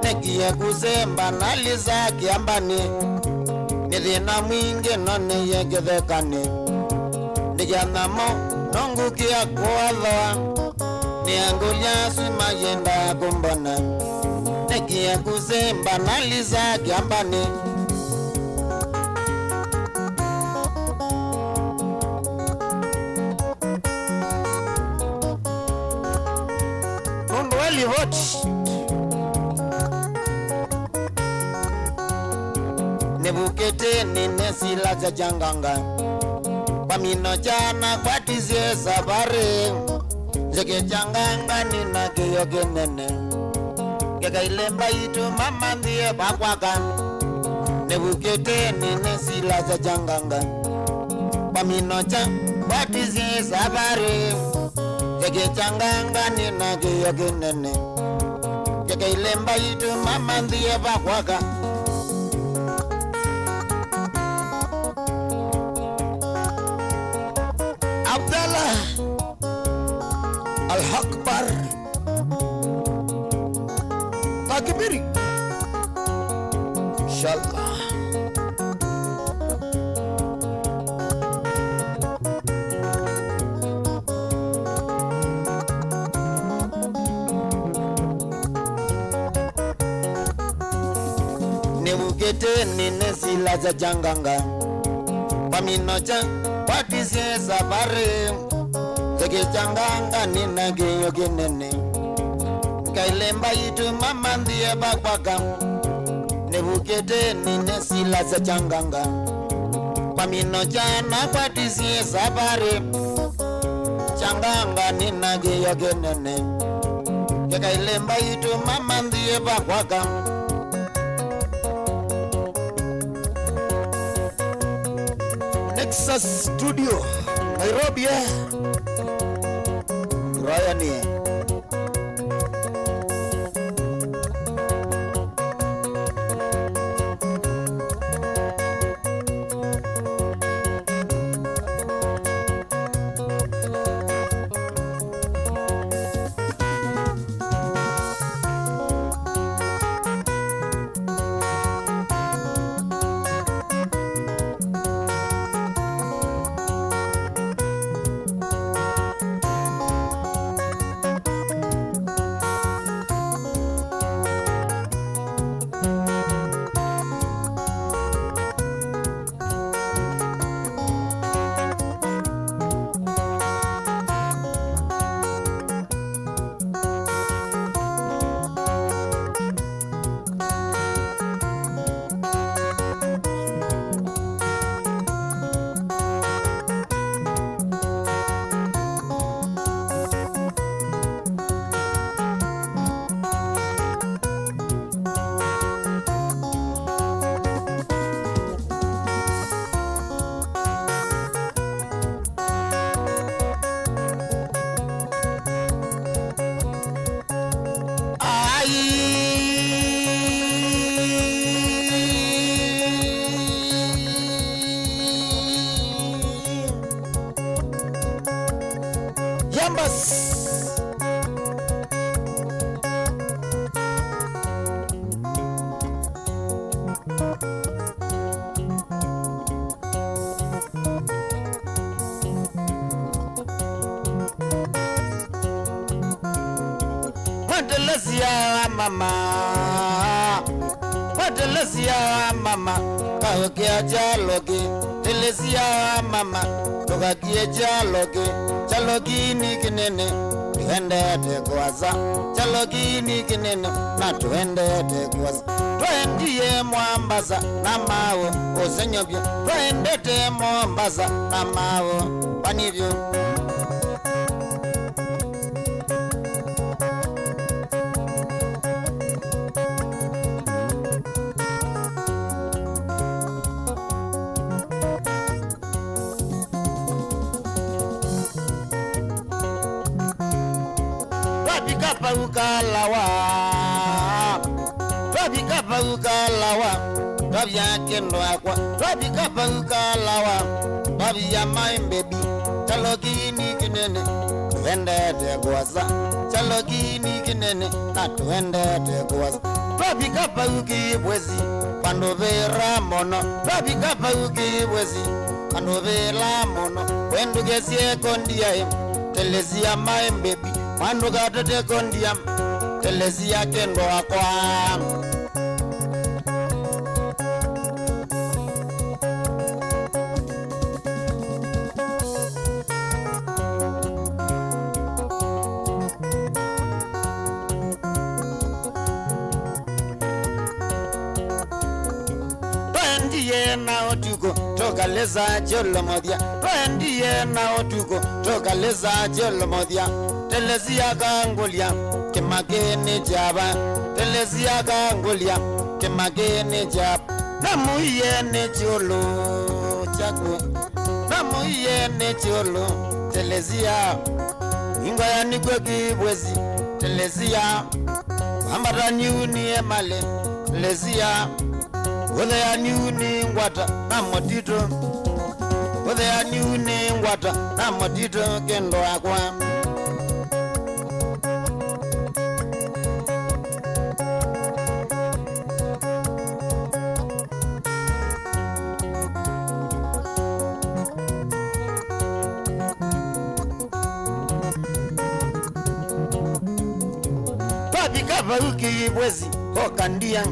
Nekie kusemba naliza kiambani Nidhina mwinge none yekedhekani Nikiandamo nongu kia kuadhoa Niangolia sima yenda kumbana Nekie kusemba naliza kiambani Hot Nebukete nine sila cha janganga Pamino jana kwa tizie sabare Zeke janganga nina kiyo genene Keka ilemba itu mama ndiye bakwaka nebukete nine sila za janganga paminocha batizi sabari keke changanga nina geyoge nene keke ilemba itu mama ndiye bakwaka Abdallah Al-Akbar Takbiri Inshallah Nebukete nine sila za janganga paminocha watise sabare zeke janganga nina geyoge nene kailemba itu mama ndiye bakwaka nebukete nine sila za janganga paminocha na watise sabare janganga nina geyoge nene kailemba itu mama ndiye bakwaka Nexus Studio Nairobi Ryan mama kahokia jaloge telesia mama togakie jaloge jalogi ni kinene tuende tekwaza jalogi ni kinene na tuende tekwaza twendie Mombasa na mawo osenyobyo twende te Mombasa na mawo panivyo ukalawa Rabia kendo akwa Rabika ukalawa Rabia maimbebi Chalogi ni kinene Tuende te kuwasa Chalogi ni kinene Na tuende te kuwasa Rabika ukibwezi Pandovera mono Rabika ukibwezi Pandovera mono Wendu gesie kondia Telesia maimbebi Panduga tete kondia Telesia kendo akwa na otuko toka leza jolo modia Wendiye na otuko toka leza jolo modia Telezia gangolia kemagene jaba Telezia gangolia kemagene jaba namuiye ne cholo chakwe namuiye ne cholo telezia inga ya nikwe kibwezi telezia ambata niuni emale telezia whether ya niuni ngwata na motito whether ya niuni ngwata na motito kendo akwa Uki bwezi okandia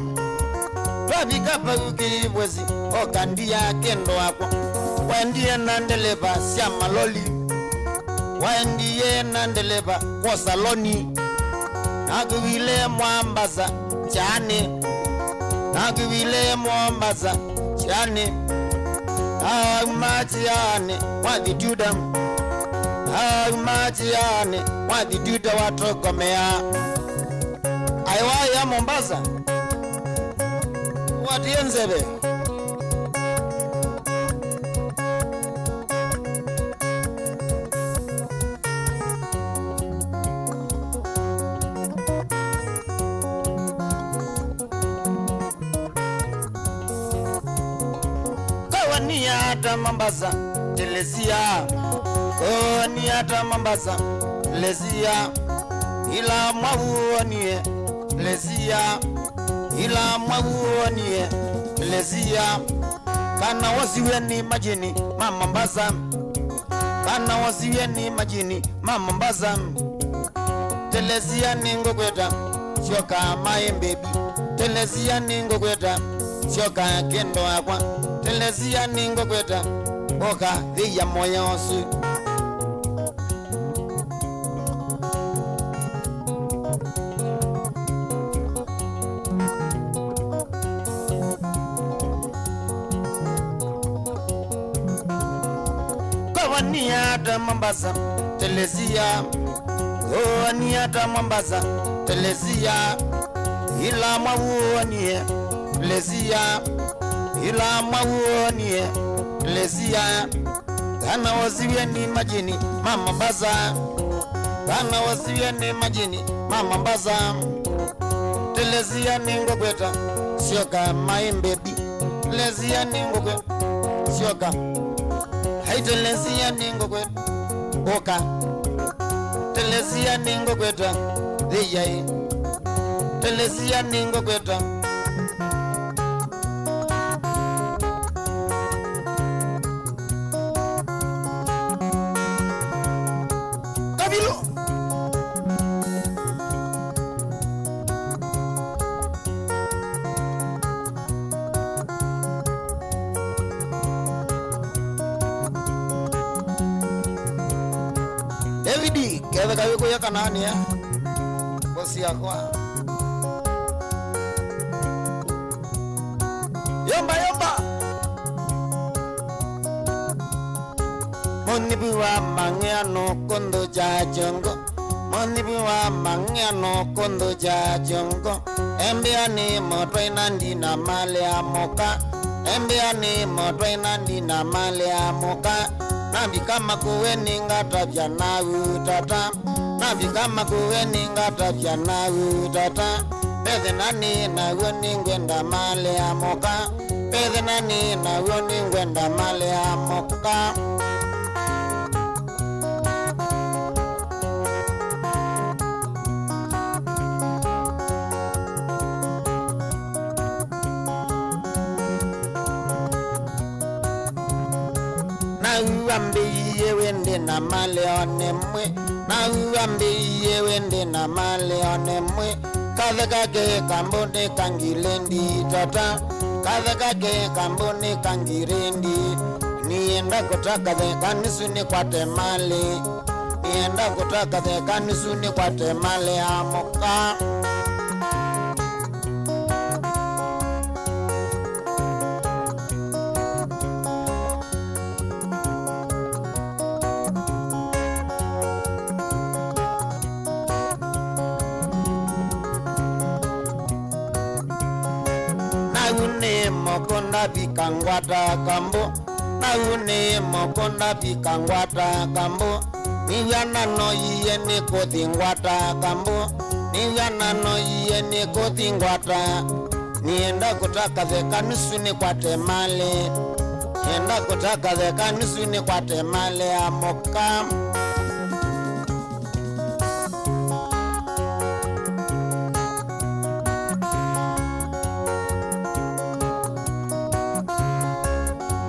Fabika uki bwezi okandia kendo akwa Waendie nandeleba sia maloli Waendie nandeleba kwa saloni Naguwile mwambaza chane Naguwile mwambaza chane Machiane wadituda Machiane wadituda watokomea Aiwaya Mombasa watienzebe Kawaniata Mombasa telezia Kawaniata Mombasa telezia ila mwavuanie lezia ila mwavuanie lezia kana wasiweni majini mama mbaza kana wasiweni majini mama mbaza telezia ningo kweta shoka my baby telezia ningo kweta shoka kendo akwa telezia ningo kweta oka via moyo su Niata Mombasa telezia niata Mombasa telezia ila mwavuanie telezia ila mwavuanie telezia kana wasiweni majini mama mbaza kana wasiweni majini mama mbaza telezia ningo kweta sioka my baby telezia ningo kweta sioka telezia ningo kweta oka telezia ningo kweta deyai telezia ningo kweta kabilo Keve kawe kuya kanani ya bosi yakwa Yomba yomba Monibiwa mangiano kondo jajongo Monibiwa mangiano kondo jajongo Embiani motoi nandi na male amoka Embiani motoi nandi na male amoka Nabi kama kuweni ngata vya na utata Nabi kama kuweni ngata vya na utata Pede nani na uoni ngwenda male amoka Pede nani na uoni ngwenda male amoka Uambe iye wende na male onemwe Na uambe iye wende na male onemwe Kathe kake kambone kangilendi tata Kathe kake kambone kangirendi Nienda kutaka the kanisuni kwa temale Nienda kutaka the kanisuni kwa temale amoka naune mokonda bikangwata kambo naune mokonda bikangwata kambo niwana no yene kothingwata kambo niwana no yene kothingwata nienda kutaka theka nusu ni kwate male nienda kutaka theka nusu ni kwate male amoka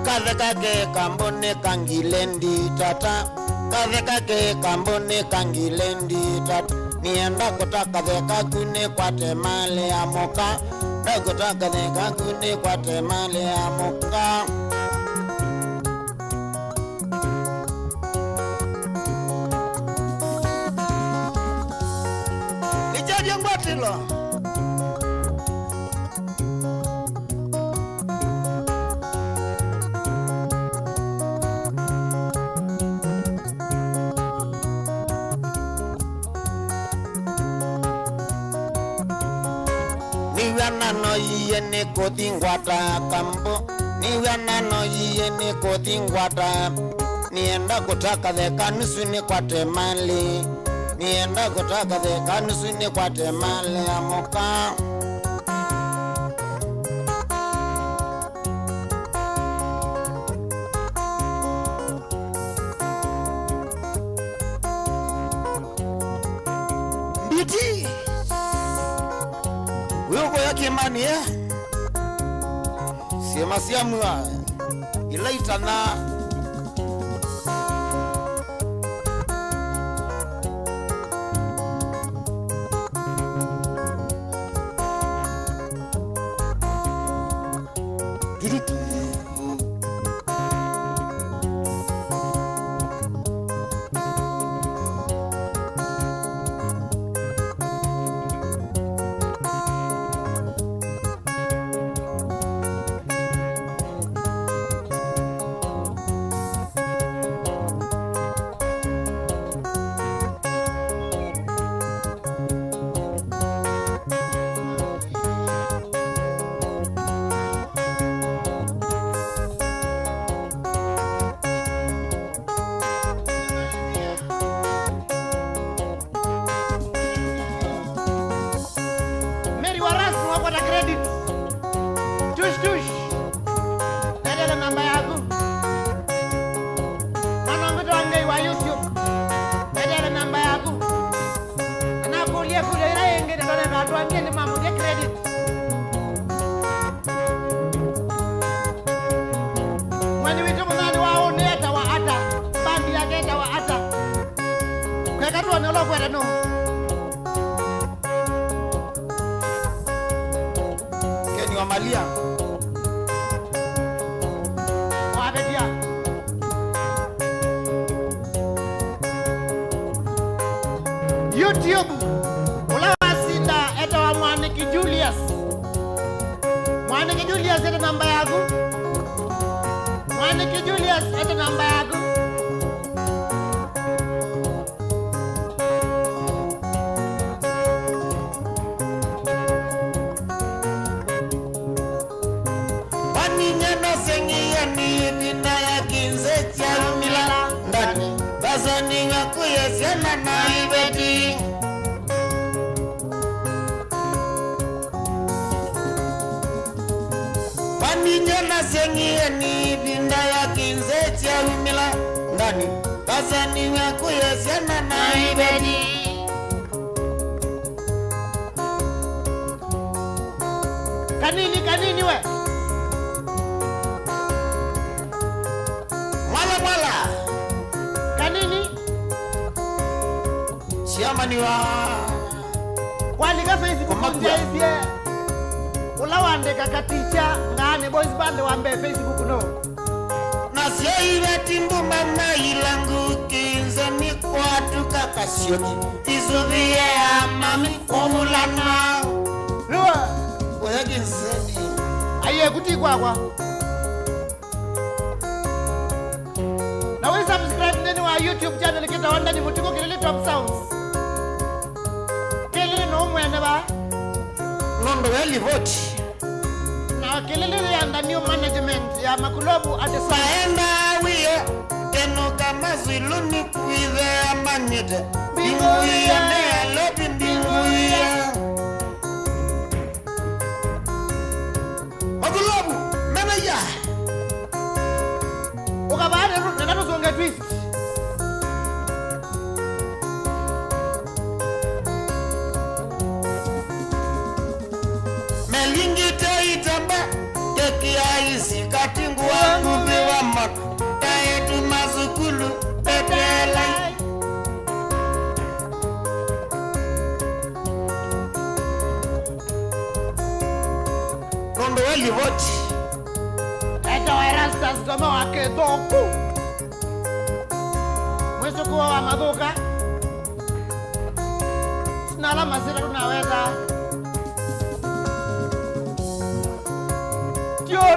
Kadhekake kambone kangilendi tata Kadhekake kambone kangilendi tata Nienda kutaka theka kune kwa temale amoka Nienda kutaka theka kune kwa temale amoka Nijaje ngwatilo Niwana no yene kothingwata kambo Niwana no yene kothingwata Nienda kutaka theka nusu ni kwa temali Nienda kutaka theka nusu ni kwa temali amoka Mbiti Wiko ya Kimani Sema siamua Ilaitana Keni wa Malia Wabedia YouTube Ulawasinda eta wa Mwaniki Julius Mwaniki Julius eta namba yagu Mwaniki Julius eta namba yagu Bazaninga kuyesena na ibeti Paninyana sengiye ni binda ya kinzeti ya umila ndani Bazaninga kuyesena na ibeti Kanini we Mwala Kanini Siamani wa Walika Facebook Ndiye Ulawandeka katicha Ngane boys band wambe Facebook no Nasio iwe timbu mama ilangu Kinze ni kwa tuka kasioki Izuvie ya mami omulana Ruwa Oya kinzeni Aye kuti kwa Na we subscribe nene wa YouTube channel kita wanda ni mutuko kilele Top Sounds. Kilele no mwene ba. Nondo weli vote. Na Kilili and the new management ya Makulobu at the Saenda wiye Keno kama ziluni kuive amanyete Binguye ne alobi binguye Makulobu meneja Ukabade nanato zonga twist Melingita itamba Keki aisi katingu wangu biwa mak Taetu mazukulu petela Rondo wali voti Eto erastas kama wake doku Mweso kuwa wa maduka Sinala masira tunaweza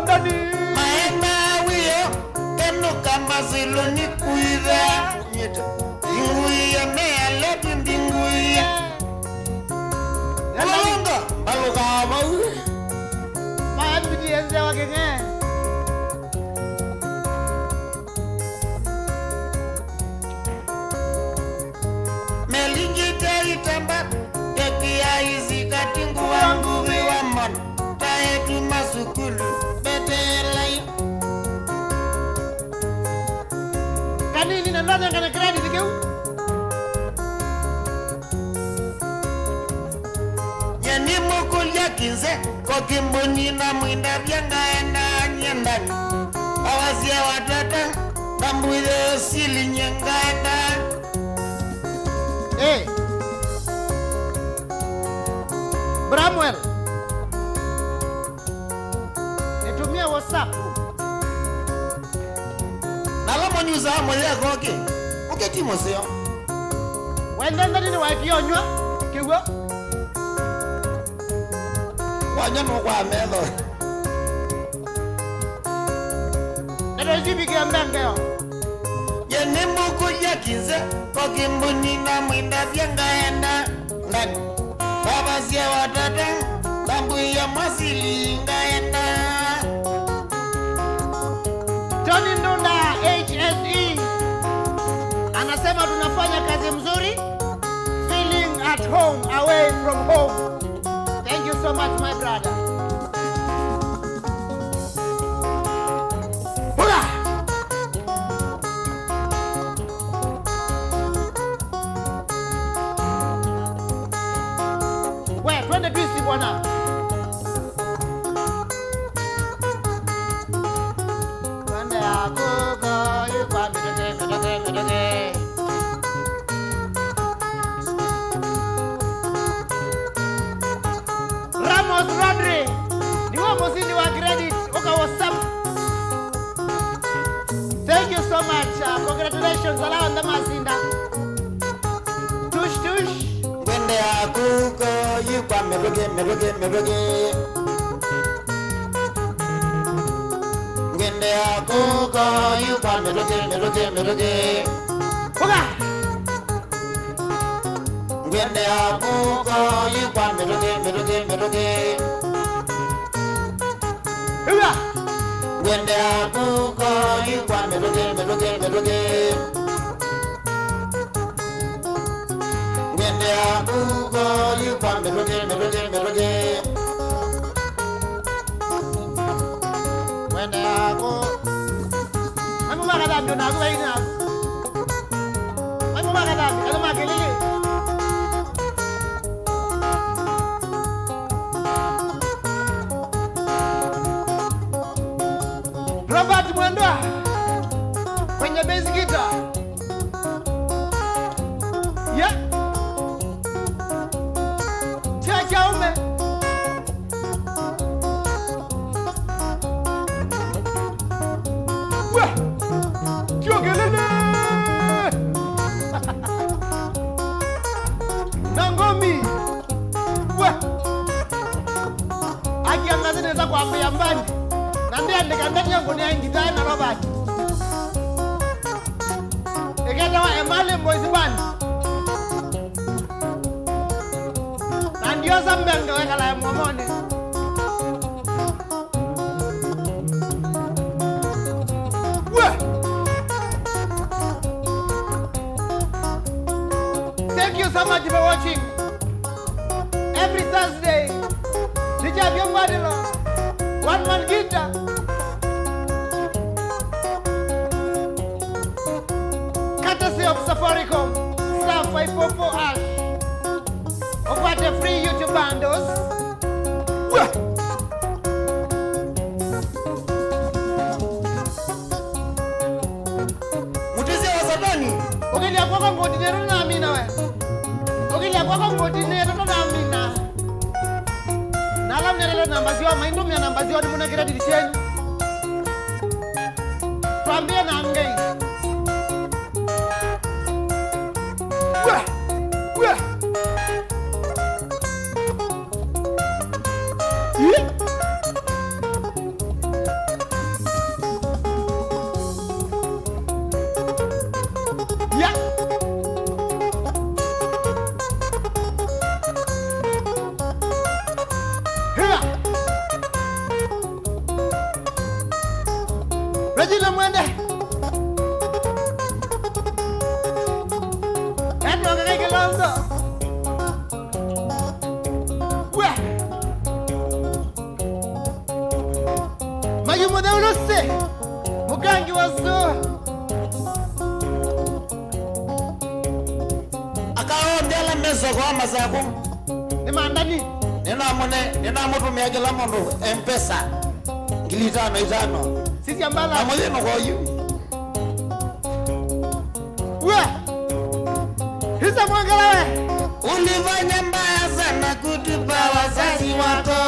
Ndani Maema wiyo Keno kama ziluni kuive Binguye mea lebi binguye Walonga Baluka mawe Maema bidienze wakenge Melingita itamba Keki ya izi katingu wangu viwa man Taetu masukulu Kanini na nada kana credit keu Yani mukulya kinze Kokimbuni na mwinda vyanga enda nyendani Awazia watata Nambuide sili nyenga enda Hey Bramwell Nitumia WhatsApp Nalamo nyuza moya koke Uketi moseo Wendenda nini wakionywa Kiwa Wanyano kwa medho Nero jibi kia mbengeo Yani mukulya kinze Kokimbuni na mwinda vyanga enda ndani Awazia watata Nambuide masili ngaenda Tony Ndunda HSE anasema tunafanya kazi mzuri, feeling at home away from home. Thank you so much my brother. Hula! We, twende twist bwana. Ramos Rodri ni wa mosini wa credit oka WhatsApp. Thank you so much. Congratulations ala anda masinda. Tush tush. Wende akuko yukwa meroge Wende akuko yukwa meroge Oka. Wende akuko yukwa meroge Uwa. Wende akuko yukwa meroge Wende akuko yukwa meroge Wende ako. Ay mo makadami na ako kayo na. Ay mo makadami. Ano makilili? Robert Mwendwa kwenye bass guitar. Yeah. Chacha ume. Wah. Kiogelele. Nangomi. Wah. Akiangaza neza kuambia mbani. Nambia ndika ndani yangu ni aingitai na Robert. Eketa wa Emale Boys Band. Na ndio zambenga weka la mwamone. so much for watching. Every Thursday, DJ Abiang Badila, one man guitar. Courtesy of Safaricom, star 544#. Upate free YouTube bundles. Mutezi wa Satani. Ukilia kwako ngodinero na amina we. Ukilia kwako ngodinero na amina. Nala mnelelo nambaziwa maindo mya nambaziwa ni muna kira dirisheni. Tuambie na amgei. Regina Mwende. Edward Regelando. Mayumo de Uluse. Mugangi wasu. Akaondela meso kwa mazako. Ni mandani. Nina mtu miagela mondo M-Pesa. Ngilitano itano. Sisi ambala. Amoje no kwa yu. Hisa mwangala we. Ulifanya mbaya sana kutupa wazazi wako.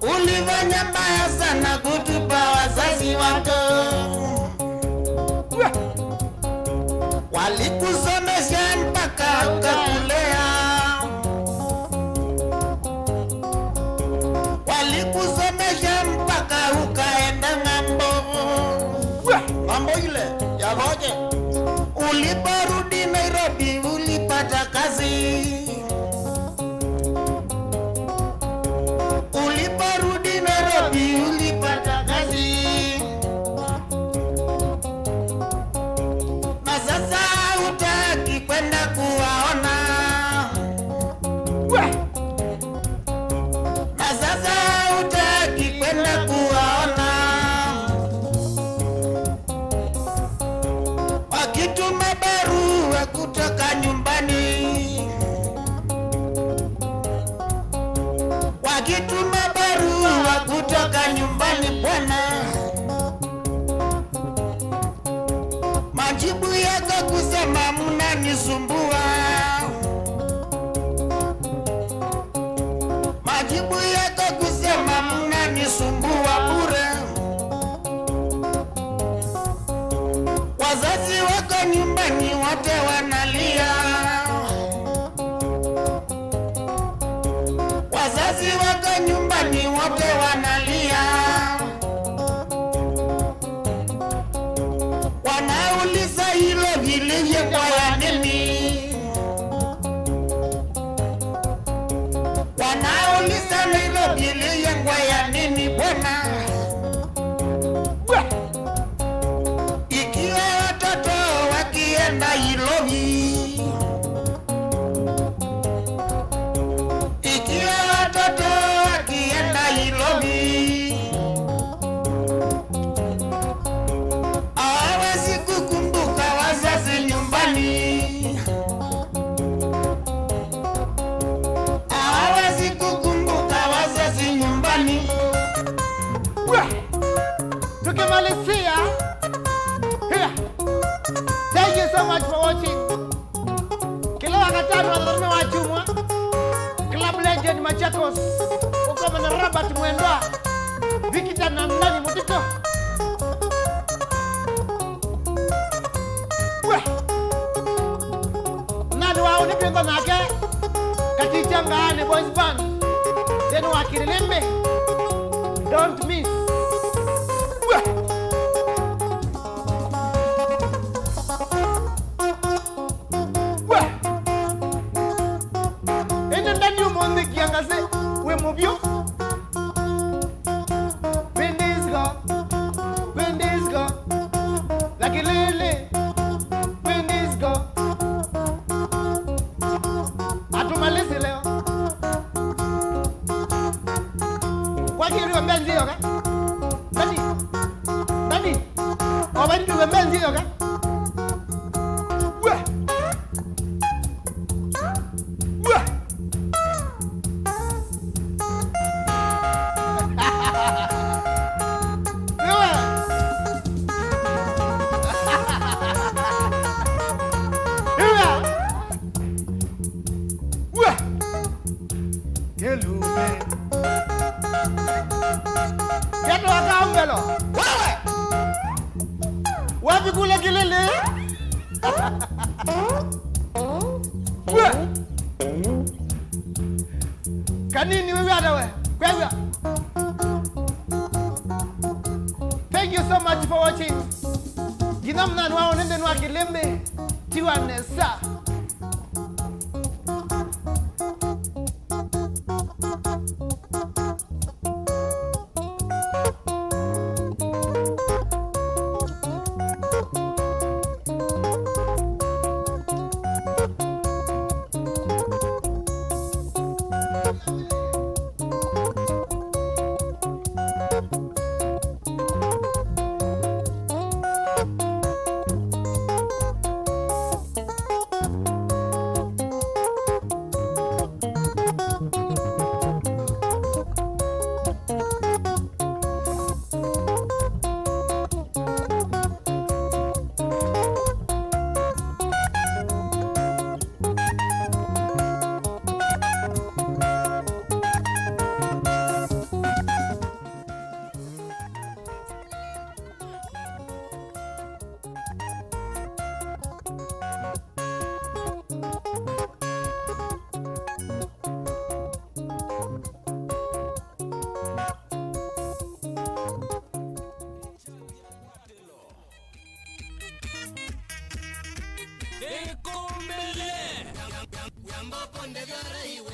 Ulifanya mbaya sana kutupa wazazi wako. Walikusomesha mpaka ukakulea. Walikusomesha mpaka ukaenda ng'ambo. Ng'ambo ile ya Roje. Uliporudi Nairobi ulipata kazi. Uliporudi Nairobi ulipata kazi. Na sasa hutaki kwenda kuwaona. Na sasa hutaki kwenda kuwaona. Wakituma barua kutoka nyumbani. Wakituma barua kutoka nyumbani bwana. Majibu yako kusema mnanisumbua. Majibu yako kusema mnanisumbua bure. Wazazi wako nyumbani wote wanalia. Wazazi wako nyumbani wote wanalia. Wanauliza hilo vilivyokuwa ya nini. Wanauliza hilo vilivyokuwa ya nini bwana. Ikiwa watoto wakienda Ilovi. Ikiwa watoto wakienda Ilovi. Hawawezi kukumbuka wazazi nyumbani. Hawawezi kukumbuka wazazi nyumbani. Tukimalizia. Here. Thank you so much for watching. Kila wakati wanadhamini wa chumwa. Club Legend Machakos. Uko na Robert Mwendwa. Vikita na mnani mutito. Nani wao ni pingo nake. Katicha ngane boys band. Then wakirilimbe. Don't miss. Ene ndani umonde kiangaze we mubyo. Bendisco. Like a lily. Bendisco. Ambelo. Wewe. Wapi kule Kilele? Wewe. Kanini wewe adawe? Wewe. Thank you so much for watching. Ginamna nwa nende nwa Kilembe. Tiwa Nesa. Yambo ponde gara iwe